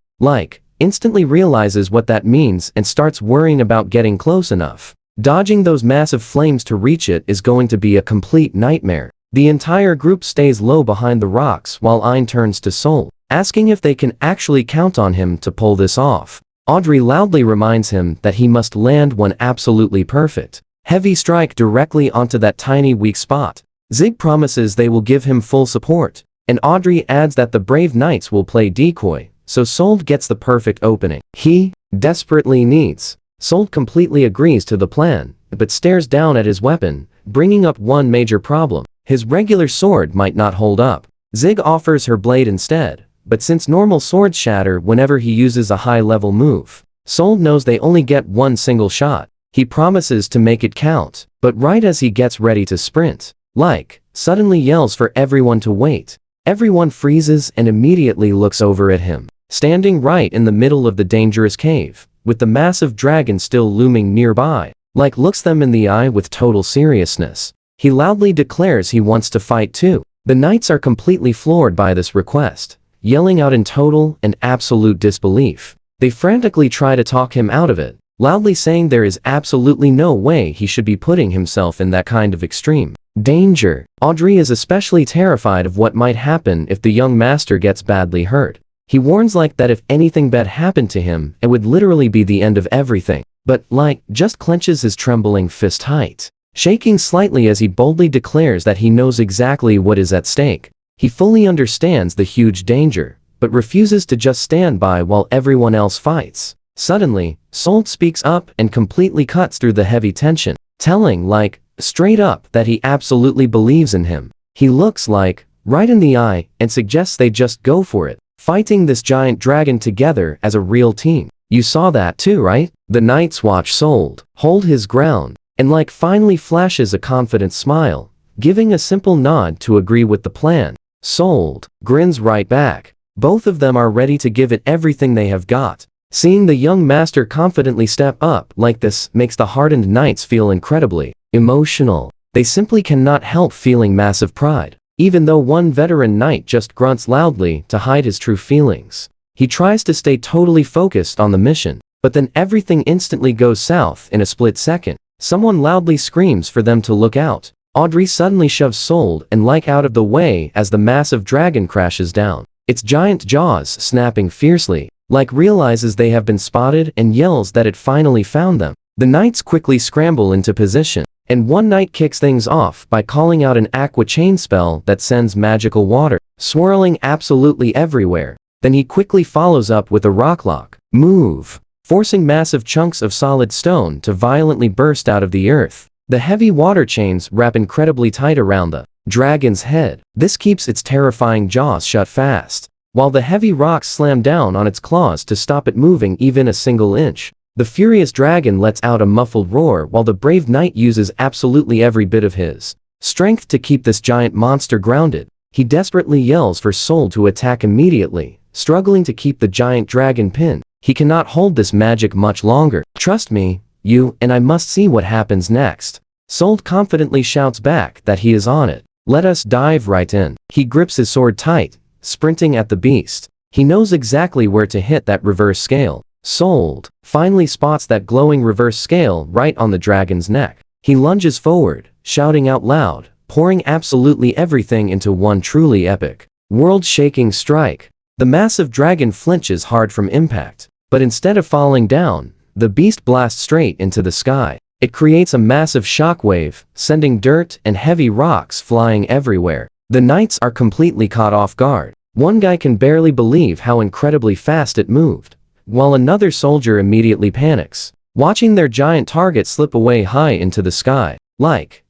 Instantly realizes what that means and starts worrying about getting close enough. Dodging those massive flames to reach it is going to be a complete nightmare. The entire group stays low behind the rocks while Ein turns to Soul, asking if they can actually count on him to pull this off. Audrey loudly reminds him that he must land one absolutely perfect heavy strike directly onto that tiny weak spot. Zig promises they will give him full support, and Audrey adds that the brave knights will play decoy, so Sold gets the perfect opening he desperately needs. Sold completely agrees to the plan, but stares down at his weapon, bringing up one major problem. His regular sword might not hold up. Zig offers her blade instead, but since normal swords shatter whenever he uses a high-level move, Sold knows they only get one single shot. He promises to make it count, but right as he gets ready to sprint, suddenly yells for everyone to wait. Everyone freezes and immediately looks over at him, standing right in the middle of the dangerous cave, with the massive dragon still looming nearby, looks them in the eye with total seriousness. He loudly declares he wants to fight too. The knights are completely floored by this request, yelling out in total and absolute disbelief. They frantically try to talk him out of it, loudly saying there is absolutely no way he should be putting himself in that kind of extreme danger. Audrey is especially terrified of what might happen if the young master gets badly hurt. He warns that if anything bad happened to him, it would literally be the end of everything. But just clenches his trembling fist tight, shaking slightly as he boldly declares that he knows exactly what is at stake. He fully understands the huge danger, but refuses to just stand by while everyone else fights. Suddenly, Sold speaks up and completely cuts through the heavy tension, telling straight up that he absolutely believes in him. He looks right in the eye and suggests they just go for it, fighting this giant dragon together as a real team. You saw that too, right? The knights watch Sold hold his ground, and finally flashes a confident smile, giving a simple nod to agree with the plan. Sold grins right back. Both of them are ready to give it everything they have got. Seeing the young master confidently step up like this makes the hardened knights feel incredibly emotional. They simply cannot help feeling massive pride, even though one veteran knight just grunts loudly to hide his true feelings. He tries to stay totally focused on the mission, but then everything instantly goes south in a split second. Someone loudly screams for them to look out. Audrey suddenly shoves Sold and out of the way as the massive dragon crashes down, its giant jaws snapping fiercely. Realizes they have been spotted and yells that it finally found them. The knights quickly scramble into position, and one knight kicks things off by calling out an aqua chain spell that sends magical water swirling absolutely everywhere. Then he quickly follows up with a rocklock move, forcing massive chunks of solid stone to violently burst out of the earth. The heavy water chains wrap incredibly tight around the dragon's head. This keeps its terrifying jaws shut fast, while the heavy rocks slam down on its claws to stop it moving even a single inch. The furious dragon lets out a muffled roar while the brave knight uses absolutely every bit of his strength to keep this giant monster grounded. He desperately yells for Soul to attack immediately, struggling to keep the giant dragon pinned. He cannot hold this magic much longer. Trust me, you and I must see what happens next. Soul confidently shouts back that he is on it. Let us dive right in. He grips his sword tight, sprinting at the beast. He knows exactly where to hit that reverse scale. Sold finally spots that glowing reverse scale right on the dragon's neck. He lunges forward, shouting out loud, pouring absolutely everything into one truly epic, world-shaking strike. The massive dragon flinches hard from impact, but instead of falling down, the beast blasts straight into the sky. It creates a massive shockwave, sending dirt and heavy rocks flying everywhere. The knights are completely caught off guard. One guy can barely believe how incredibly fast it moved, while another soldier immediately panics, watching their giant target slip away high into the sky.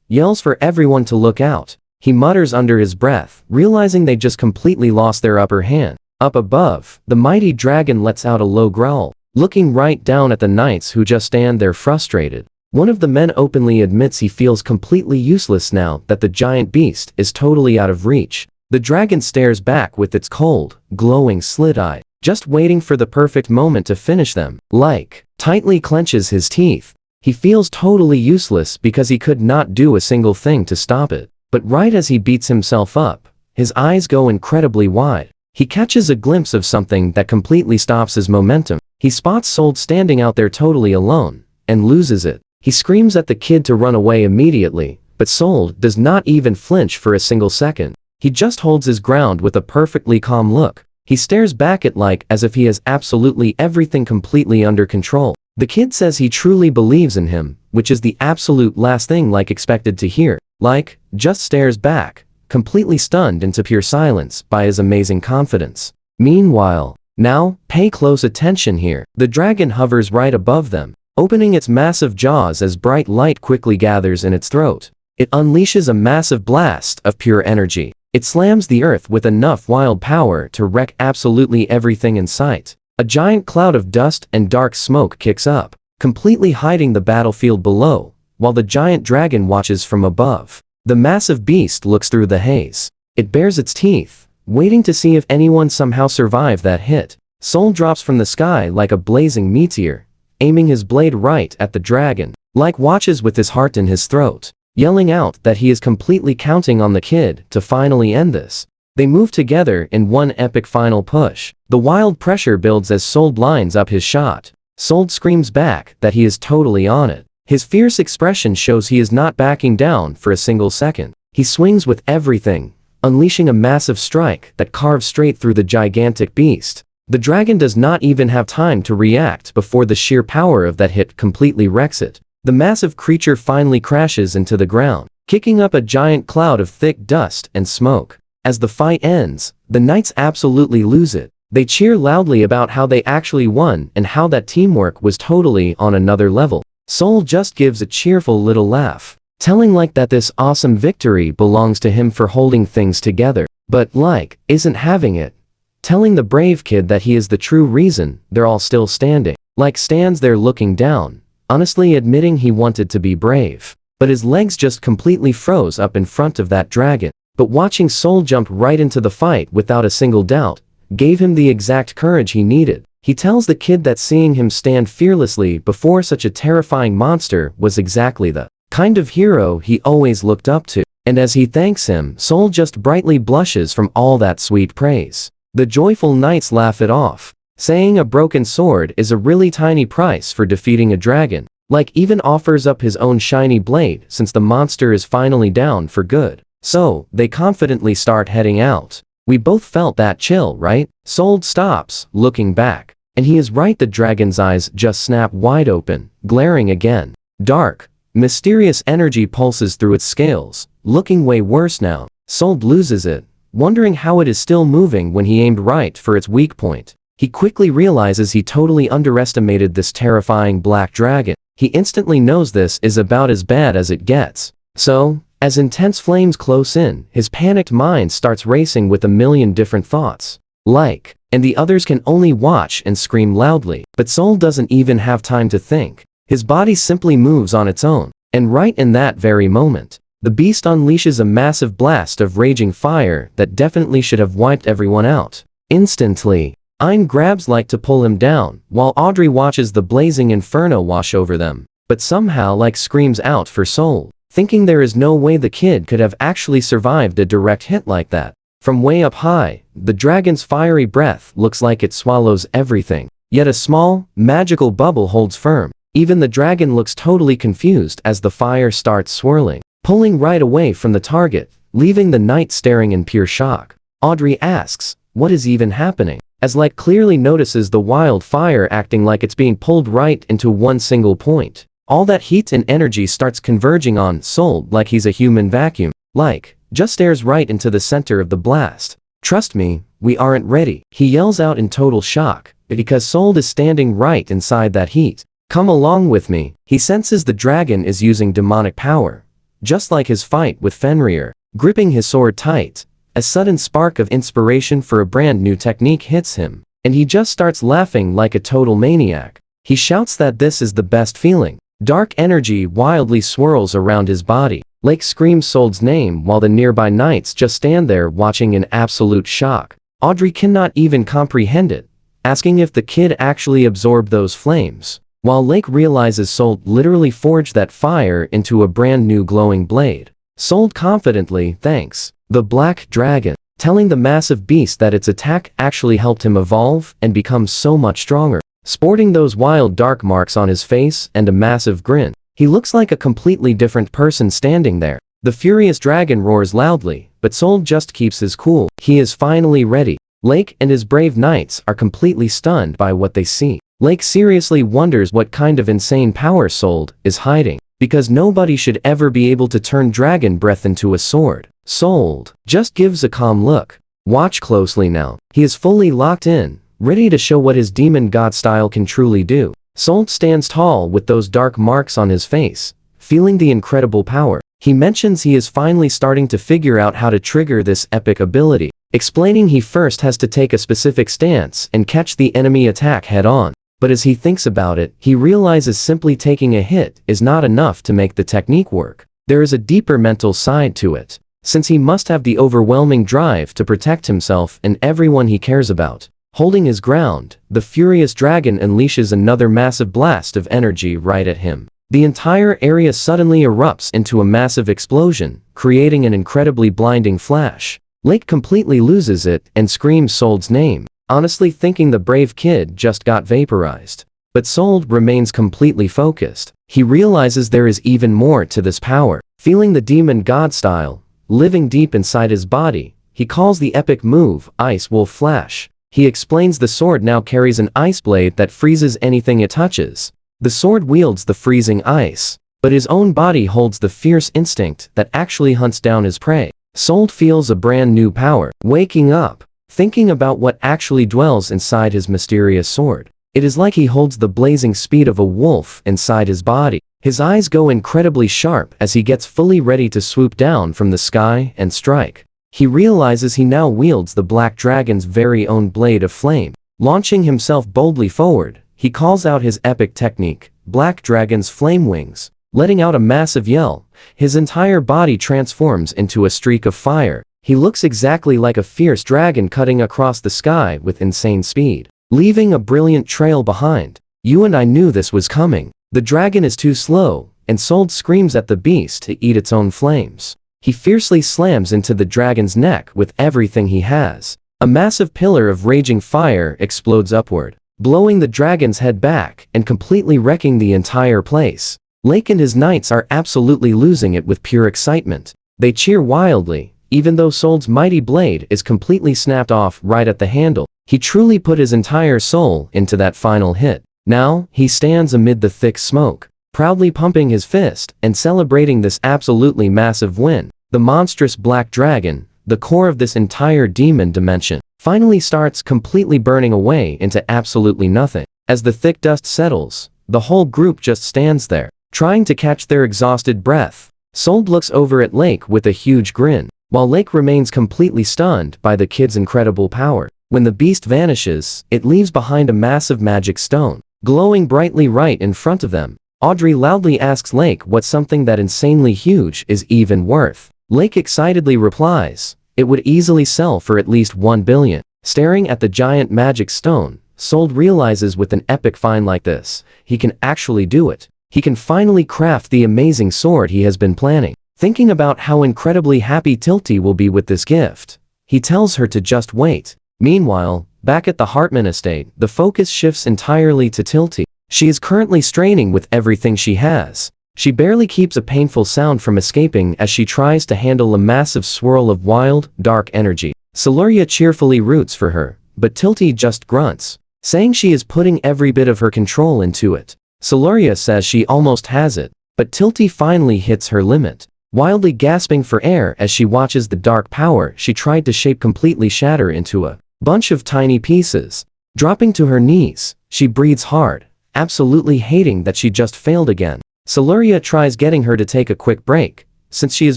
Yells for everyone to look out. He mutters under his breath, realizing they just completely lost their upper hand. Up above, the mighty dragon lets out a low growl, looking right down at the knights who just stand there frustrated. One of the men openly admits he feels completely useless now that the giant beast is totally out of reach. The dragon stares back with its cold, glowing slit eye, just waiting for the perfect moment to finish them. Like, tightly clenches his teeth. He feels totally useless because he could not do a single thing to stop it. But right as he beats himself up, his eyes go incredibly wide. He catches a glimpse of something that completely stops his momentum. He spots Sold standing out there totally alone, and loses it. He screams at the kid to run away immediately, but Sold does not even flinch for a single second. He just holds his ground with a perfectly calm look. He stares back at Like as if he has absolutely everything completely under control. The kid says he truly believes in him, which is the absolute last thing Like expected to hear. Like, just stares back, completely stunned into pure silence by his amazing confidence. Meanwhile, now, pay close attention here. The dragon hovers right above them, opening its massive jaws as bright light quickly gathers in its throat. It unleashes a massive blast of pure energy. It slams the earth with enough wild power to wreck absolutely everything in sight. A giant cloud of dust and dark smoke kicks up, completely hiding the battlefield below, while the giant dragon watches from above. The massive beast looks through the haze. It bares its teeth, waiting to see if anyone somehow survived that hit. Soul drops from the sky like a blazing meteor, aiming his blade right at the dragon. Like watches with his heart in his throat, yelling out that he is completely counting on the kid to finally end this. They move together in one epic final push. The wild pressure builds as Sold lines up his shot. Sold screams back that he is totally on it. His fierce expression shows he is not backing down for a single second. He swings with everything, unleashing a massive strike that carves straight through the gigantic beast. The dragon does not even have time to react before the sheer power of that hit completely wrecks it. The massive creature finally crashes into the ground, kicking up a giant cloud of thick dust and smoke. As the fight ends, the knights absolutely lose it. They cheer loudly about how they actually won and how that teamwork was totally on another level. Soul just gives a cheerful little laugh, telling Like that this awesome victory belongs to him for holding things together. But Like isn't having it, telling the brave kid that he is the true reason they're all still standing. Like stands there looking down, honestly admitting he wanted to be brave, but his legs just completely froze up in front of that dragon. But watching Soul jump right into the fight without a single doubt gave him the exact courage he needed. He tells the kid that seeing him stand fearlessly before such a terrifying monster was exactly the kind of hero he always looked up to. And as he thanks him, Soul just brightly blushes from all that sweet praise. The joyful knights laugh it off, saying a broken sword is a really tiny price for defeating a dragon. Like even offers up his own shiny blade since the monster is finally down for good. So, they confidently start heading out. We both felt that chill, right? Soul stops, looking back. And he is right, the dragon's eyes just snap wide open, glaring again. Dark, mysterious energy pulses through its scales, looking way worse now. Soul loses it, wondering how it is still moving when he aimed right for its weak point. He quickly realizes he totally underestimated this terrifying black dragon. He instantly knows this is about as bad as it gets. So, as intense flames close in, his panicked mind starts racing with a million different thoughts. Like, and the others can only watch and scream loudly. But Soul doesn't even have time to think. His body simply moves on its own. And right in that very moment, the beast unleashes a massive blast of raging fire that definitely should have wiped everyone out. Instantly, Ein grabs Like to pull him down, while Audrey watches the blazing inferno wash over them. But somehow Like screams out for Soul, thinking there is no way the kid could have actually survived a direct hit like that. From way up high, the dragon's fiery breath looks like it swallows everything. Yet a small, magical bubble holds firm. Even the dragon looks totally confused as the fire starts swirling, pulling right away from the target, leaving the knight staring in pure shock. Audrey asks, what is even happening? As Like clearly notices the wild fire acting like it's being pulled right into one single point. All that heat and energy starts converging on Soul like he's a human vacuum. Like, just stares right into the center of the blast. Trust me, we aren't ready. He yells out in total shock, because Soul is standing right inside that heat. Come along with me. He senses the dragon is using demonic power, just like his fight with Fenrir. Gripping his sword tight, a sudden spark of inspiration for a brand new technique hits him. and he just starts laughing like a total maniac. He shouts that this is the best feeling. Dark energy wildly swirls around his body. Lake screams Sold's name while the nearby knights just stand there watching in absolute shock. Audrey cannot even comprehend it, asking if the kid actually absorbed those flames, while Lake realizes Sold literally forged that fire into a brand new glowing blade. Sold confidently thanks the black dragon, telling the massive beast that its attack actually helped him evolve and become so much stronger. Sporting those wild dark marks on his face and a massive grin, he looks like a completely different person standing there. The furious dragon roars loudly, but Sold just keeps his cool. He is finally ready. Lake and his brave knights are completely stunned by what they see. Lake seriously wonders what kind of insane power Sold is hiding, because nobody should ever be able to turn dragon breath into a sword. Sold just gives a calm look. Watch closely now. He is fully locked in, ready to show what his demon god style can truly do. Sold stands tall with those dark marks on his face, feeling the incredible power. He mentions he is finally starting to figure out how to trigger this epic ability, explaining he first has to take a specific stance and catch the enemy attack head on. But as he thinks about it, he realizes simply taking a hit is not enough to make the technique work. There is a deeper mental side to it, since he must have the overwhelming drive to protect himself and everyone he cares about. Holding his ground, the furious dragon unleashes another massive blast of energy right at him. The entire area suddenly erupts into a massive explosion, creating an incredibly blinding flash. Lake completely loses it and screams Sold's name, honestly thinking the brave kid just got vaporized. But Sold remains completely focused. He realizes there is even more to this power. Feeling the demon god style living deep inside his body, he calls the epic move Ice Wolf Flash. He explains the sword now carries an ice blade that freezes anything it touches. The sword wields the freezing ice, but his own body holds the fierce instinct that actually hunts down his prey. Sold feels a brand new power. Waking up, thinking about what actually dwells inside his mysterious sword. It is like he holds the blazing speed of a wolf inside his body. His eyes go incredibly sharp as he gets fully ready to swoop down from the sky and strike. He realizes he now wields the black dragon's very own blade of flame. Launching himself boldly forward, he calls out his epic technique, Black Dragon's Flame Wings. Letting out a massive yell, his entire body transforms into a streak of fire. He looks exactly like a fierce dragon cutting across the sky with insane speed, leaving a brilliant trail behind. You and I knew this was coming. The dragon is too slow, and Sold screams at the beast to eat its own flames. He fiercely slams into the dragon's neck with everything he has. A massive pillar of raging fire explodes upward, blowing the dragon's head back and completely wrecking the entire place. Lake and his knights are absolutely losing it with pure excitement. They cheer wildly, even though Sold's mighty blade is completely snapped off right at the handle. He truly put his entire soul into that final hit. Now, he stands amid the thick smoke, proudly pumping his fist and celebrating this absolutely massive win. The monstrous black dragon, the core of this entire demon dimension, finally starts completely burning away into absolutely nothing. As the thick dust settles, the whole group just stands there, trying to catch their exhausted breath. Sold looks over at Lake with a huge grin, while Lake remains completely stunned by the kid's incredible power. When the beast vanishes, it leaves behind a massive magic stone, glowing brightly right in front of them. Audrey loudly asks Lake what something that insanely huge is even worth. Lake excitedly replies, it would easily sell for at least 1 billion. Staring at the giant magic stone, Sold realizes with an epic find like this, he can actually do it. He can finally craft the amazing sword he has been planning. Thinking about how incredibly happy Tilty will be with this gift, he tells her to just wait. Meanwhile, back at the Hartman estate, the focus shifts entirely to Tilty. She is currently straining with everything she has. She barely keeps a painful sound from escaping as she tries to handle a massive swirl of wild, dark energy. Siluria cheerfully roots for her, but Tilty just grunts, saying she is putting every bit of her control into it. Siluria says she almost has it, but Tilty finally hits her limit, wildly gasping for air as she watches the dark power she tried to shape completely shatter into a bunch of tiny pieces. Dropping to her knees, she breathes hard, absolutely hating that she just failed again. Siluria tries getting her to take a quick break, since she has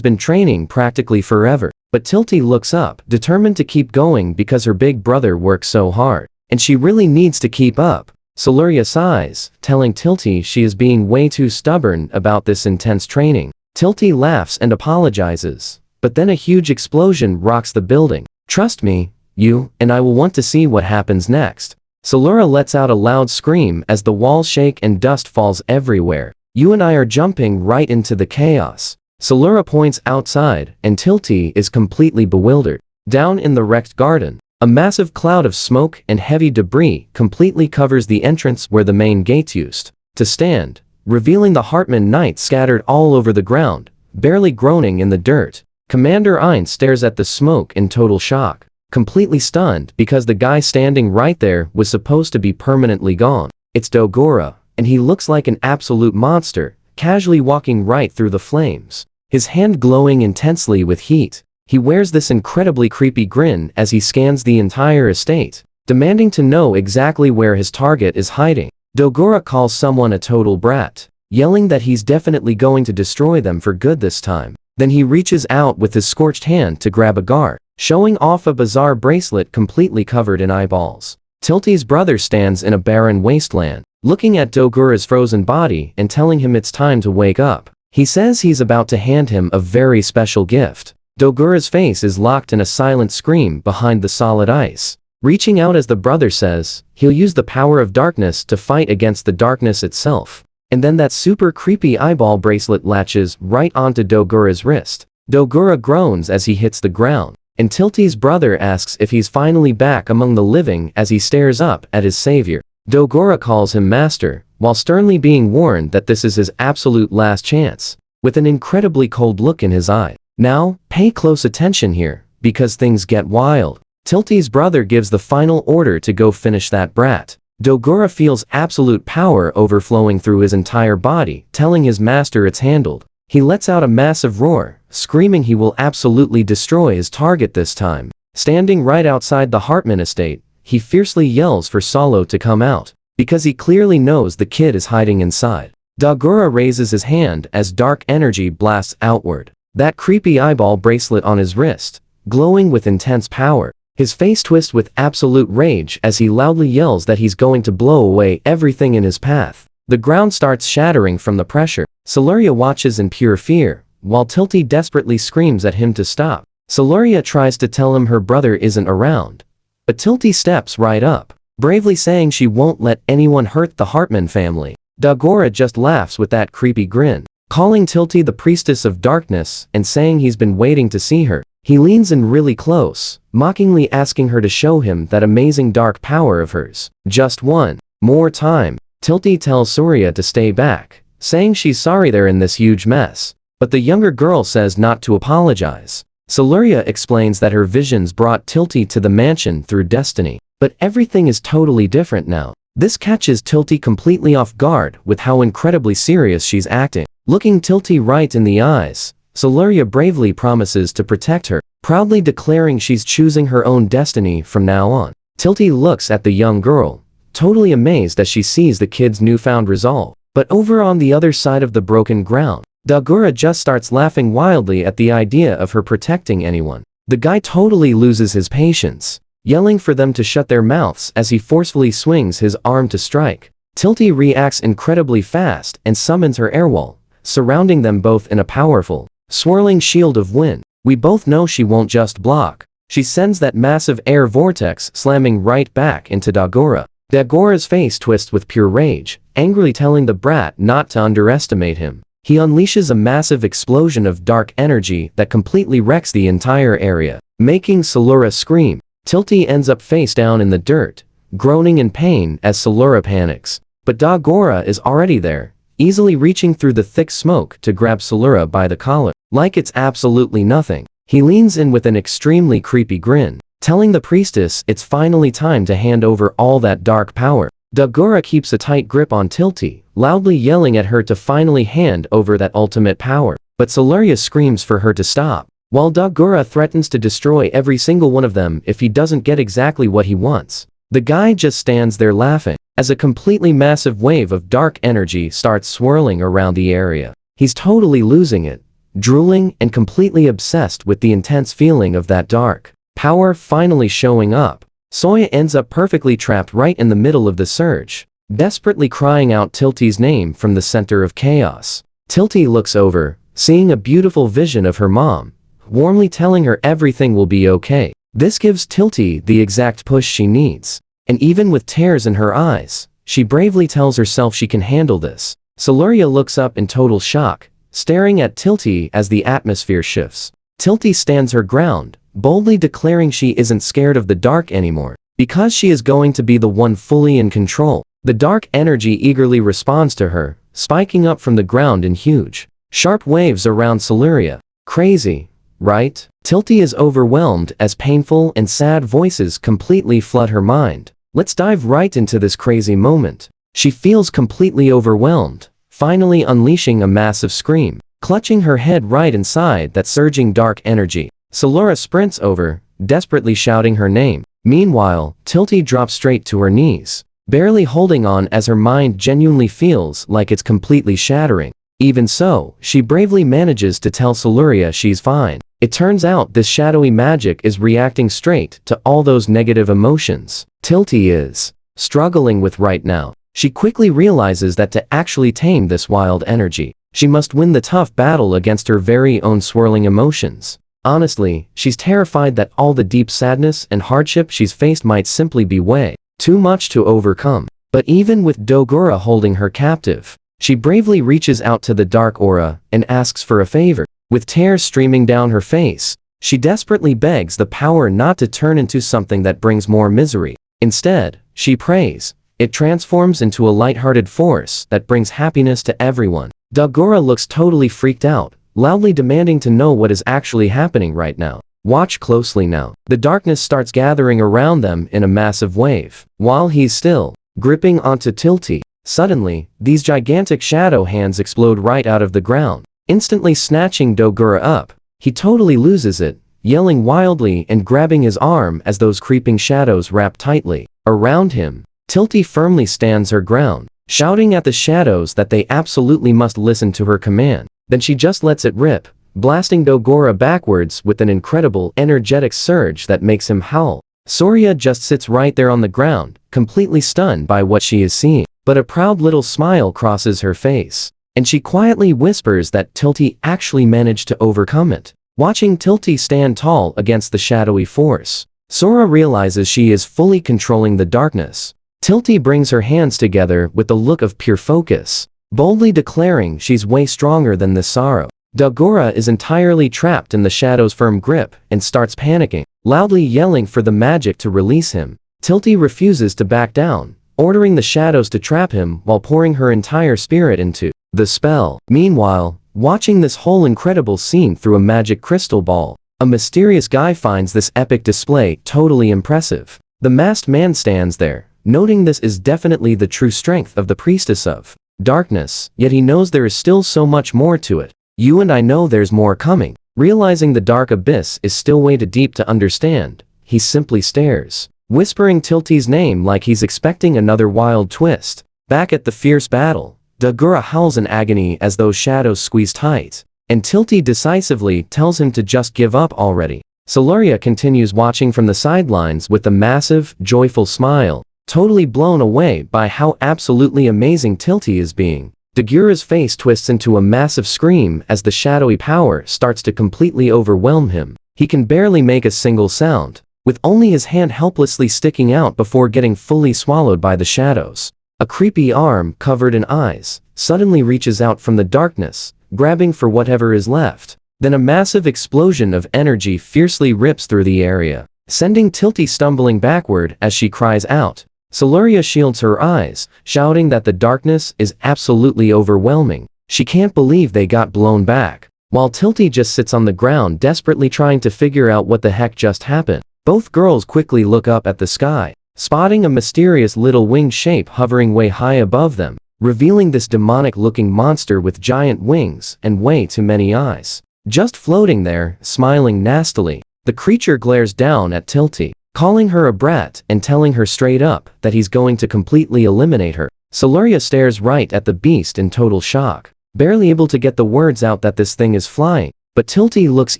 been training practically forever, but Tilty looks up, determined to keep going because her big brother works so hard. and she really needs to keep up. Soluria sighs, telling Tilty she is being way too stubborn about this intense training. Tilty laughs and apologizes, but then a huge explosion rocks the building. Trust me, you and I will want to see what happens next. Soluria lets out a loud scream as the walls shake and dust falls everywhere. You and I are jumping right into the chaos. Soluria points outside, and Tilty is completely bewildered. Down in the wrecked garden, a massive cloud of smoke and heavy debris completely covers the entrance where the main gates used to stand, revealing the Hartman Knights scattered all over the ground, barely groaning in the dirt. Commander Ein stares at the smoke in total shock, completely stunned because the guy standing right there was supposed to be permanently gone. It's Dogora, and he looks like an absolute monster, casually walking right through the flames, his hand glowing intensely with heat. He wears this incredibly creepy grin as he scans the entire estate, demanding to know exactly where his target is hiding. Dogora calls someone a total brat, yelling that he's definitely going to destroy them for good this time. Then he reaches out with his scorched hand to grab a guard, showing off a bizarre bracelet completely covered in eyeballs. Tilty's brother stands in a barren wasteland, looking at Dogora's frozen body and telling him it's time to wake up. He says he's about to hand him a very special gift. Dogora's face is locked in a silent scream behind the solid ice, reaching out as the brother says he'll use the power of darkness to fight against the darkness itself. And then that super creepy eyeball bracelet latches right onto Dogora's wrist. Dogora groans as he hits the ground, and Tilty's brother asks if he's finally back among the living as he stares up at his savior. Dogora calls him master, while sternly being warned that this is his absolute last chance, with an incredibly cold look in his eye. Now, pay close attention here, because things get wild. Tilty's brother gives the final order to go finish that brat. Dogora feels absolute power overflowing through his entire body, telling his master it's handled. He lets out a massive roar, screaming he will absolutely destroy his target this time. Standing right outside the Hartman estate, he fiercely yells for Solo to come out, because he clearly knows the kid is hiding inside. Dogora raises his hand as dark energy blasts outward. That creepy eyeball bracelet on his wrist, glowing with intense power. His face twists with absolute rage as he loudly yells that he's going to blow away everything in his path. The ground starts shattering from the pressure. Soluria watches in pure fear, while Tilty desperately screams at him to stop. Soluria tries to tell him her brother isn't around, but Tilty steps right up, bravely saying she won't let anyone hurt the Hartman family. Dogora just laughs with that creepy grin, calling Tilty the priestess of darkness and saying he's been waiting to see her. He leans in really close, mockingly asking her to show him that amazing dark power of hers. Just one more time. Tilty tells Surya to stay back, saying she's sorry they're in this huge mess, but the younger girl says not to apologize. Soluria explains that her visions brought Tilty to the mansion through destiny, but everything is totally different now. This catches Tilty completely off guard with how incredibly serious she's acting. Looking Tilty right in the eyes, Soluria bravely promises to protect her, proudly declaring she's choosing her own destiny from now on. Tilty looks at the young girl, totally amazed as she sees the kid's newfound resolve. But over on the other side of the broken ground, Dogora just starts laughing wildly at the idea of her protecting anyone. The guy totally loses his patience, yelling for them to shut their mouths as he forcefully swings his arm to strike. Tilty reacts incredibly fast and summons her airwall, surrounding them both in a powerful, swirling shield of wind. We both know she won't just block. She sends that massive air vortex slamming right back into Dogora. Dagora's face twists with pure rage, angrily telling the brat not to underestimate him. He unleashes a massive explosion of dark energy that completely wrecks the entire area, making Soluria scream. Tilty ends up face down in the dirt, groaning in pain as Soluria panics. But Dogora is already there, easily reaching through the thick smoke to grab Soluria by the collar. Like it's absolutely nothing, he leans in with an extremely creepy grin, telling the priestess it's finally time to hand over all that dark power. Dogora keeps a tight grip on Tilty, loudly yelling at her to finally hand over that ultimate power. But Soluria screams for her to stop, while Dogora threatens to destroy every single one of them if he doesn't get exactly what he wants. The guy just stands there laughing, as a completely massive wave of dark energy starts swirling around the area. He's totally losing it, drooling and completely obsessed with the intense feeling of that dark power finally showing up. Soya ends up perfectly trapped right in the middle of the surge, desperately crying out Tilty's name from the center of chaos. Tilty looks over, seeing a beautiful vision of her mom, warmly telling her everything will be okay. This gives Tilty the exact push she needs. And even with tears in her eyes, she bravely tells herself she can handle this. Siluria looks up in total shock, staring at Tilty as the atmosphere shifts. Tilty stands her ground, boldly declaring she isn't scared of the dark anymore, because she is going to be the one fully in control. The dark energy eagerly responds to her, spiking up from the ground in huge, sharp waves around Siluria. Crazy, right? Tilty is overwhelmed as painful and sad voices completely flood her mind. Let's dive right into this crazy moment. She feels completely overwhelmed, finally unleashing a massive scream, clutching her head right inside that surging dark energy. Siluria sprints over, desperately shouting her name. Meanwhile, Tilty drops straight to her knees, barely holding on as her mind genuinely feels like it's completely shattering. Even so, she bravely manages to tell Siluria she's fine. It turns out this shadowy magic is reacting straight to all those negative emotions Tilty is struggling with right now. She quickly realizes that to actually tame this wild energy, she must win the tough battle against her very own swirling emotions. Honestly, she's terrified that all the deep sadness and hardship she's faced might simply be way too much to overcome. But even with Dogura holding her captive, she bravely reaches out to the dark aura and asks for a favor. With tears streaming down her face, she desperately begs the power not to turn into something that brings more misery. Instead, she prays it transforms into a light-hearted force that brings happiness to everyone. Dogura looks totally freaked out, loudly demanding to know what is actually happening right now. Watch closely now. The darkness starts gathering around them in a massive wave. While he's still gripping onto Tilty, suddenly, these gigantic shadow hands explode right out of the ground, instantly snatching Dogura up. He totally loses it, yelling wildly and grabbing his arm as those creeping shadows wrap tightly around him. Tilty firmly stands her ground, shouting at the shadows that they absolutely must listen to her command. Then she just lets it rip, blasting Dogura backwards with an incredible energetic surge that makes him howl. Soria just sits right there on the ground, completely stunned by what she is seeing. But a proud little smile crosses her face, and she quietly whispers that Tilty actually managed to overcome it. Watching Tilty stand tall against the shadowy force, Sora realizes she is fully controlling the darkness. Tilty brings her hands together with a look of pure focus, boldly declaring she's way stronger than this sorrow. Dogura is entirely trapped in the shadow's firm grip and starts panicking, loudly yelling for the magic to release him. Tilty refuses to back down, ordering the shadows to trap him while pouring her entire spirit into the spell. Meanwhile, watching this whole incredible scene through a magic crystal ball, a mysterious guy finds this epic display totally impressive. The masked man stands there, noting this is definitely the true strength of the priestess of darkness, yet he knows there is still so much more to it. You and I know there's more coming. Realizing the dark abyss is still way too deep to understand, he simply stares, whispering Tilty's name like he's expecting another wild twist. Back at the fierce battle, Dogura howls in agony as those shadows squeeze tight, and Tilty decisively tells him to just give up already. Siluria continues watching from the sidelines with a massive, joyful smile, totally blown away by how absolutely amazing Tilty is being. Dogura's face twists into a massive scream as the shadowy power starts to completely overwhelm him. He can barely make a single sound, with only his hand helplessly sticking out before getting fully swallowed by the shadows. A creepy arm, covered in eyes, suddenly reaches out from the darkness, grabbing for whatever is left. Then a massive explosion of energy fiercely rips through the area, sending Tilty stumbling backward as she cries out. Siluria shields her eyes, shouting that the darkness is absolutely overwhelming. She can't believe they got blown back, while Tilty just sits on the ground desperately trying to figure out what the heck just happened. Both girls quickly look up at the sky, spotting a mysterious little winged shape hovering way high above them, revealing this demonic-looking monster with giant wings and way too many eyes. Just floating there, smiling nastily, the creature glares down at Tilty, calling her a brat and telling her straight up that he's going to completely eliminate her. Siluria stares right at the beast in total shock, barely able to get the words out that this thing is flying, but Tilty looks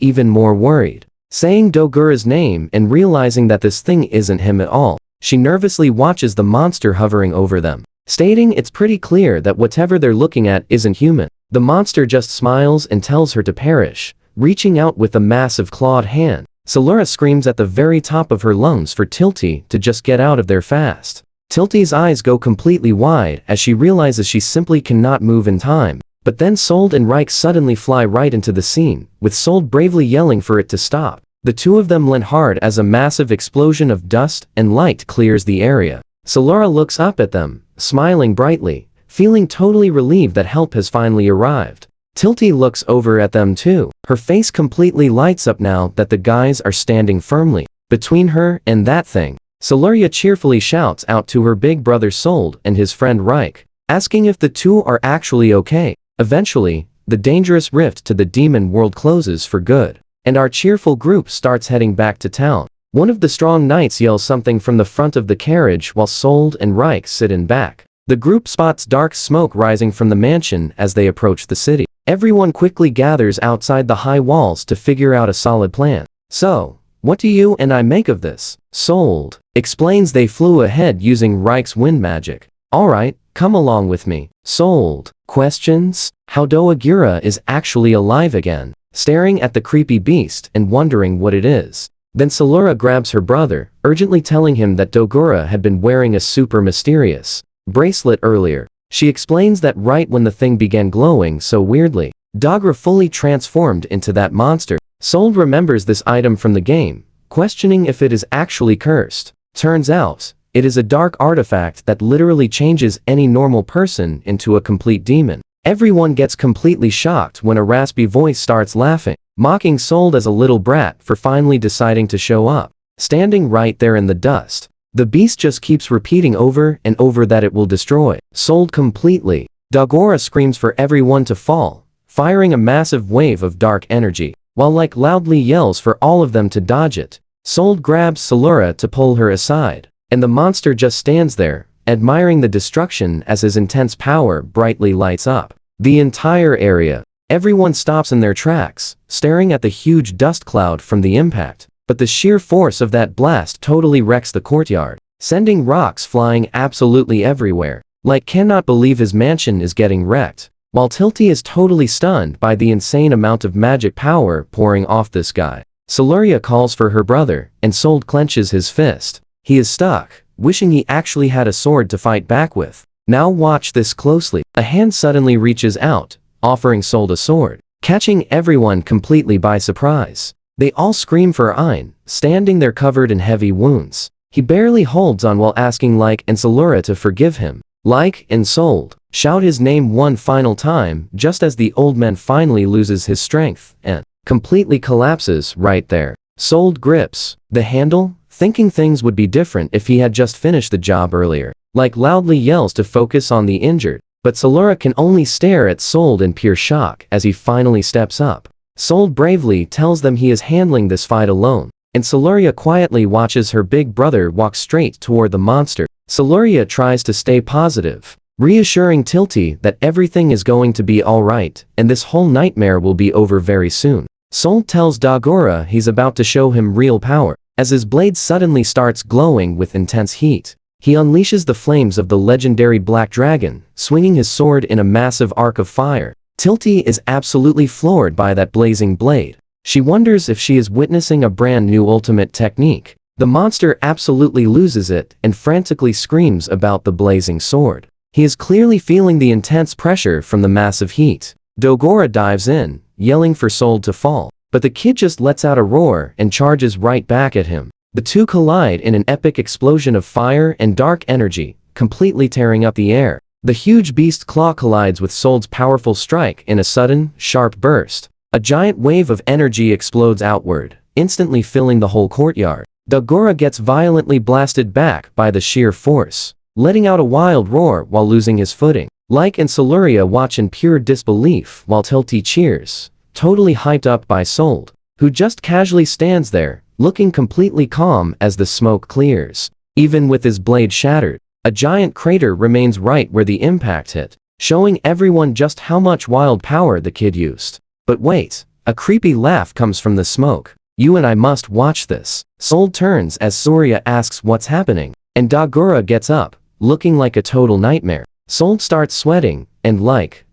even more worried. Saying Dogura's name and realizing that this thing isn't him at all, she nervously watches the monster hovering over them, stating it's pretty clear that whatever they're looking at isn't human. The monster just smiles and tells her to perish, reaching out with a massive clawed hand. Salura screams at the very top of her lungs for Tilty to just get out of there fast. Tilty's eyes go completely wide as she realizes she simply cannot move in time. But then Sold and Reich suddenly fly right into the scene, with Sold bravely yelling for it to stop. The two of them land hard as a massive explosion of dust and light clears the area. Salura looks up at them, smiling brightly, feeling totally relieved that help has finally arrived. Tilty looks over at them too. Her face completely lights up now that the guys are standing firmly between her and that thing. Salura cheerfully shouts out to her big brother Sold and his friend Reich, asking if the two are actually okay. Eventually, the dangerous rift to the demon world closes for good, and our cheerful group starts heading back to town. One of the strong knights yells something from the front of the carriage while Sold and Reich sit in back. The group spots dark smoke rising from the mansion as they approach the city. Everyone quickly gathers outside the high walls to figure out a solid plan. So, what do you and I make of this? Sold explains they flew ahead using Reich's wind magic. Alright, come along with me. Sold questions how Doagura is actually alive again, staring at the creepy beast and wondering what it is. Then Salura grabs her brother, urgently telling him that Dogura had been wearing a super mysterious bracelet earlier. She explains that right when the thing began glowing so weirdly, Dogura fully transformed into that monster. Sold remembers this item from the game, questioning if it is actually cursed. Turns out, it is a dark artifact that literally changes any normal person into a complete demon. Everyone gets completely shocked when a raspy voice starts laughing, mocking Sold as a little brat for finally deciding to show up. Standing right there in the dust, the beast just keeps repeating over and over that it will destroy Sold completely. Dogura screams for everyone to fall, firing a massive wave of dark energy, while Like loudly yells for all of them to dodge it. Sold grabs Salura to pull her aside, and the monster just stands there, admiring the destruction as his intense power brightly lights up the entire area. Everyone stops in their tracks, staring at the huge dust cloud from the impact. But the sheer force of that blast totally wrecks the courtyard, sending rocks flying absolutely everywhere. Like cannot believe his mansion is getting wrecked, while Tilty is totally stunned by the insane amount of magic power pouring off this guy. Salura calls for her brother, and Sold clenches his fist. He is stuck, wishing he actually had a sword to fight back with. Now watch this closely. A hand suddenly reaches out, offering Sold a sword, catching everyone completely by surprise. They all scream for Ein, standing there covered in heavy wounds. He barely holds on while asking Like and Salura to forgive him. Like and Sold shout his name one final time just as the old man finally loses his strength and completely collapses right there. Sold grips the handle, thinking things would be different if he had just finished the job earlier. Like loudly yells to focus on the injured, but Salura can only stare at Sold in pure shock as he finally steps up. Sold bravely tells them he is handling this fight alone, and Salura quietly watches her big brother walk straight toward the monster. Salura tries to stay positive, reassuring Tilty that everything is going to be alright, and this whole nightmare will be over very soon. Sold tells Dogura he's about to show him real power, as his blade suddenly starts glowing with intense heat. He unleashes the flames of the legendary Black Dragon, swinging his sword in a massive arc of fire. Tilty is absolutely floored by that blazing blade. She wonders if she is witnessing a brand new ultimate technique. The monster absolutely loses it and frantically screams about the blazing sword. He is clearly feeling the intense pressure from the massive heat. Dogura dives in, yelling for Sold to fall, but the kid just lets out a roar and charges right back at him. The two collide in an epic explosion of fire and dark energy, completely tearing up the air. The huge beast claw collides with Sold's powerful strike in a sudden, sharp burst. A giant wave of energy explodes outward, instantly filling the whole courtyard. Dogura gets violently blasted back by the sheer force, letting out a wild roar while losing his footing. Like and Salura watch in pure disbelief while Tilty cheers, totally hyped up by Sold, who just casually stands there, looking completely calm as the smoke clears. Even with his blade shattered, a giant crater remains right where the impact hit, showing everyone just how much wild power the kid used. But wait, a creepy laugh comes from the smoke. You and I must watch this. Sold turns as Surya asks what's happening, and Dagura gets up, looking like a total nightmare. Sold starts sweating, and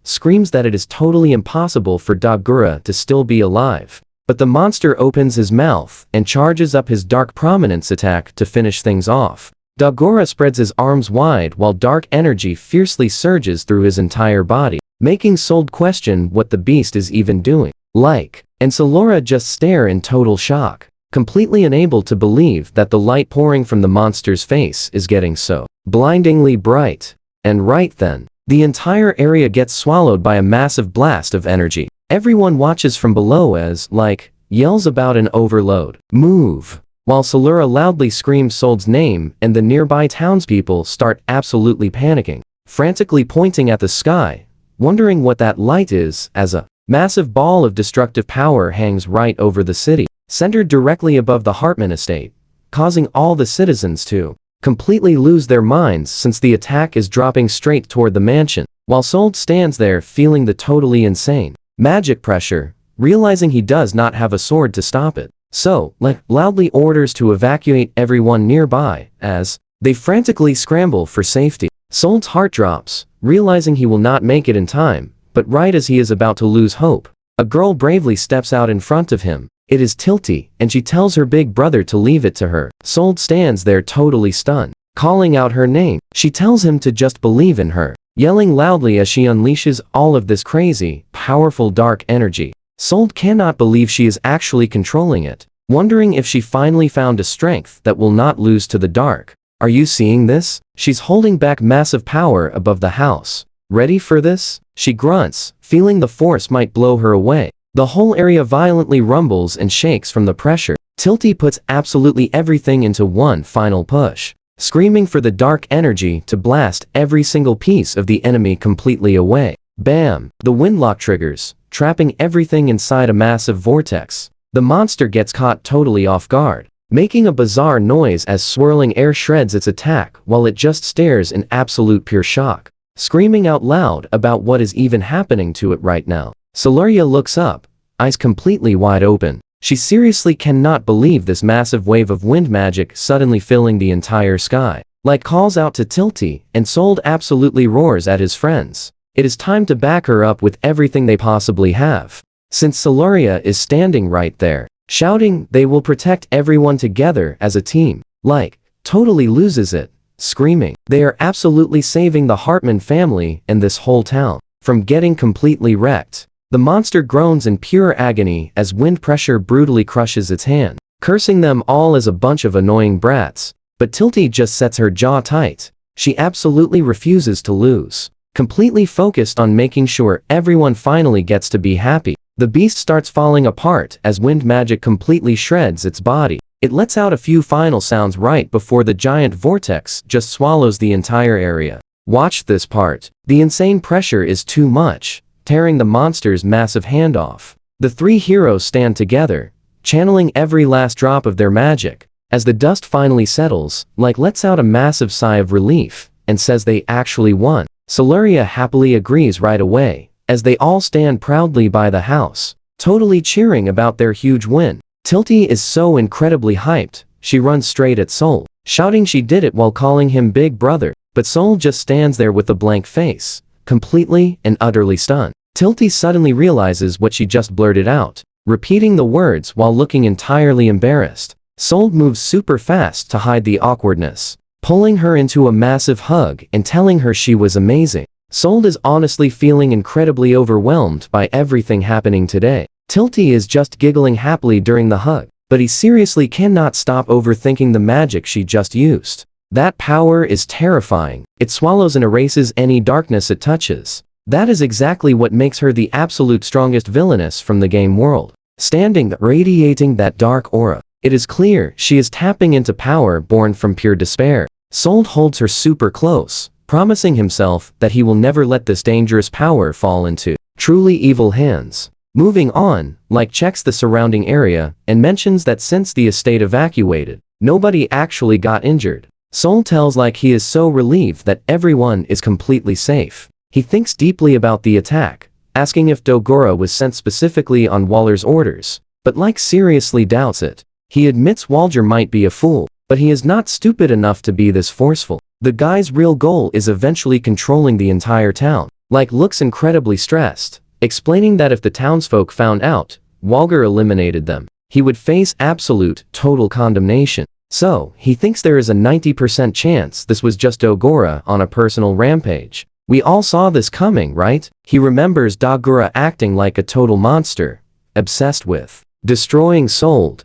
screams that it is totally impossible for Dagura to still be alive. But the monster opens his mouth and charges up his dark prominence attack to finish things off. Dagura spreads his arms wide while dark energy fiercely surges through his entire body, making Sold question what the beast is even doing. And Solora just stare in total shock, completely unable to believe that the light pouring from the monster's face is getting so blindingly bright. And right then, the entire area gets swallowed by a massive blast of energy. Everyone watches from below as, yells about an overload. Move! While Solura loudly screams Sold's name and the nearby townspeople start absolutely panicking, frantically pointing at the sky, wondering what that light is, as a massive ball of destructive power hangs right over the city, centered directly above the Hartman estate, causing all the citizens to completely lose their minds since the attack is dropping straight toward the mansion, while Sold stands there feeling the totally insane magic pressure, realizing he does not have a sword to stop it. So, loudly orders to evacuate everyone nearby, as they frantically scramble for safety. Sold's heart drops, realizing he will not make it in time, but right as he is about to lose hope, a girl bravely steps out in front of him. It is Tilty, and she tells her big brother to leave it to her. Sold stands there totally stunned, calling out her name. She tells him to just believe in her, yelling loudly as she unleashes all of this crazy, powerful dark energy. Sold cannot believe she is actually controlling it, wondering if she finally found a strength that will not lose to the dark. Are you seeing this? She's holding back massive power above the house. Ready for this? She grunts, feeling the force might blow her away. The whole area violently rumbles and shakes from the pressure. Tilty puts absolutely everything into one final push, screaming for the dark energy to blast every single piece of the enemy completely away. Bam! The windlock triggers, trapping everything inside a massive vortex. The monster gets caught totally off guard, making a bizarre noise as swirling air shreds its attack while it just stares in absolute pure shock, screaming out loud about what is even happening to it right now. Solaria looks up, eyes completely wide open. She seriously cannot believe this massive wave of wind magic suddenly filling the entire sky. Calls out to Tilty, and Sold absolutely roars at his friends. It is time to back her up with everything they possibly have, since Solaria is standing right there, shouting they will protect everyone together as a team. Totally loses it, screaming they are absolutely saving the Hartman family and this whole town from getting completely wrecked. The monster groans in pure agony as wind pressure brutally crushes its hand, cursing them all as a bunch of annoying brats. But Tilty just sets her jaw tight. She absolutely refuses to lose, completely focused on making sure everyone finally gets to be happy. The beast starts falling apart as wind magic completely shreds its body. It lets out a few final sounds right before the giant vortex just swallows the entire area. Watch this part. The insane pressure is too much, tearing the monster's massive hand off. The three heroes stand together, channeling every last drop of their magic. As the dust finally settles, lets out a massive sigh of relief, and says they actually won. Solaria happily agrees right away, as they all stand proudly by the house, totally cheering about their huge win. Tilty is so incredibly hyped, she runs straight at Soul, shouting she did it while calling him big brother, but Soul just stands there with a blank face, completely and utterly stunned. Tilty suddenly realizes what she just blurted out, repeating the words while looking entirely embarrassed. Soul moves super fast to hide the awkwardness, pulling her into a massive hug and telling her she was amazing. Soul is honestly feeling incredibly overwhelmed by everything happening today. Tilty is just giggling happily during the hug, but he seriously cannot stop overthinking the magic she just used. That power is terrifying. It swallows and erases any darkness it touches. That is exactly what makes her the absolute strongest villainess from the game world. Standing, radiating that dark aura. It is clear she is tapping into power born from pure despair. Soul holds her super close, promising himself that he will never let this dangerous power fall into truly evil hands. Moving on, checks the surrounding area and mentions that since the estate evacuated, nobody actually got injured. Soul tells he is so relieved that everyone is completely safe. He thinks deeply about the attack, asking if Dogora was sent specifically on Waller's orders, but Lake seriously doubts it. He admits Walger might be a fool, but he is not stupid enough to be this forceful. The guy's real goal is eventually controlling the entire town. Lake looks incredibly stressed, explaining that if the townsfolk found out Walger eliminated them, he would face absolute, total condemnation. So, he thinks there is a 90% chance this was just Dogora on a personal rampage. We all saw this coming, right? He remembers Dogora acting like a total monster, obsessed with destroying Sold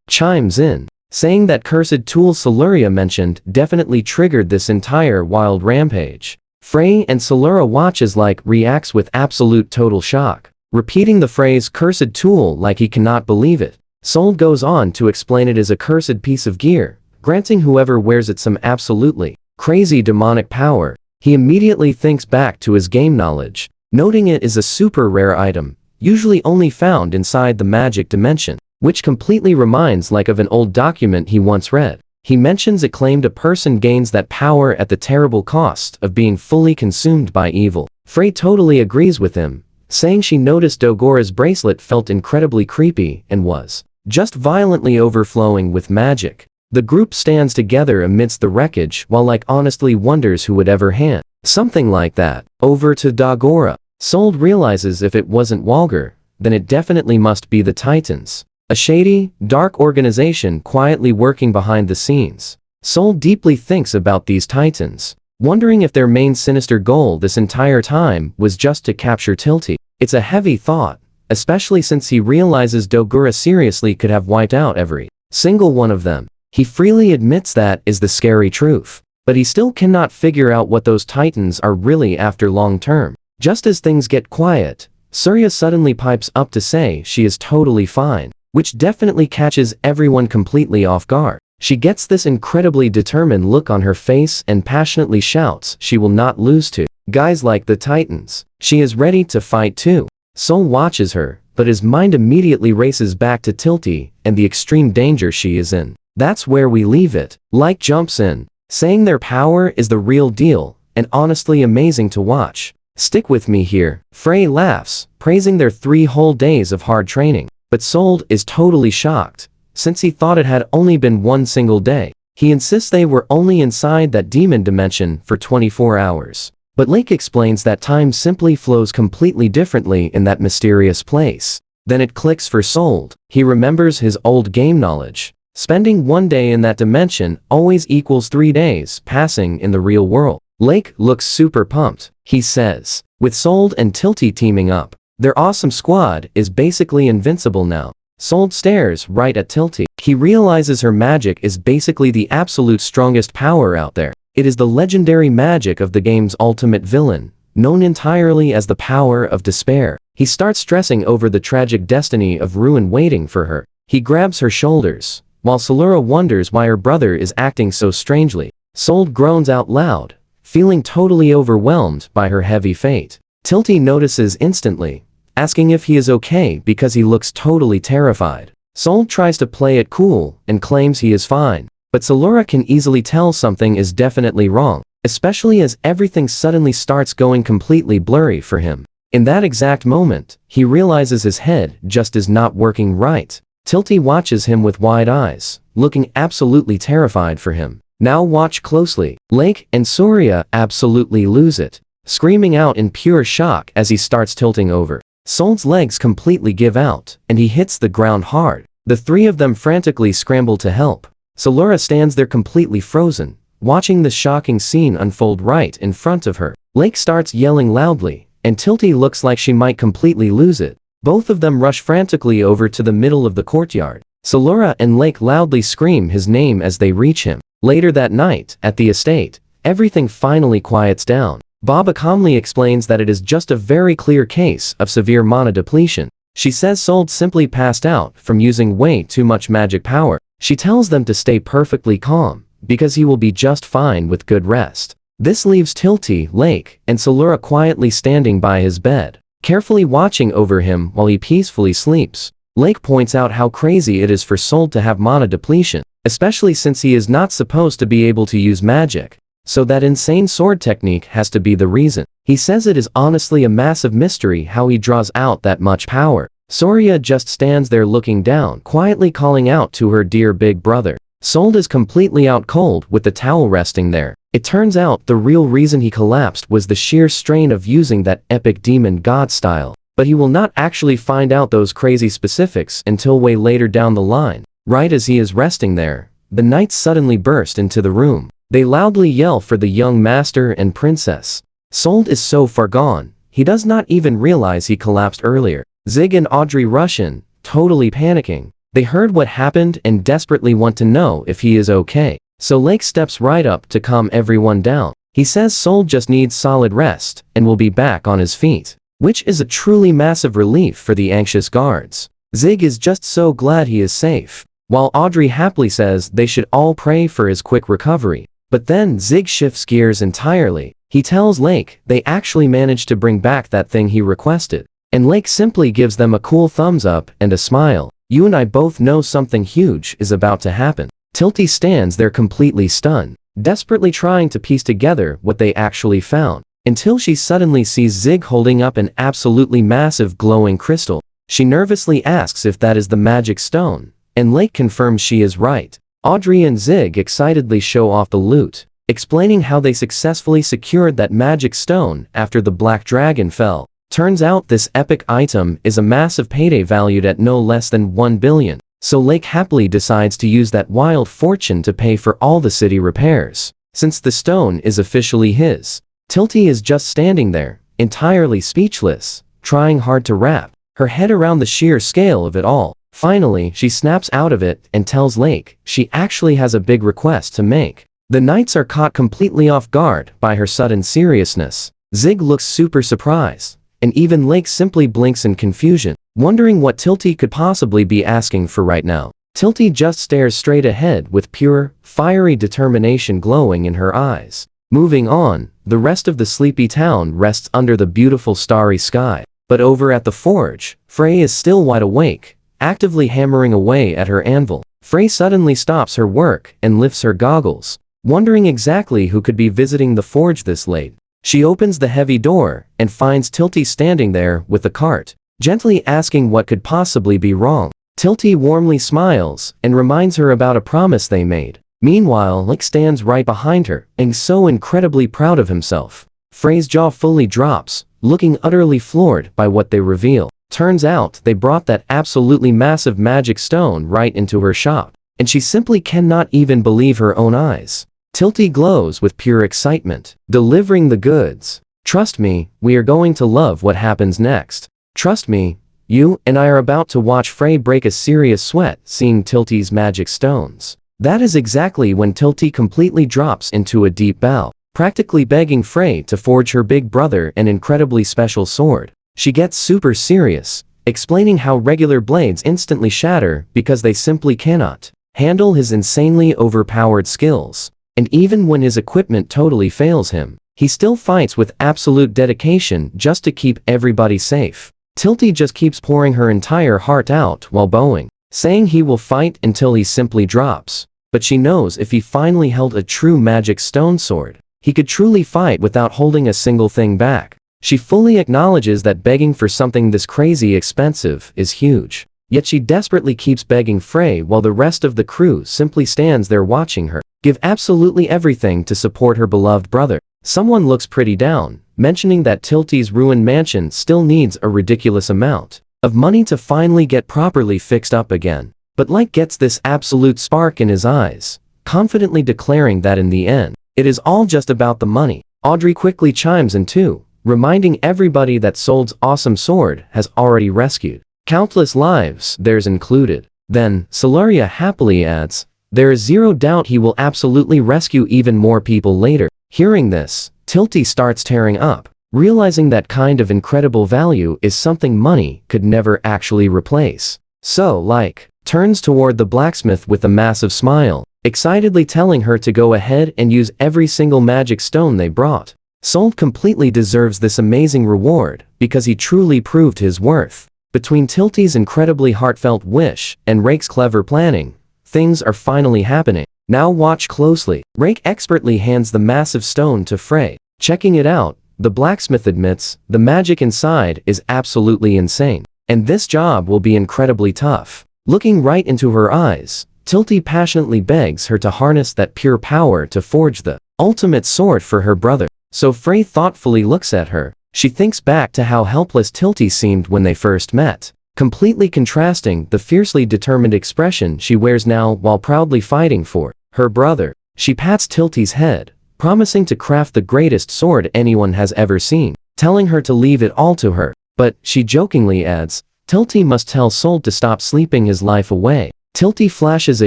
chimes in, saying that cursed tool Siluria mentioned definitely triggered this entire wild rampage. Frey and Siluria watches like reacts with absolute total shock, repeating the phrase cursed tool like he cannot believe it. Sold goes on to explain it as a cursed piece of gear, granting whoever wears it some absolutely crazy demonic power. He immediately thinks back to his game knowledge, noting it is a super rare item, usually only found inside the magic dimension, which completely reminds Lake of an old document he once read. He mentions it claimed a person gains that power at the terrible cost of being fully consumed by evil. Frey totally agrees with him, saying she noticed Dogora's bracelet felt incredibly creepy and was just violently overflowing with magic. The group stands together amidst the wreckage while Lake honestly wonders who would ever hand something like that over to Dogora. Sold realizes if it wasn't Walger, then it definitely must be the Titans, a shady, dark organization quietly working behind the scenes. Sold deeply thinks about these Titans, wondering if their main sinister goal this entire time was just to capture Tilty. It's a heavy thought, especially since he realizes Dogora seriously could have wiped out every single one of them. He freely admits that is the scary truth, but he still cannot figure out what those Titans are really after long term. Just as things get quiet, Surya suddenly pipes up to say she is totally fine, which definitely catches everyone completely off guard. She gets this incredibly determined look on her face and passionately shouts she will not lose to guys like the Titans. She is ready to fight too. Sol watches her, but his mind immediately races back to Tilty and the extreme danger she is in. That's where we leave it. Like jumps in, saying their power is the real deal and honestly amazing to watch. Stick with me here. Frey laughs, praising their 3 whole days of hard training. But Sold is totally shocked, since he thought it had only been 1 single day. He insists they were only inside that demon dimension for 24 hours. But Lake explains that time simply flows completely differently in that mysterious place. Then it clicks for Sold. He remembers his old game knowledge. Spending 1 day in that dimension always equals 3 days passing in the real world. Lake looks super pumped. He says, with Sold and Tilty teaming up, their awesome squad is basically invincible now. Sold stares right at Tilty. He realizes her magic is basically the absolute strongest power out there. It is the legendary magic of the game's ultimate villain, known entirely as the power of despair. He starts stressing over the tragic destiny of ruin waiting for her. He grabs her shoulders, while Siluria wonders why her brother is acting so strangely. Sold groans out loud, feeling totally overwhelmed by her heavy fate. Tilty notices instantly, asking if he is okay because he looks totally terrified. Sold tries to play it cool and claims he is fine, but Siluria can easily tell something is definitely wrong, especially as everything suddenly starts going completely blurry for him. In that exact moment, he realizes his head just is not working right. Tilty watches him with wide eyes, looking absolutely terrified for him. Now watch closely. Lake and Surya absolutely lose it, screaming out in pure shock as he starts tilting over. Sold's legs completely give out, and he hits the ground hard. The 3 of them frantically scramble to help. Siluria stands there completely frozen, watching the shocking scene unfold right in front of her. Lake starts yelling loudly, and Tilty looks like she might completely lose it. Both of them rush frantically over to the middle of the courtyard. Siluria and Lake loudly scream his name as they reach him. Later that night, at the estate, everything finally quiets down. Baba calmly explains that it is just a very clear case of severe mana depletion. She says Sold simply passed out from using way too much magic power. She tells them to stay perfectly calm, because he will be just fine with good rest. This leaves Tilty, Lake, and Siluria quietly standing by his bed, carefully watching over him while he peacefully sleeps. Lake points out how crazy it is for Sold to have mana depletion, especially since he is not supposed to be able to use magic. So that insane sword technique has to be the reason. He says it is honestly a massive mystery how he draws out that much power. Soria just stands there looking down, quietly calling out to her dear big brother. Sold is completely out cold with the towel resting there. It turns out the real reason he collapsed was the sheer strain of using that epic demon god style. But he will not actually find out those crazy specifics until way later down the line. Right as he is resting there, the knights suddenly burst into the room. They loudly yell for the young master and princess. Sold is so far gone, he does not even realize he collapsed earlier. Zig and Audrey rush in, totally panicking. They heard what happened and desperately want to know if he is okay. So Lake steps right up to calm everyone down. He says Soul just needs solid rest and will be back on his feet, which is a truly massive relief for the anxious guards. Zig is just so glad he is safe, while Audrey happily says they should all pray for his quick recovery. But then Zig shifts gears entirely. He tells Lake they actually managed to bring back that thing he requested, and Lake simply gives them a cool thumbs up and a smile. You and I both know something huge is about to happen. Tilty stands there completely stunned, desperately trying to piece together what they actually found, until she suddenly sees Zig holding up an absolutely massive glowing crystal. She nervously asks if that is the magic stone, and Lake confirms she is right. Audrey and Zig excitedly show off the loot, explaining how they successfully secured that magic stone after the black dragon fell. Turns out this epic item is a massive payday valued at no less than 1 billion, so Lake happily decides to use that wild fortune to pay for all the city repairs, since the stone is officially his. Tilty is just standing there, entirely speechless, trying hard to wrap her head around the sheer scale of it all. Finally, she snaps out of it and tells Lake she actually has a big request to make. The knights are caught completely off guard by her sudden seriousness. Zig looks super surprised, and even Lake simply blinks in confusion, wondering what Tilty could possibly be asking for right now. Tilty just stares straight ahead with pure, fiery determination glowing in her eyes. Moving on, the rest of the sleepy town rests under the beautiful starry sky. But over at the forge, Frey is still wide awake, actively hammering away at her anvil. Frey suddenly stops her work and lifts her goggles, wondering exactly who could be visiting the forge this late. She opens the heavy door and finds Tilty standing there with the cart, gently asking what could possibly be wrong. Tilty warmly smiles and reminds her about a promise they made. Meanwhile, Lake stands right behind her and so incredibly proud of himself. Frey's jaw fully drops, looking utterly floored by what they reveal. Turns out they brought that absolutely massive magic stone right into her shop, and she simply cannot even believe her own eyes. Tilty glows with pure excitement, delivering the goods. Trust me, we are going to love what happens next. Trust me, you and I are about to watch Frey break a serious sweat seeing Tilty's magic stones. That is exactly when Tilty completely drops into a deep bow, practically begging Frey to forge her big brother an incredibly special sword. She gets super serious, explaining how regular blades instantly shatter because they simply cannot handle his insanely overpowered skills. And even when his equipment totally fails him, he still fights with absolute dedication just to keep everybody safe. Tilty just keeps pouring her entire heart out while bowing, saying he will fight until he simply drops. But she knows if he finally held a true magic stone sword, he could truly fight without holding a single thing back. She fully acknowledges that begging for something this crazy expensive is huge. Yet she desperately keeps begging Frey while the rest of the crew simply stands there watching her give absolutely everything to support her beloved brother. Someone looks pretty down, mentioning that Tilty's ruined mansion still needs a ridiculous amount of money to finally get properly fixed up again. But Lake gets this absolute spark in his eyes, confidently declaring that in the end, it is all just about the money. Audrey quickly chimes in too, reminding everybody that Sold's awesome sword has already rescued countless lives, theirs included. Then, Solaria happily adds, there is zero doubt he will absolutely rescue even more people later. Hearing this, Tilty starts tearing up, realizing that kind of incredible value is something money could never actually replace. So, Like, turns toward the blacksmith with a massive smile, excitedly telling her to go ahead and use every single magic stone they brought. Sold completely deserves this amazing reward because he truly proved his worth. Between Tilty's incredibly heartfelt wish and Rake's clever planning, things are finally happening. Now watch closely. Rake expertly hands the massive stone to Frey. Checking it out, the blacksmith admits the magic inside is absolutely insane. and this job will be incredibly tough. Looking right into her eyes, Tilty passionately begs her to harness that pure power to forge the ultimate sword for her brother. So Frey thoughtfully looks at her. She thinks back to how helpless Tilty seemed when they first met, completely contrasting the fiercely determined expression she wears now while proudly fighting for her brother. She pats Tilty's head, promising to craft the greatest sword anyone has ever seen, telling her to leave it all to her. But, she jokingly adds, Tilty must tell Sold to stop sleeping his life away. Tilty flashes a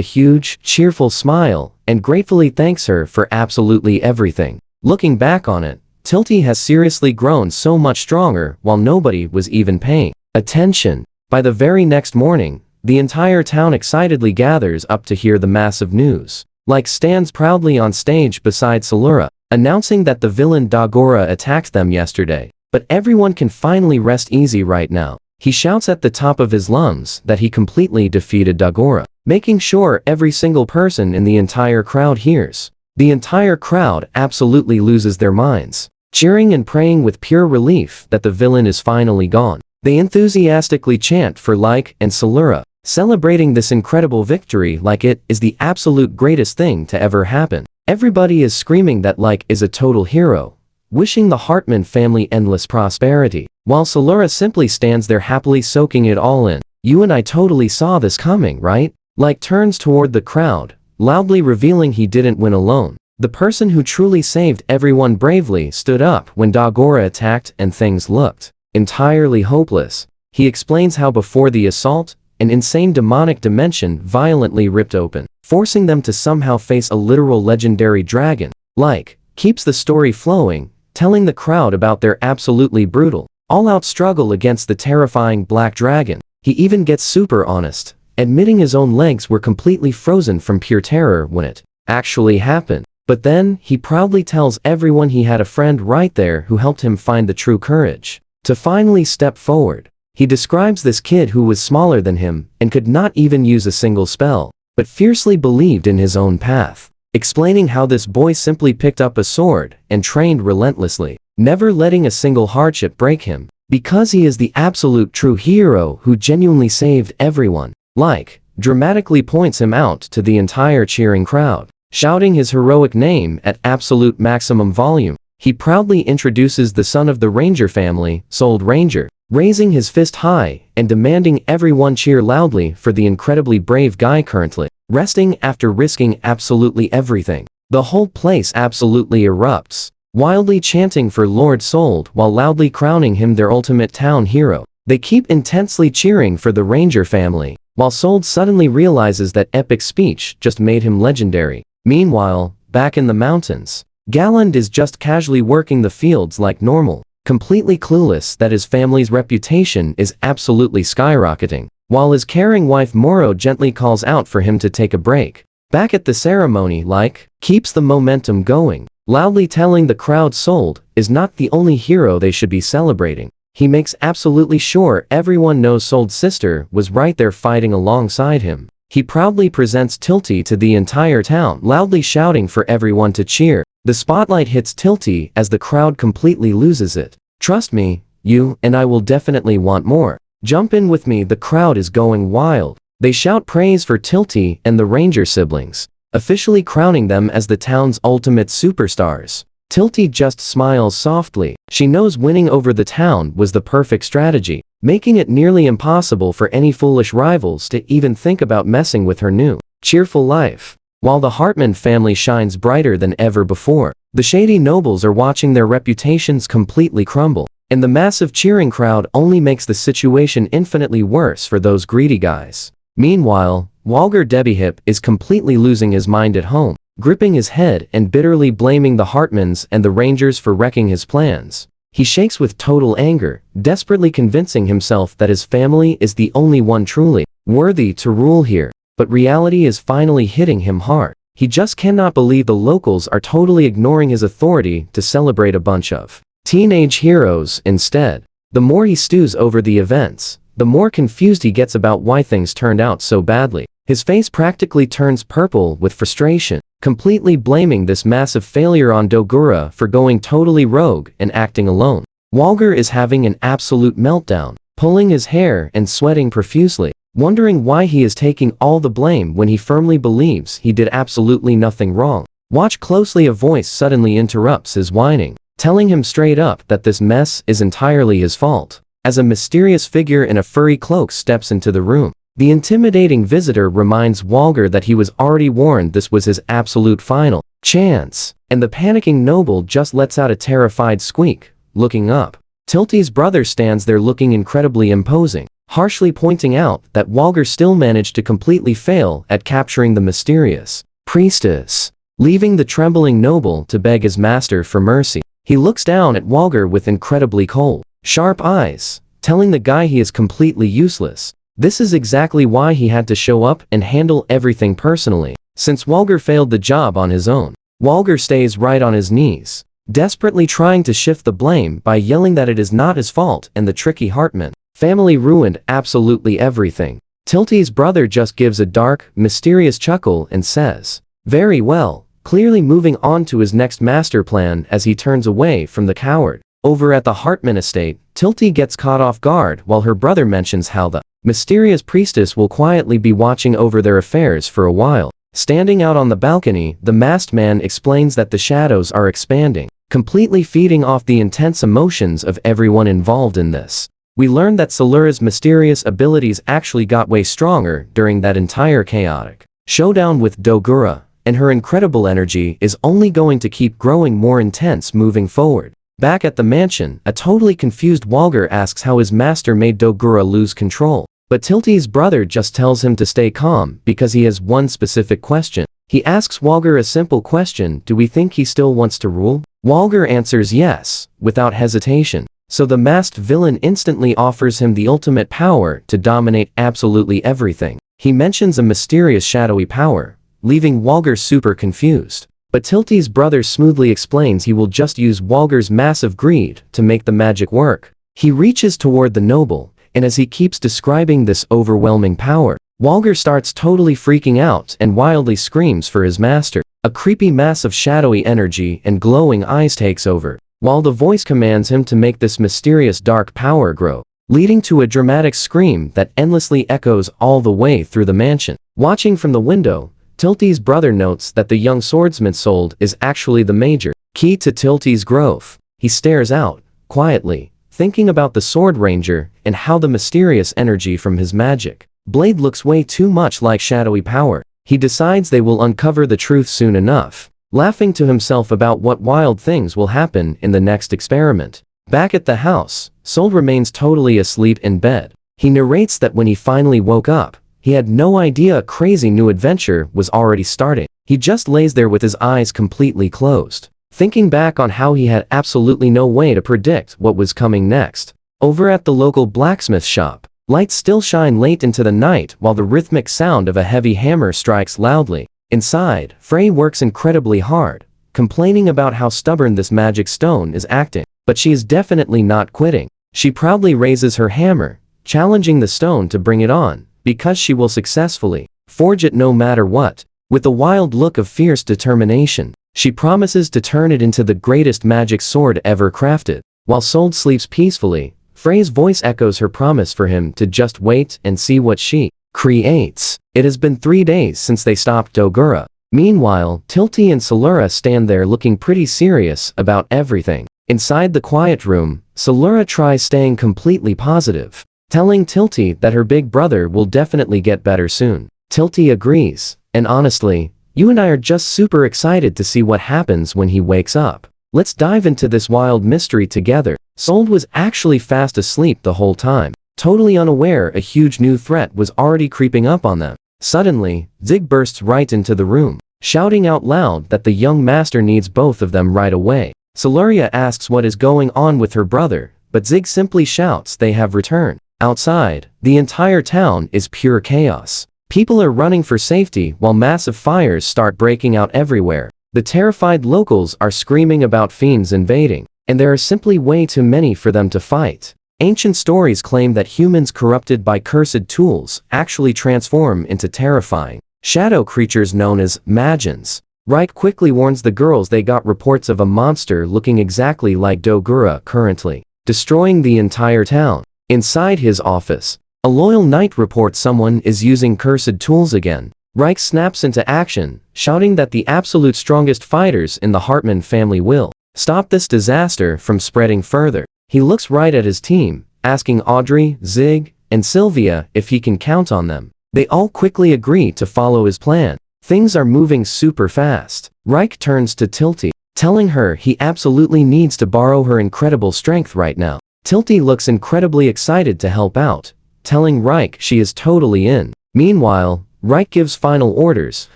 huge, cheerful smile, and gratefully thanks her for absolutely everything. Looking back on it, Tilty has seriously grown so much stronger while nobody was even paying attention. By the very next morning, the entire town excitedly gathers up to hear the massive news. Like stands proudly on stage beside Salura, announcing that the villain Dagora attacked them yesterday. But everyone can finally rest easy right now. He shouts at the top of his lungs that he completely defeated Dagora, making sure every single person in the entire crowd hears. The entire crowd absolutely loses their minds, cheering and praying with pure relief that the villain is finally gone. They enthusiastically chant for Like and Salura, celebrating this incredible victory like it is the absolute greatest thing to ever happen. Everybody is screaming that Like is a total hero, wishing the Hartman family endless prosperity, while Salura simply stands there happily soaking it all in. You and I totally saw this coming, right? Like turns toward the crowd, loudly revealing he didn't win alone. The person who truly saved everyone bravely stood up when Dagora attacked and things looked entirely hopeless. He explains how before the assault, an insane demonic dimension violently ripped open, forcing them to somehow face a literal legendary dragon. Like keeps the story flowing, telling the crowd about their absolutely brutal, all-out struggle against the terrifying black dragon. He even gets super honest, admitting his own legs were completely frozen from pure terror when it actually happened. But then, he proudly tells everyone he had a friend right there who helped him find the true courage to finally step forward. He describes this kid who was smaller than him and could not even use a single spell, but fiercely believed in his own path, explaining how this boy simply picked up a sword and trained relentlessly, never letting a single hardship break him, because he is the absolute true hero who genuinely saved everyone. Like dramatically points him out to the entire cheering crowd, shouting his heroic name at absolute maximum volume. He proudly introduces the son of the Ranger family, Sold Ranger, raising his fist high and demanding everyone cheer loudly for the incredibly brave guy currently resting after risking absolutely everything. The whole place absolutely erupts, wildly chanting for Lord Sold while loudly crowning him their ultimate town hero. They keep intensely cheering for the Ranger family, while Sold suddenly realizes that epic speech just made him legendary. Meanwhile, back in the mountains, Galland is just casually working the fields like normal, completely clueless that his family's reputation is absolutely skyrocketing, while his caring wife Moro gently calls out for him to take a break. Back at the ceremony, Like keeps the momentum going, loudly telling the crowd Sold is not the only hero they should be celebrating. He makes absolutely sure everyone knows Sold's sister was right there fighting alongside him. He proudly presents Tilty to the entire town, loudly shouting for everyone to cheer. The spotlight hits Tilty as the crowd completely loses it. Trust me, you and I will definitely want more. Jump in with me, the crowd is going wild. They shout praise for Tilty and the Ranger siblings, officially crowning them as the town's ultimate superstars. Tilty just smiles softly. She knows winning over the town was the perfect strategy, making it nearly impossible for any foolish rivals to even think about messing with her new, cheerful life. While the Hartman family shines brighter than ever before, the shady nobles are watching their reputations completely crumble, and the massive cheering crowd only makes the situation infinitely worse for those greedy guys. Meanwhile, Walger Debyhip is completely losing his mind at home, gripping his head and bitterly blaming the Hartmans and the Rangers for wrecking his plans. He shakes with total anger, desperately convincing himself that his family is the only one truly worthy to rule here. But reality is finally hitting him hard. He just cannot believe the locals are totally ignoring his authority to celebrate a bunch of teenage heroes instead. The more he stews over the events, the more confused he gets about why things turned out so badly. His face practically turns purple with frustration, completely blaming this massive failure on Dogura for going totally rogue and acting alone. Walger is having an absolute meltdown, pulling his hair and sweating profusely, wondering why he is taking all the blame when he firmly believes he did absolutely nothing wrong. Watch closely, a voice suddenly interrupts his whining, telling him straight up that this mess is entirely his fault. As a mysterious figure in a furry cloak steps into the room, the intimidating visitor reminds Walger that he was already warned this was his absolute final chance, and the panicking noble just lets out a terrified squeak, looking up. Tilty's brother stands there looking incredibly imposing, harshly pointing out that Walger still managed to completely fail at capturing the mysterious priestess, leaving the trembling noble to beg his master for mercy. He looks down at Walger with incredibly cold, sharp eyes, telling the guy he is completely useless. This is exactly why he had to show up and handle everything personally, since Walger failed the job on his own. Walger stays right on his knees, desperately trying to shift the blame by yelling that it is not his fault and the tricky Hartman family ruined absolutely everything. Tilty's brother just gives a dark, mysterious chuckle and says, "Very well," clearly moving on to his next master plan as he turns away from the coward. Over at the Hartman estate, Tilty gets caught off guard while her brother mentions how the mysterious priestess will quietly be watching over their affairs for a while. Standing out on the balcony, the masked man explains that the shadows are expanding, completely feeding off the intense emotions of everyone involved in this. We learn that Salura's mysterious abilities actually got way stronger during that entire chaotic showdown with Dogura, and her incredible energy is only going to keep growing more intense moving forward. Back at the mansion, a totally confused Walger asks how his master made Dogura lose control, but Tilty's brother just tells him to stay calm because he has one specific question. He asks Walger a simple question: do we think he still wants to rule? Walger answers yes, without hesitation. So the masked villain instantly offers him the ultimate power to dominate absolutely everything. He mentions a mysterious shadowy power, leaving Walger super confused. But Tilty's brother smoothly explains he will just use Walger's massive greed to make the magic work. He reaches toward the noble, and as he keeps describing this overwhelming power, Walger starts totally freaking out and wildly screams for his master. A creepy mass of shadowy energy and glowing eyes takes over, while the voice commands him to make this mysterious dark power grow, leading to a dramatic scream that endlessly echoes all the way through the mansion. Watching from the window, Tilty's brother notes that the young swordsman's soul is actually the major key to Tilty's growth. He stares out, quietly, thinking about the sword ranger and how the mysterious energy from his magic blade looks way too much like shadowy power. He decides they will uncover the truth soon enough, laughing to himself about what wild things will happen in the next experiment. Back at the house, Sol remains totally asleep in bed. He narrates that when he finally woke up, he had no idea a crazy new adventure was already starting. He just lays there with his eyes completely closed, thinking back on how he had absolutely no way to predict what was coming next. Over at the local blacksmith shop, lights still shine late into the night while the rhythmic sound of a heavy hammer strikes loudly. Inside, Frey works incredibly hard, complaining about how stubborn this magic stone is acting, but she is definitely not quitting. She proudly raises her hammer, challenging the stone to bring it on, because she will successfully forge it no matter what. With a wild look of fierce determination, she promises to turn it into the greatest magic sword ever crafted. While Sol sleeps peacefully, Frey's voice echoes her promise for him to just wait and see what she creates. It has been 3 days since they stopped Dogura. Meanwhile, Tilty and Salura stand there looking pretty serious about everything. Inside the quiet room, Salura tries staying completely positive, telling Tilty that her big brother will definitely get better soon. Tilty agrees, and honestly, you and I are just super excited to see what happens when he wakes up. Let's dive into this wild mystery together. Sol was actually fast asleep the whole time, totally unaware a huge new threat was already creeping up on them. Suddenly, Zig bursts right into the room, shouting out loud that the young master needs both of them right away. Salura asks what is going on with her brother, but Zig simply shouts they have returned. Outside, the entire town is pure chaos. People are running for safety while massive fires start breaking out everywhere. The terrified locals are screaming about fiends invading, and there are simply way too many for them to fight. Ancient stories claim that humans corrupted by cursed tools actually transform into terrifying shadow creatures known as Magians. Reich quickly warns the girls they got reports of a monster looking exactly like Dogura currently destroying the entire town. Inside his office, a loyal knight reports someone is using cursed tools again. Reich snaps into action, shouting that the absolute strongest fighters in the Hartman family will stop this disaster from spreading further. He looks right at his team, asking Audrey, Zig, and Sylvia if he can count on them. They all quickly agree to follow his plan. Things are moving super fast. Reich turns to Tilty, telling her he absolutely needs to borrow her incredible strength right now. Tilty looks incredibly excited to help out, telling Reich she is totally in. Meanwhile, Reich gives final orders,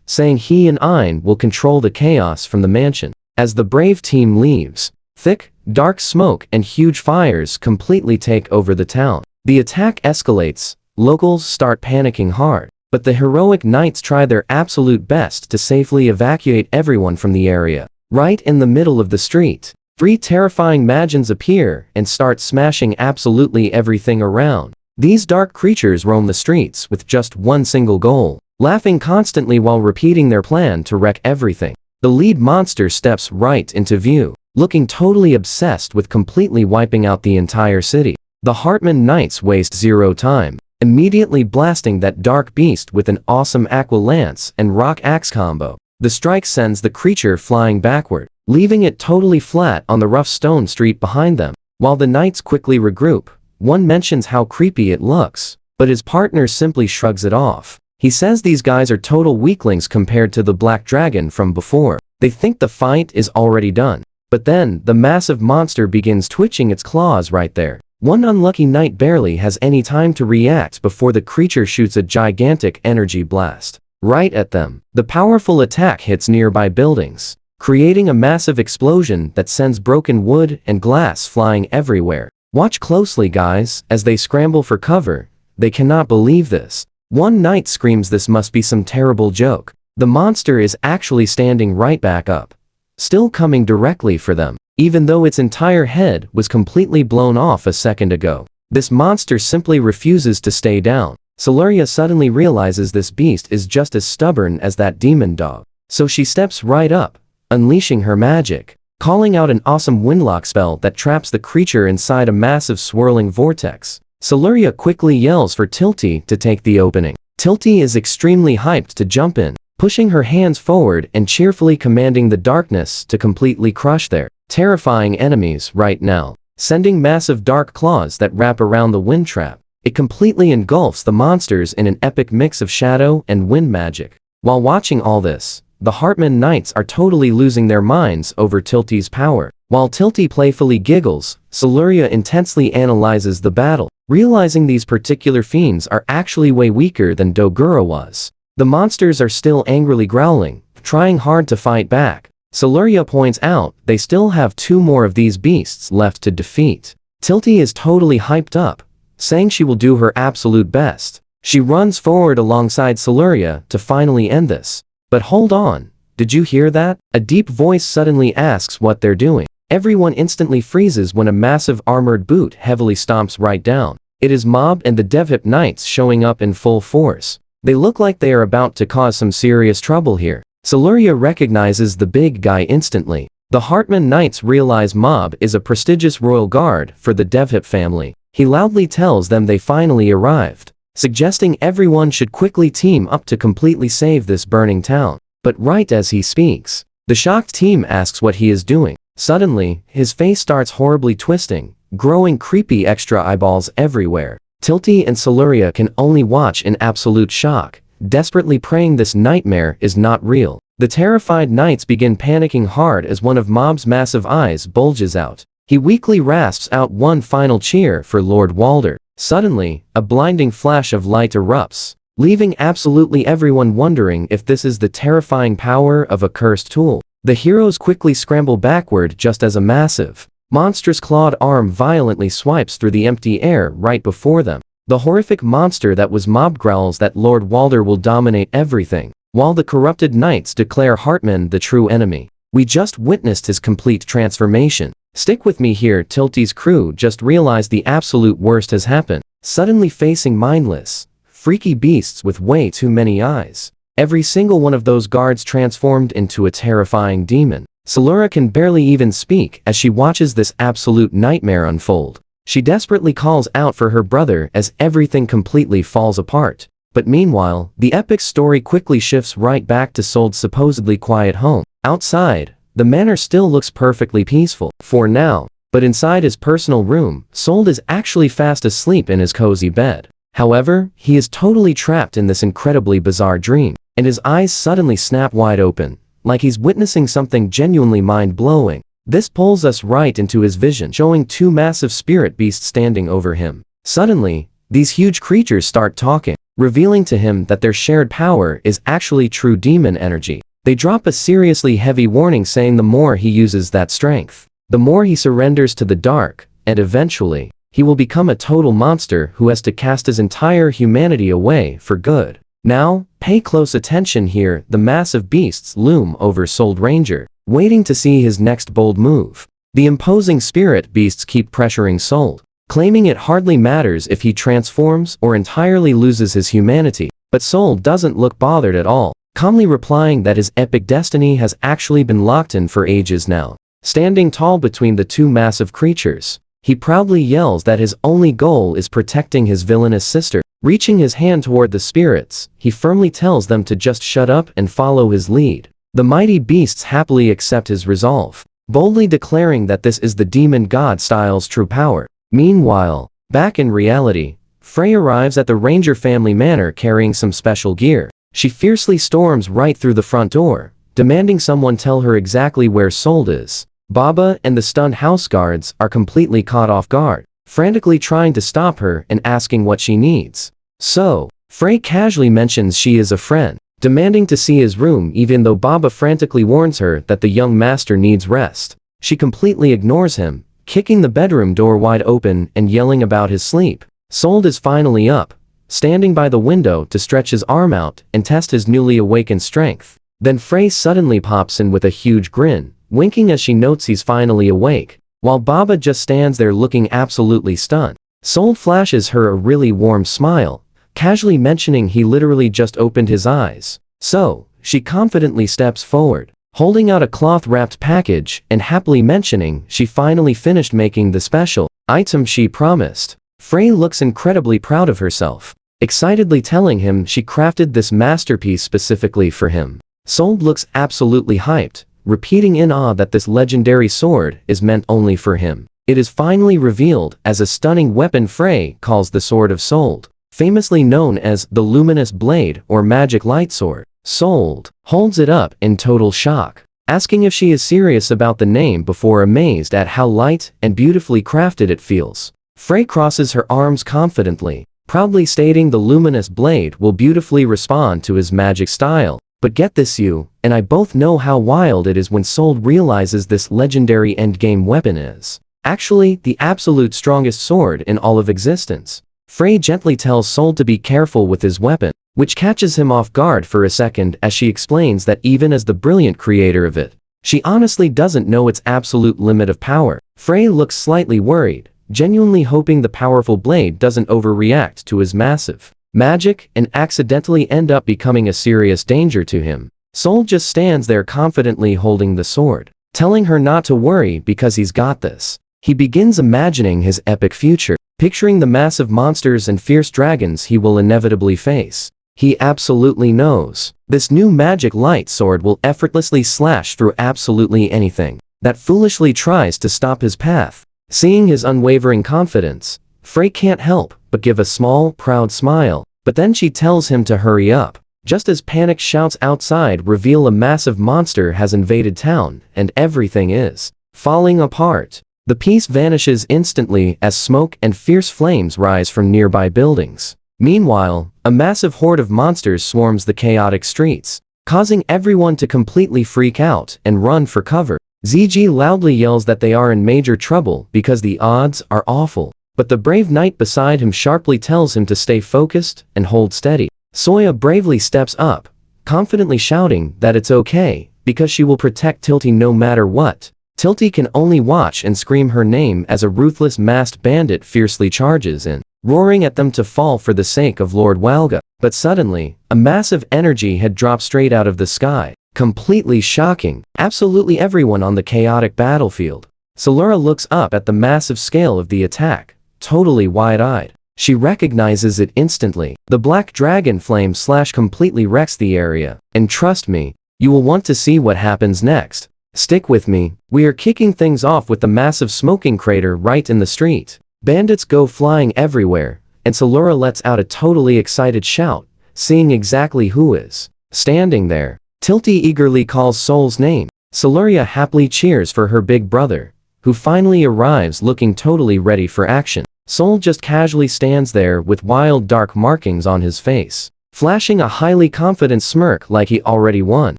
saying he and Ein will control the chaos from the mansion. As the brave team leaves, thick, dark smoke and huge fires completely take over the town. The attack escalates, locals start panicking hard, but the heroic knights try their absolute best to safely evacuate everyone from the area. Right in the middle of the street, 3 terrifying magians appear and start smashing absolutely everything around. These dark creatures roam the streets with just one single goal, laughing constantly while repeating their plan to wreck everything. The lead monster steps right into view, looking totally obsessed with completely wiping out the entire city. The Hartman Knights waste zero time, immediately blasting that dark beast with an awesome aqua lance and rock axe combo. The strike sends the creature flying backward, leaving it totally flat on the rough stone street behind them. While the knights quickly regroup, one mentions how creepy it looks, but his partner simply shrugs it off. He says these guys are total weaklings compared to the Black Dragon from before. They think the fight is already done. But then, the massive monster begins twitching its claws right there. One unlucky knight barely has any time to react before the creature shoots a gigantic energy blast right at them. The powerful attack hits nearby buildings, creating a massive explosion that sends broken wood and glass flying everywhere. Watch closely, guys, as they scramble for cover. They cannot believe this. One knight screams this must be some terrible joke. The monster is actually standing right back up, still coming directly for them, even though its entire head was completely blown off a second ago. This monster simply refuses to stay down. Siluria suddenly realizes this beast is just as stubborn as that demon dog, so she steps right up, unleashing her magic, calling out an awesome windlock spell that traps the creature inside a massive swirling vortex. Siluria quickly yells for Tilty to take the opening. Tilty is extremely hyped to jump in, pushing her hands forward and cheerfully commanding the darkness to completely crush their terrifying enemies right now, sending massive dark claws that wrap around the wind trap. It completely engulfs the monsters in an epic mix of shadow and wind magic. While watching all this, the Hartman Knights are totally losing their minds over Tilty's power. While Tilty playfully giggles, Siluria intensely analyzes the battle, realizing these particular fiends are actually way weaker than Dogura was. The monsters are still angrily growling, trying hard to fight back. Siluria points out they still have 2 more of these beasts left to defeat. Tilty is totally hyped up, saying she will do her absolute best. She runs forward alongside Siluria to finally end this. But hold on, did you hear that? A deep voice suddenly asks what they're doing. Everyone instantly freezes when a massive armored boot heavily stomps right down. It is Mob and the Devhip Knights showing up in full force. They look like they are about to cause some serious trouble here. Siluria recognizes the big guy instantly. The Hartman Knights realize Mob is a prestigious royal guard for the Devhip family. He loudly tells them they finally arrived, suggesting everyone should quickly team up to completely save this burning town. But right as he speaks, the shocked team asks what he is doing. Suddenly, his face starts horribly twisting, growing creepy extra eyeballs everywhere. Tilty and Siluria can only watch in absolute shock, desperately praying this nightmare is not real. The terrified knights begin panicking hard as one of Mob's massive eyes bulges out. He weakly rasps out one final cheer for Lord Walder. Suddenly, a blinding flash of light erupts, leaving absolutely everyone wondering if this is the terrifying power of a cursed tool. The heroes quickly scramble backward just as a massive, monstrous clawed arm violently swipes through the empty air right before them. The horrific monster that was Mob growls that Lord Walder will dominate everything, while the corrupted knights declare Hartman the true enemy. We just witnessed his complete transformation. Stick with me here. Tilty's crew just realized the absolute worst has happened, suddenly facing mindless, freaky beasts with way too many eyes. Every single one of those guards transformed into a terrifying demon. Siluria can barely even speak as she watches this absolute nightmare unfold. She desperately calls out for her brother as everything completely falls apart. But meanwhile, the epic story quickly shifts right back to Sold's supposedly quiet home. Outside, the manor still looks perfectly peaceful, for now, but inside his personal room, Sold is actually fast asleep in his cozy bed. However, he is totally trapped in this incredibly bizarre dream, and his eyes suddenly snap wide open, like he's witnessing something genuinely mind-blowing. This pulls us right into his vision, showing two massive spirit beasts standing over him. Suddenly, these huge creatures start talking, revealing to him that their shared power is actually true demon energy. They drop a seriously heavy warning saying the more he uses that strength, the more he surrenders to the dark, and eventually, he will become a total monster who has to cast his entire humanity away for good. Now, pay close attention here. The massive beasts loom over Sold Ranger, waiting to see his next bold move. The imposing spirit beasts keep pressuring Sold, claiming it hardly matters if he transforms or entirely loses his humanity. But Sold doesn't look bothered at all, calmly replying that his epic destiny has actually been locked in for ages now. Standing tall between the two massive creatures, he proudly yells that his only goal is protecting his villainous sister. Reaching his hand toward the spirits, he firmly tells them to just shut up and follow his lead. The mighty beasts happily accept his resolve, boldly declaring that this is the demon god style's true power. Meanwhile, back in reality, Frey arrives at the Ranger family manor carrying some special gear. She fiercely storms right through the front door, demanding someone tell her exactly where Sold is. Baba and the stunned house guards are completely caught off guard, frantically trying to stop her and asking what she needs. So, Frey casually mentions she is a friend, demanding to see his room even though Baba frantically warns her that the young master needs rest. She completely ignores him, kicking the bedroom door wide open and yelling about his sleep. Sold is finally up, standing by the window to stretch his arm out and test his newly awakened strength. Then Frey suddenly pops in with a huge grin, winking as she notes he's finally awake, while Baba just stands there looking absolutely stunned. Sold flashes her a really warm smile, casually mentioning he literally just opened his eyes. So, she confidently steps forward, holding out a cloth-wrapped package and happily mentioning she finally finished making the special item she promised. Frey looks incredibly proud of herself, excitedly telling him she crafted this masterpiece specifically for him. Sold looks absolutely hyped, repeating in awe that this legendary sword is meant only for him. It is finally revealed as a stunning weapon Frey calls the Sword of Sold, famously known as the Luminous Blade or Magic Light Sword. Sold holds it up in total shock, asking if she is serious about the name before amazed at how light and beautifully crafted it feels. Frey crosses her arms confidently, proudly stating the Luminous Blade will beautifully respond to his magic style. But get this, you and I both know how wild it is when Sold realizes this legendary endgame weapon is actually the absolute strongest sword in all of existence. Frey gently tells Sold to be careful with his weapon, which catches him off guard for a second as she explains that even as the brilliant creator of it, she honestly doesn't know its absolute limit of power. Frey looks slightly worried, genuinely hoping the powerful blade doesn't overreact to his massive magic and accidentally end up becoming a serious danger to him. Sold just stands there confidently holding the sword, telling her not to worry because he's got this. He begins imagining his epic future, picturing the massive monsters and fierce dragons he will inevitably face. He absolutely knows this new magic light sword will effortlessly slash through absolutely anything that foolishly tries to stop his path. Seeing his unwavering confidence, Frey can't help but give a small, proud smile, but then she tells him to hurry up. Just as panicked shouts outside reveal a massive monster has invaded town and everything is falling apart. The peace vanishes instantly as smoke and fierce flames rise from nearby buildings. Meanwhile, a massive horde of monsters swarms the chaotic streets, causing everyone to completely freak out and run for cover. ZG loudly yells that they are in major trouble because the odds are awful. But the brave knight beside him sharply tells him to stay focused and hold steady. Soya bravely steps up, confidently shouting that it's okay, because she will protect Tilty no matter what. Tilty can only watch and scream her name as a ruthless masked bandit fiercely charges in, roaring at them to fall for the sake of Lord Walga. But suddenly, a massive energy had dropped straight out of the sky, completely shocking absolutely everyone on the chaotic battlefield. Salura looks up at the massive scale of the attack, totally wide-eyed. She recognizes it instantly. The black dragon flame slash completely wrecks the area. And trust me, you will want to see what happens next. Stick with me. We are kicking things off with the massive smoking crater right in the street. Bandits go flying everywhere, and Salura lets out a totally excited shout, seeing exactly who is standing there. Tilty eagerly calls Soul's name. Salura happily cheers for her big brother, who finally arrives looking totally ready for action. Soul just casually stands there with wild dark markings on his face, flashing a highly confident smirk like he already won.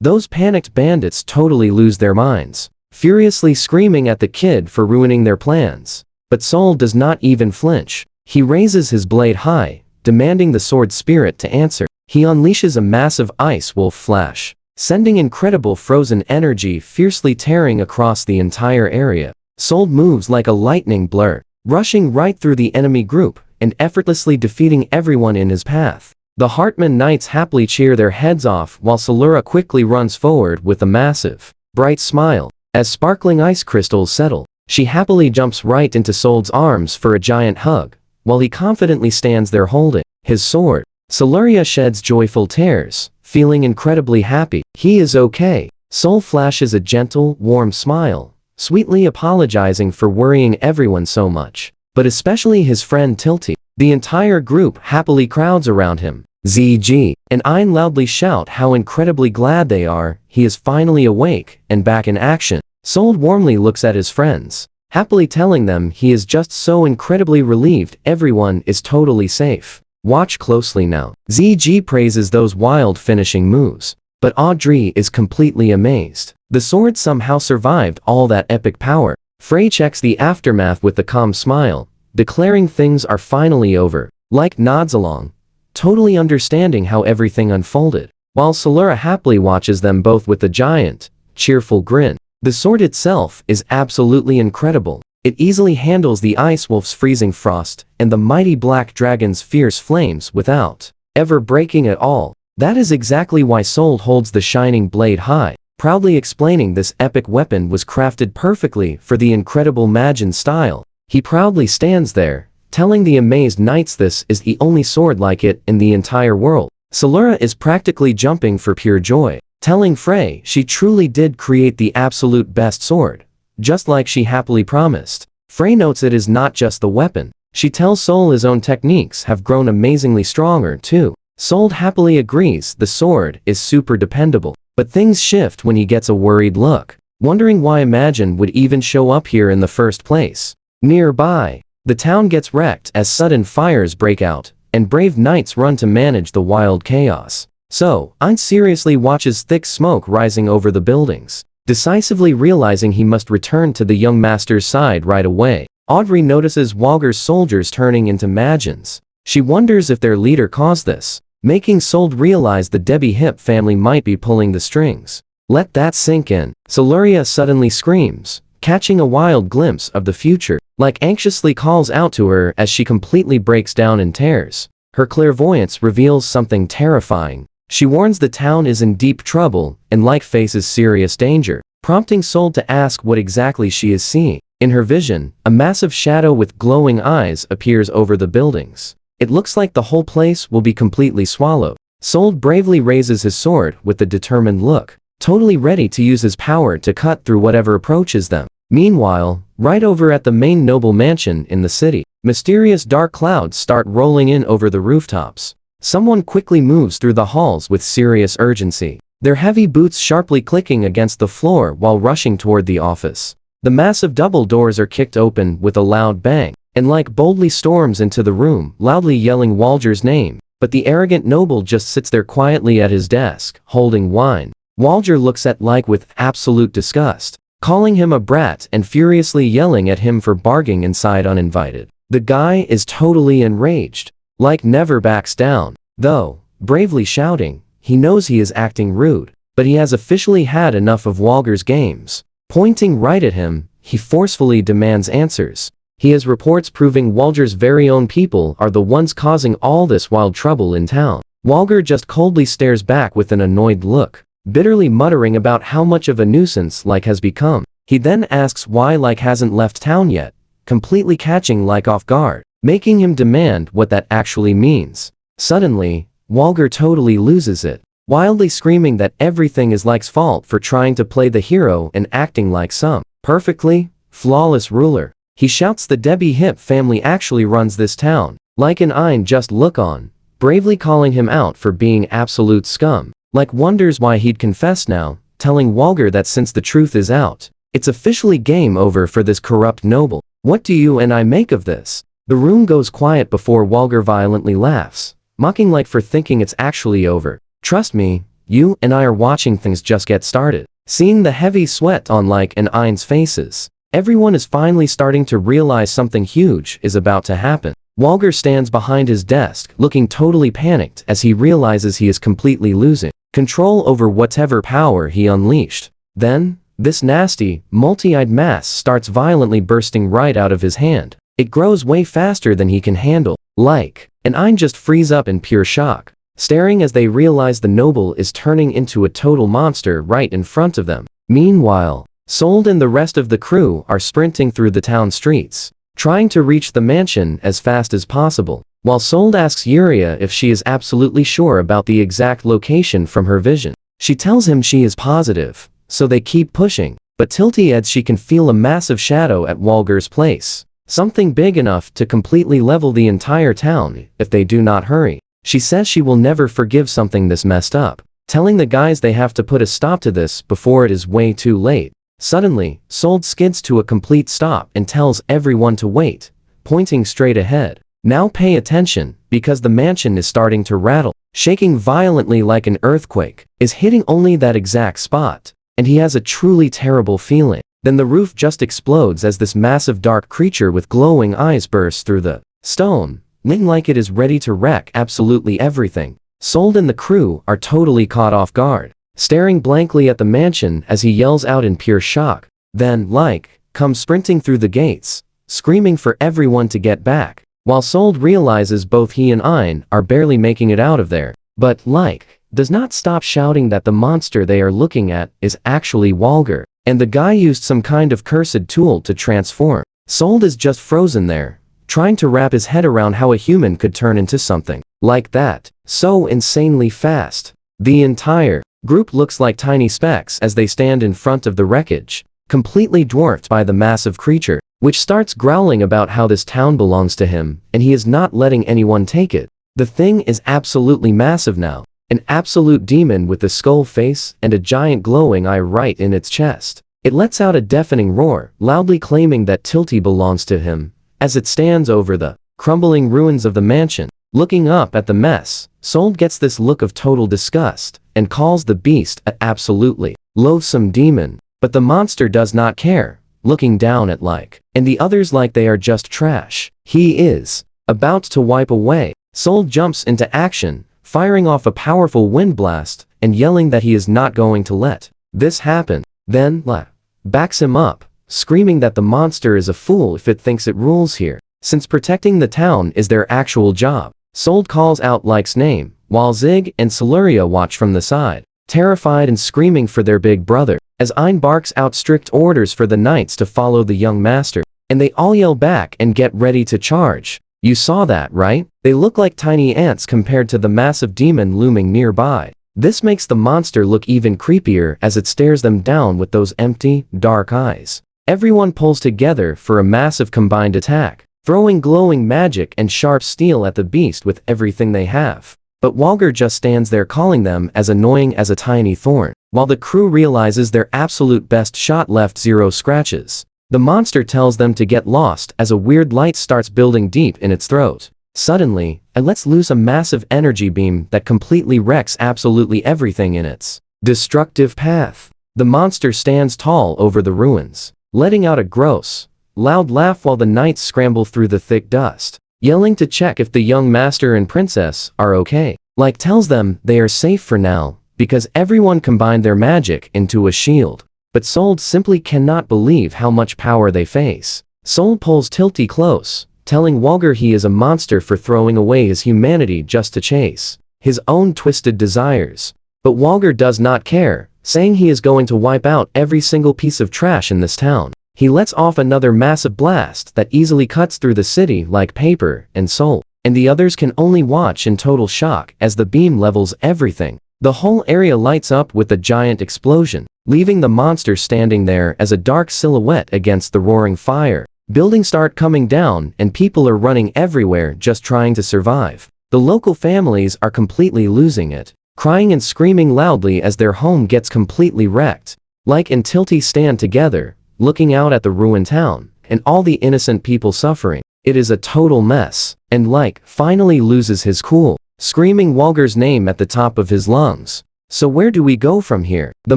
Those panicked bandits totally lose their minds, furiously screaming at the kid for ruining their plans. But Soul does not even flinch. He raises his blade high, demanding the sword spirit to answer. He unleashes a massive ice wolf flash, sending incredible frozen energy fiercely tearing across the entire area. Soul moves like a lightning blur, rushing right through the enemy group and effortlessly defeating everyone in his path. The Hartman Knights happily cheer their heads off while Salura quickly runs forward with a massive, bright smile. As sparkling ice crystals settle, she happily jumps right into Soul's arms for a giant hug, while he confidently stands there holding his sword. Salura sheds joyful tears, feeling incredibly happy. He is okay. Soul flashes a gentle, warm smile, sweetly apologizing for worrying everyone so much, but especially his friend Tilty. The entire group happily crowds around him. ZG and Ein loudly shout how incredibly glad they are he is finally awake and back in action. Soul warmly looks at his friends, happily telling them he is just so incredibly relieved everyone is totally safe. Watch closely now. ZG praises those wild finishing moves, but Audrey is completely amazed. The sword somehow survived all that epic power. Frey checks the aftermath with a calm smile, declaring things are finally over. Like nods along, totally understanding how everything unfolded, while Salura happily watches them both with a giant, cheerful grin. The sword itself is absolutely incredible. It easily handles the Ice Wolf's freezing frost and the mighty Black Dragon's fierce flames without ever breaking at all. That is exactly why Soul holds the shining blade high, proudly explaining this epic weapon was crafted perfectly for the incredible Majin style. He proudly stands there, telling the amazed knights this is the only sword like it in the entire world. Salura is practically jumping for pure joy, telling Frey she truly did create the absolute best sword, just like she happily promised. Frey notes it is not just the weapon. She tells Soul his own techniques have grown amazingly stronger too. Soul happily agrees the sword is super dependable, but things shift when he gets a worried look, wondering why Majin would even show up here in the first place. Nearby, the town gets wrecked as sudden fires break out, and brave knights run to manage the wild chaos. So, Ein seriously watches thick smoke rising over the buildings, decisively realizing he must return to the young master's side right away. Audrey notices Walger's soldiers turning into Majins. She wonders if their leader caused this, making Soul realize the Debbie Hip family might be pulling the strings. Let that sink in. Salura suddenly screams, catching a wild glimpse of the future, like anxiously calls out to her as she completely breaks down in tears. Her clairvoyance reveals something terrifying. She warns the town is in deep trouble and like faces serious danger, prompting Soul to ask what exactly she is seeing. In her vision, a massive shadow with glowing eyes appears over the buildings. It looks like the whole place will be completely swallowed. Soul bravely raises his sword with a determined look, totally ready to use his power to cut through whatever approaches them. Meanwhile, right over at the main noble mansion in the city, mysterious dark clouds start rolling in over the rooftops. Someone quickly moves through the halls with serious urgency, their heavy boots sharply clicking against the floor while rushing toward the office. The massive double doors are kicked open with a loud bang, and like boldly storms into the room, loudly yelling Walger's name, but the arrogant noble just sits there quietly at his desk, holding wine. Walger looks at Like with absolute disgust, calling him a brat and furiously yelling at him for barging inside uninvited. The guy is totally enraged. Like never backs down, though, bravely shouting, he knows he is acting rude, but he has officially had enough of Walger's games. Pointing right at him, he forcefully demands answers. He has reports proving Walger's very own people are the ones causing all this wild trouble in town. Walger just coldly stares back with an annoyed look, bitterly muttering about how much of a nuisance Like has become. He then asks why Like hasn't left town yet, completely catching like off guard, making him demand what that actually means. Suddenly, Walger totally loses it, wildly screaming that everything is Like's fault for trying to play the hero and acting like some perfectly flawless ruler. He shouts the Debbie Hip family actually runs this town. Like and Ein just look on, bravely calling him out for being absolute scum. Like wonders why he'd confess now, telling Walger that since the truth is out, it's officially game over for this corrupt noble. What do you and I make of this? The room goes quiet before Walger violently laughs, mocking Like for thinking it's actually over. Trust me, you and I are watching things just get started. Seeing the heavy sweat on Like and Ein's faces, everyone is finally starting to realize something huge is about to happen. Walger stands behind his desk, looking totally panicked as he realizes he is completely losing control over whatever power he unleashed. Then, this nasty, multi-eyed mass starts violently bursting right out of his hand. It grows way faster than he can handle. Like and Ein just freeze up in pure shock, staring as they realize the noble is turning into a total monster right in front of them. Meanwhile, Sold and the rest of the crew are sprinting through the town streets, trying to reach the mansion as fast as possible, while Sold asks Yuria if she is absolutely sure about the exact location from her vision. She tells him she is positive, so they keep pushing, but tilty as she can feel a massive shadow at Walger's place, something big enough to completely level the entire town if they do not hurry. She says she will never forgive something this messed up, telling the guys they have to put a stop to this before it is way too late. Suddenly, Sold skids to a complete stop and tells everyone to wait, pointing straight ahead. Now pay attention, because the mansion is starting to rattle, shaking violently like an earthquake, is hitting only that exact spot, and he has a truly terrible feeling. Then the roof just explodes as this massive dark creature with glowing eyes bursts through the stone, looking like it is ready to wreck absolutely everything. Sold and the crew are totally caught off guard, staring blankly at the mansion as he yells out in pure shock. Then, Like, comes sprinting through the gates, screaming for everyone to get back, while Sold realizes both he and Ein are barely making it out of there. But Like does not stop shouting that the monster they are looking at is actually Walger, and the guy used some kind of cursed tool to transform. Sold is just frozen there, trying to wrap his head around how a human could turn into something like that, so insanely fast. The entire group looks like tiny specks as they stand in front of the wreckage, completely dwarfed by the massive creature, which starts growling about how this town belongs to him, and he is not letting anyone take it. The thing is absolutely massive now, an absolute demon with a skull face and a giant glowing eye right in its chest. It lets out a deafening roar, loudly claiming that Tilty belongs to him, as it stands over the crumbling ruins of the mansion. Looking up at the mess, Sold gets this look of total disgust, and calls the beast an absolutely loathsome demon, but the monster does not care, looking down at Like and the others like they are just trash. He is about to wipe away. Sold jumps into action, firing off a powerful wind blast, and yelling that he is not going to let this happen. Then, Like backs him up, screaming that the monster is a fool if it thinks it rules here, since protecting the town is their actual job. Sold calls out Like's name, while Zig and Siluria watch from the side, terrified and screaming for their big brother, as Ein barks out strict orders for the knights to follow the young master, and they all yell back and get ready to charge. You saw that, right? They look like tiny ants compared to the massive demon looming nearby. This makes the monster look even creepier as it stares them down with those empty, dark eyes. Everyone pulls together for a massive combined attack, throwing glowing magic and sharp steel at the beast with everything they have. But Walger just stands there calling them as annoying as a tiny thorn, while the crew realizes their absolute best shot left 0 scratches. The monster tells them to get lost as a weird light starts building deep in its throat. Suddenly, it lets loose a massive energy beam that completely wrecks absolutely everything in its destructive path. The monster stands tall over the ruins, letting out a gross, loud laugh while the knights scramble through the thick dust, yelling to check if the young master and princess are okay. Like tells them they are safe for now, because everyone combined their magic into a shield. But Sold simply cannot believe how much power they face. Sold pulls Tilty close, telling Walger he is a monster for throwing away his humanity just to chase his own twisted desires. But Walger does not care, saying he is going to wipe out every single piece of trash in this town. he lets off another massive blast that easily cuts through the city like paper and soul. And the others can only watch in total shock as the beam levels everything. The whole area lights up with a giant explosion, leaving the monster standing there as a dark silhouette against the roaring fire. Buildings start coming down and people are running everywhere just trying to survive. The local families are completely losing it, crying and screaming loudly as their home gets completely wrecked. Like and Tilty stand together, looking out at the ruined town, and all the innocent people suffering. It is a total mess, and Like finally loses his cool, screaming Walger's name at the top of his lungs. So where do we go from here? The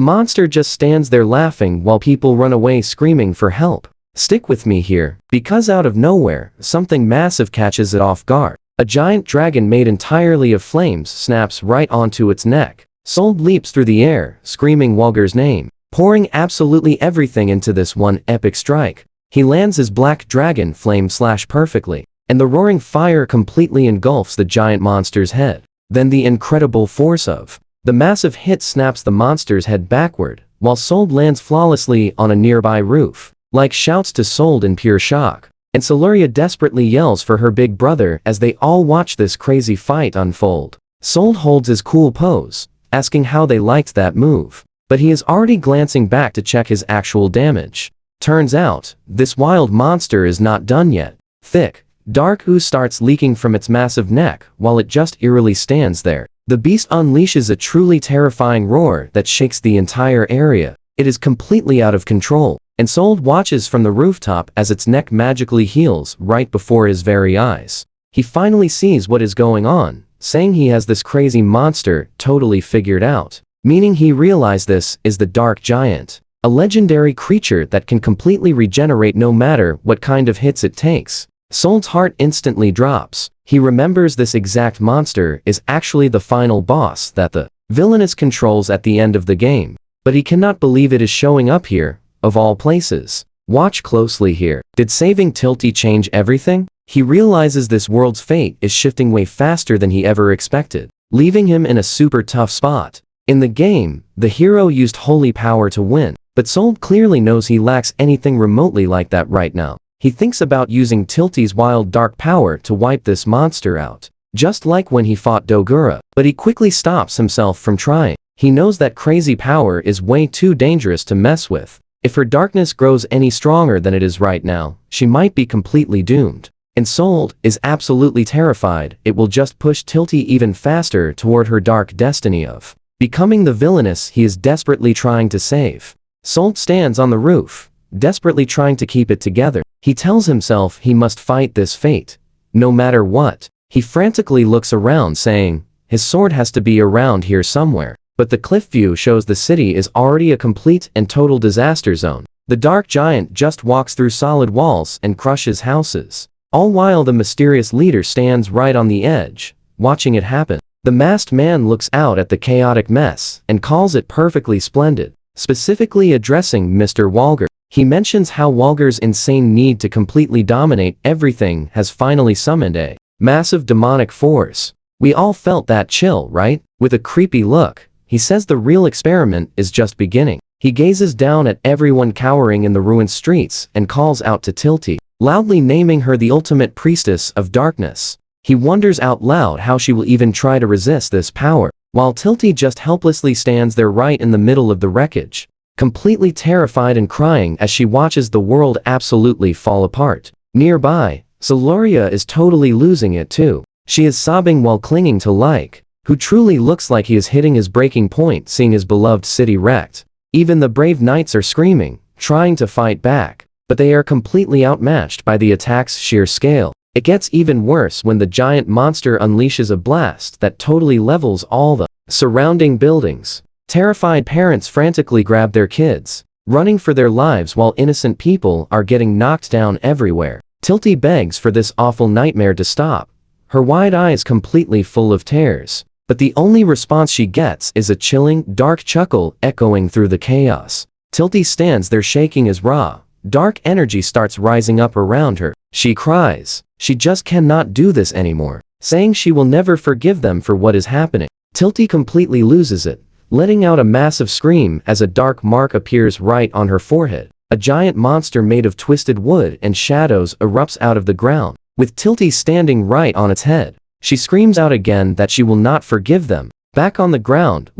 monster just stands there laughing while people run away screaming for help. Stick with me here, because out of nowhere, something massive catches it off guard. A giant dragon made entirely of flames snaps right onto its neck. Sold leaps through the air, screaming Walger's name, pouring absolutely everything into this one epic strike. He lands his black dragon flame slash perfectly, and the roaring fire completely engulfs the giant monster's head. Then the incredible force of the massive hit snaps the monster's head backward, while Sold lands flawlessly on a nearby roof. Like shouts to Sold in pure shock, and Siluria desperately yells for her big brother as they all watch this crazy fight unfold. Sold holds his cool pose, asking how they liked that move, but he is already glancing back to check his actual damage. Turns out, this wild monster is not done yet. Thick, dark ooze starts leaking from its massive neck while it just eerily stands there. The beast unleashes a truly terrifying roar that shakes the entire area. It is completely out of control, and Sold watches from the rooftop as its neck magically heals right before his very eyes. He finally sees what is going on, saying he has this crazy monster totally figured out. Meaning he realized this is the Dark Giant, a legendary creature that can completely regenerate no matter what kind of hits it takes. Sold's heart instantly drops. He remembers this exact monster is actually the final boss that the villainous controls at the end of the game. But he cannot believe it is showing up here, of all places. Watch closely here. Did saving Tilty change everything? He realizes this world's fate is shifting way faster than he ever expected, leaving him in a super tough spot. In the game, the hero used holy power to win, but Sold clearly knows he lacks anything remotely like that right now. He thinks about using Tilty's wild dark power to wipe this monster out, just like when he fought Dogura, but he quickly stops himself from trying. He knows that crazy power is way too dangerous to mess with. If her darkness grows any stronger than it is right now, she might be completely doomed. And Sold is absolutely terrified it will just push Tilty even faster toward her dark destiny of becoming the villainess he is desperately trying to save. Sold stands on the roof, desperately trying to keep it together. He tells himself he must fight this fate, no matter what. He frantically looks around saying, his sword has to be around here somewhere. But the cliff view shows the city is already a complete and total disaster zone. The Dark Giant just walks through solid walls and crushes houses, all while the mysterious leader stands right on the edge, watching it happen. The masked man looks out at the chaotic mess and calls it perfectly splendid, specifically addressing Mr. Walger. He mentions how Walger's insane need to completely dominate everything has finally summoned a massive demonic force. We all felt that chill, right? With a creepy look, he says the real experiment is just beginning. He gazes down at everyone cowering in the ruined streets and calls out to Tilty, loudly naming her the ultimate priestess of darkness. He wonders out loud how she will even try to resist this power, while Tilty just helplessly stands there right in the middle of the wreckage, completely terrified and crying as she watches the world absolutely fall apart. Nearby, Siluria is totally losing it too. She is sobbing while clinging to Like, who truly looks like he is hitting his breaking point seeing his beloved city wrecked. Even the brave knights are screaming, trying to fight back, but they are completely outmatched by the attack's sheer scale. It gets even worse when the giant monster unleashes a blast that totally levels all the surrounding buildings. Terrified parents frantically grab their kids, running for their lives while innocent people are getting knocked down everywhere. Tilty begs for this awful nightmare to stop, her wide eyes completely full of tears. But the only response she gets is a chilling, dark chuckle echoing through the chaos. Tilty stands there shaking as raw, dark energy starts rising up around her. She cries. She just cannot do this anymore, saying she will never forgive them for what is happening. Tilty completely loses it, letting out a massive scream as a dark mark appears right on her forehead. a giant monster made of twisted wood and shadows erupts out of the ground, with Tilty standing right on its head. She screams out again that she will not forgive them. Back on the ground,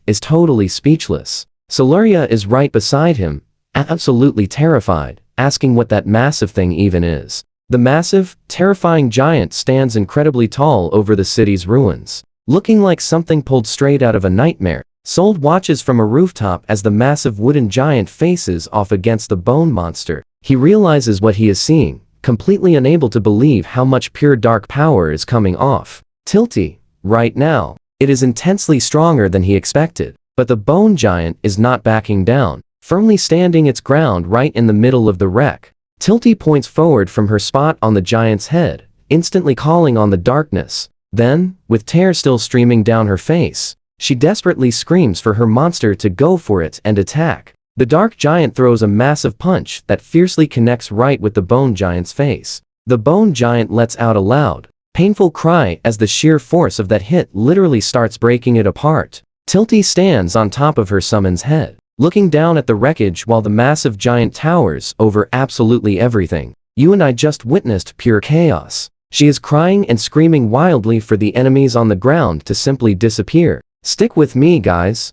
is totally speechless. Siluria is right beside him, absolutely terrified, asking what that massive thing even is. The massive, terrifying giant stands incredibly tall over the city's ruins, looking like something pulled straight out of a nightmare. Sold watches from a rooftop as the massive wooden giant faces off against the bone monster. He realizes what he is seeing, completely unable to believe how much pure dark power is coming off Tilty right now. It is intensely stronger than he expected, but the bone giant is not backing down, firmly standing its ground right in the middle of the wreck. Tilty points forward from her spot on the giant's head, instantly calling on the darkness. Then, with tears still streaming down her face, she desperately screams for her monster to go for it and attack. The dark giant throws a massive punch that fiercely connects right with the bone giant's face. The bone giant lets out a loud, painful cry as the sheer force of that hit literally starts breaking it apart. Tilty stands on top of her summon's head, looking down at the wreckage while the massive giant towers over absolutely everything. You and I just witnessed pure chaos. She is crying and screaming wildly for the enemies on the ground to simply disappear. Stick with me, guys.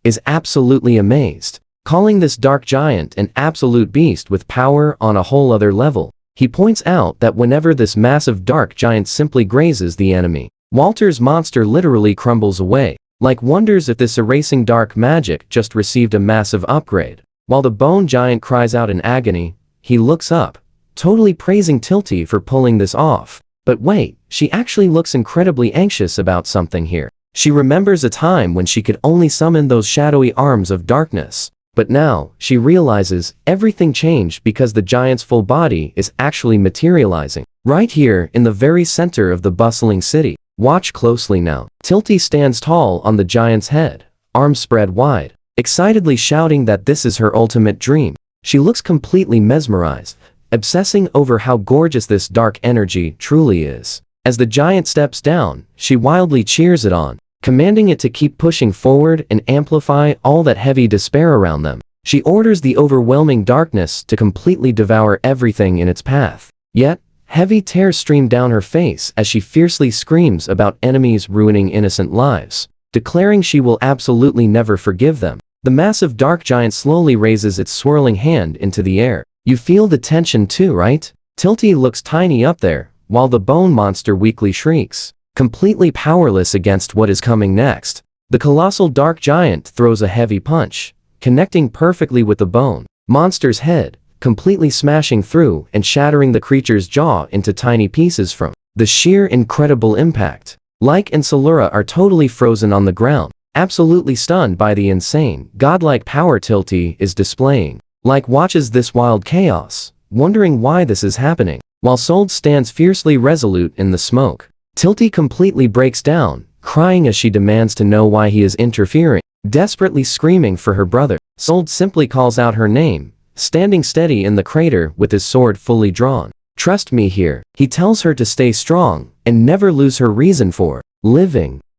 Is absolutely amazed, calling this dark giant an absolute beast with power on a whole other level. He points out that whenever this massive dark giant simply grazes the enemy, Walter's monster literally crumbles away. Wonders if this erasing dark magic just received a massive upgrade. While the bone giant cries out in agony, he looks up, totally praising Tilty for pulling this off. But wait, she actually looks incredibly anxious about something here. She remembers a time when she could only summon those shadowy arms of darkness. But now, she realizes everything changed because the giant's full body is actually materializing right here in the very center of the bustling city. Watch closely now. Tilty stands tall on the giant's head, arms spread wide, excitedly shouting that this is her ultimate dream. She looks completely mesmerized, obsessing over how gorgeous this dark energy truly is. As the giant steps down, she wildly cheers it on, commanding it to keep pushing forward and amplify all that heavy despair around them. She orders the overwhelming darkness to completely devour everything in its path. Yet, heavy tears stream down her face as she fiercely screams about enemies ruining innocent lives, declaring she will absolutely never forgive them. The massive dark giant slowly raises its swirling hand into the air. You feel the tension too, right? Tilty looks tiny up there, while the bone monster weakly shrieks, completely powerless against what is coming next. The colossal dark giant throws a heavy punch, connecting perfectly with the bone monster's head, completely smashing through and shattering the creature's jaw into tiny pieces from the sheer incredible impact. And Siluria are totally frozen on the ground, absolutely stunned by the insane, godlike power Tilty is displaying. Watches this wild chaos, wondering why this is happening, while Sold stands fiercely resolute in the smoke. Tilty completely breaks down, crying as she demands to know why he is interfering, desperately screaming for her brother. Sold simply calls out her name, standing steady in the crater with his sword fully drawn. Trust me here. He tells her to stay strong and never lose her reason for living.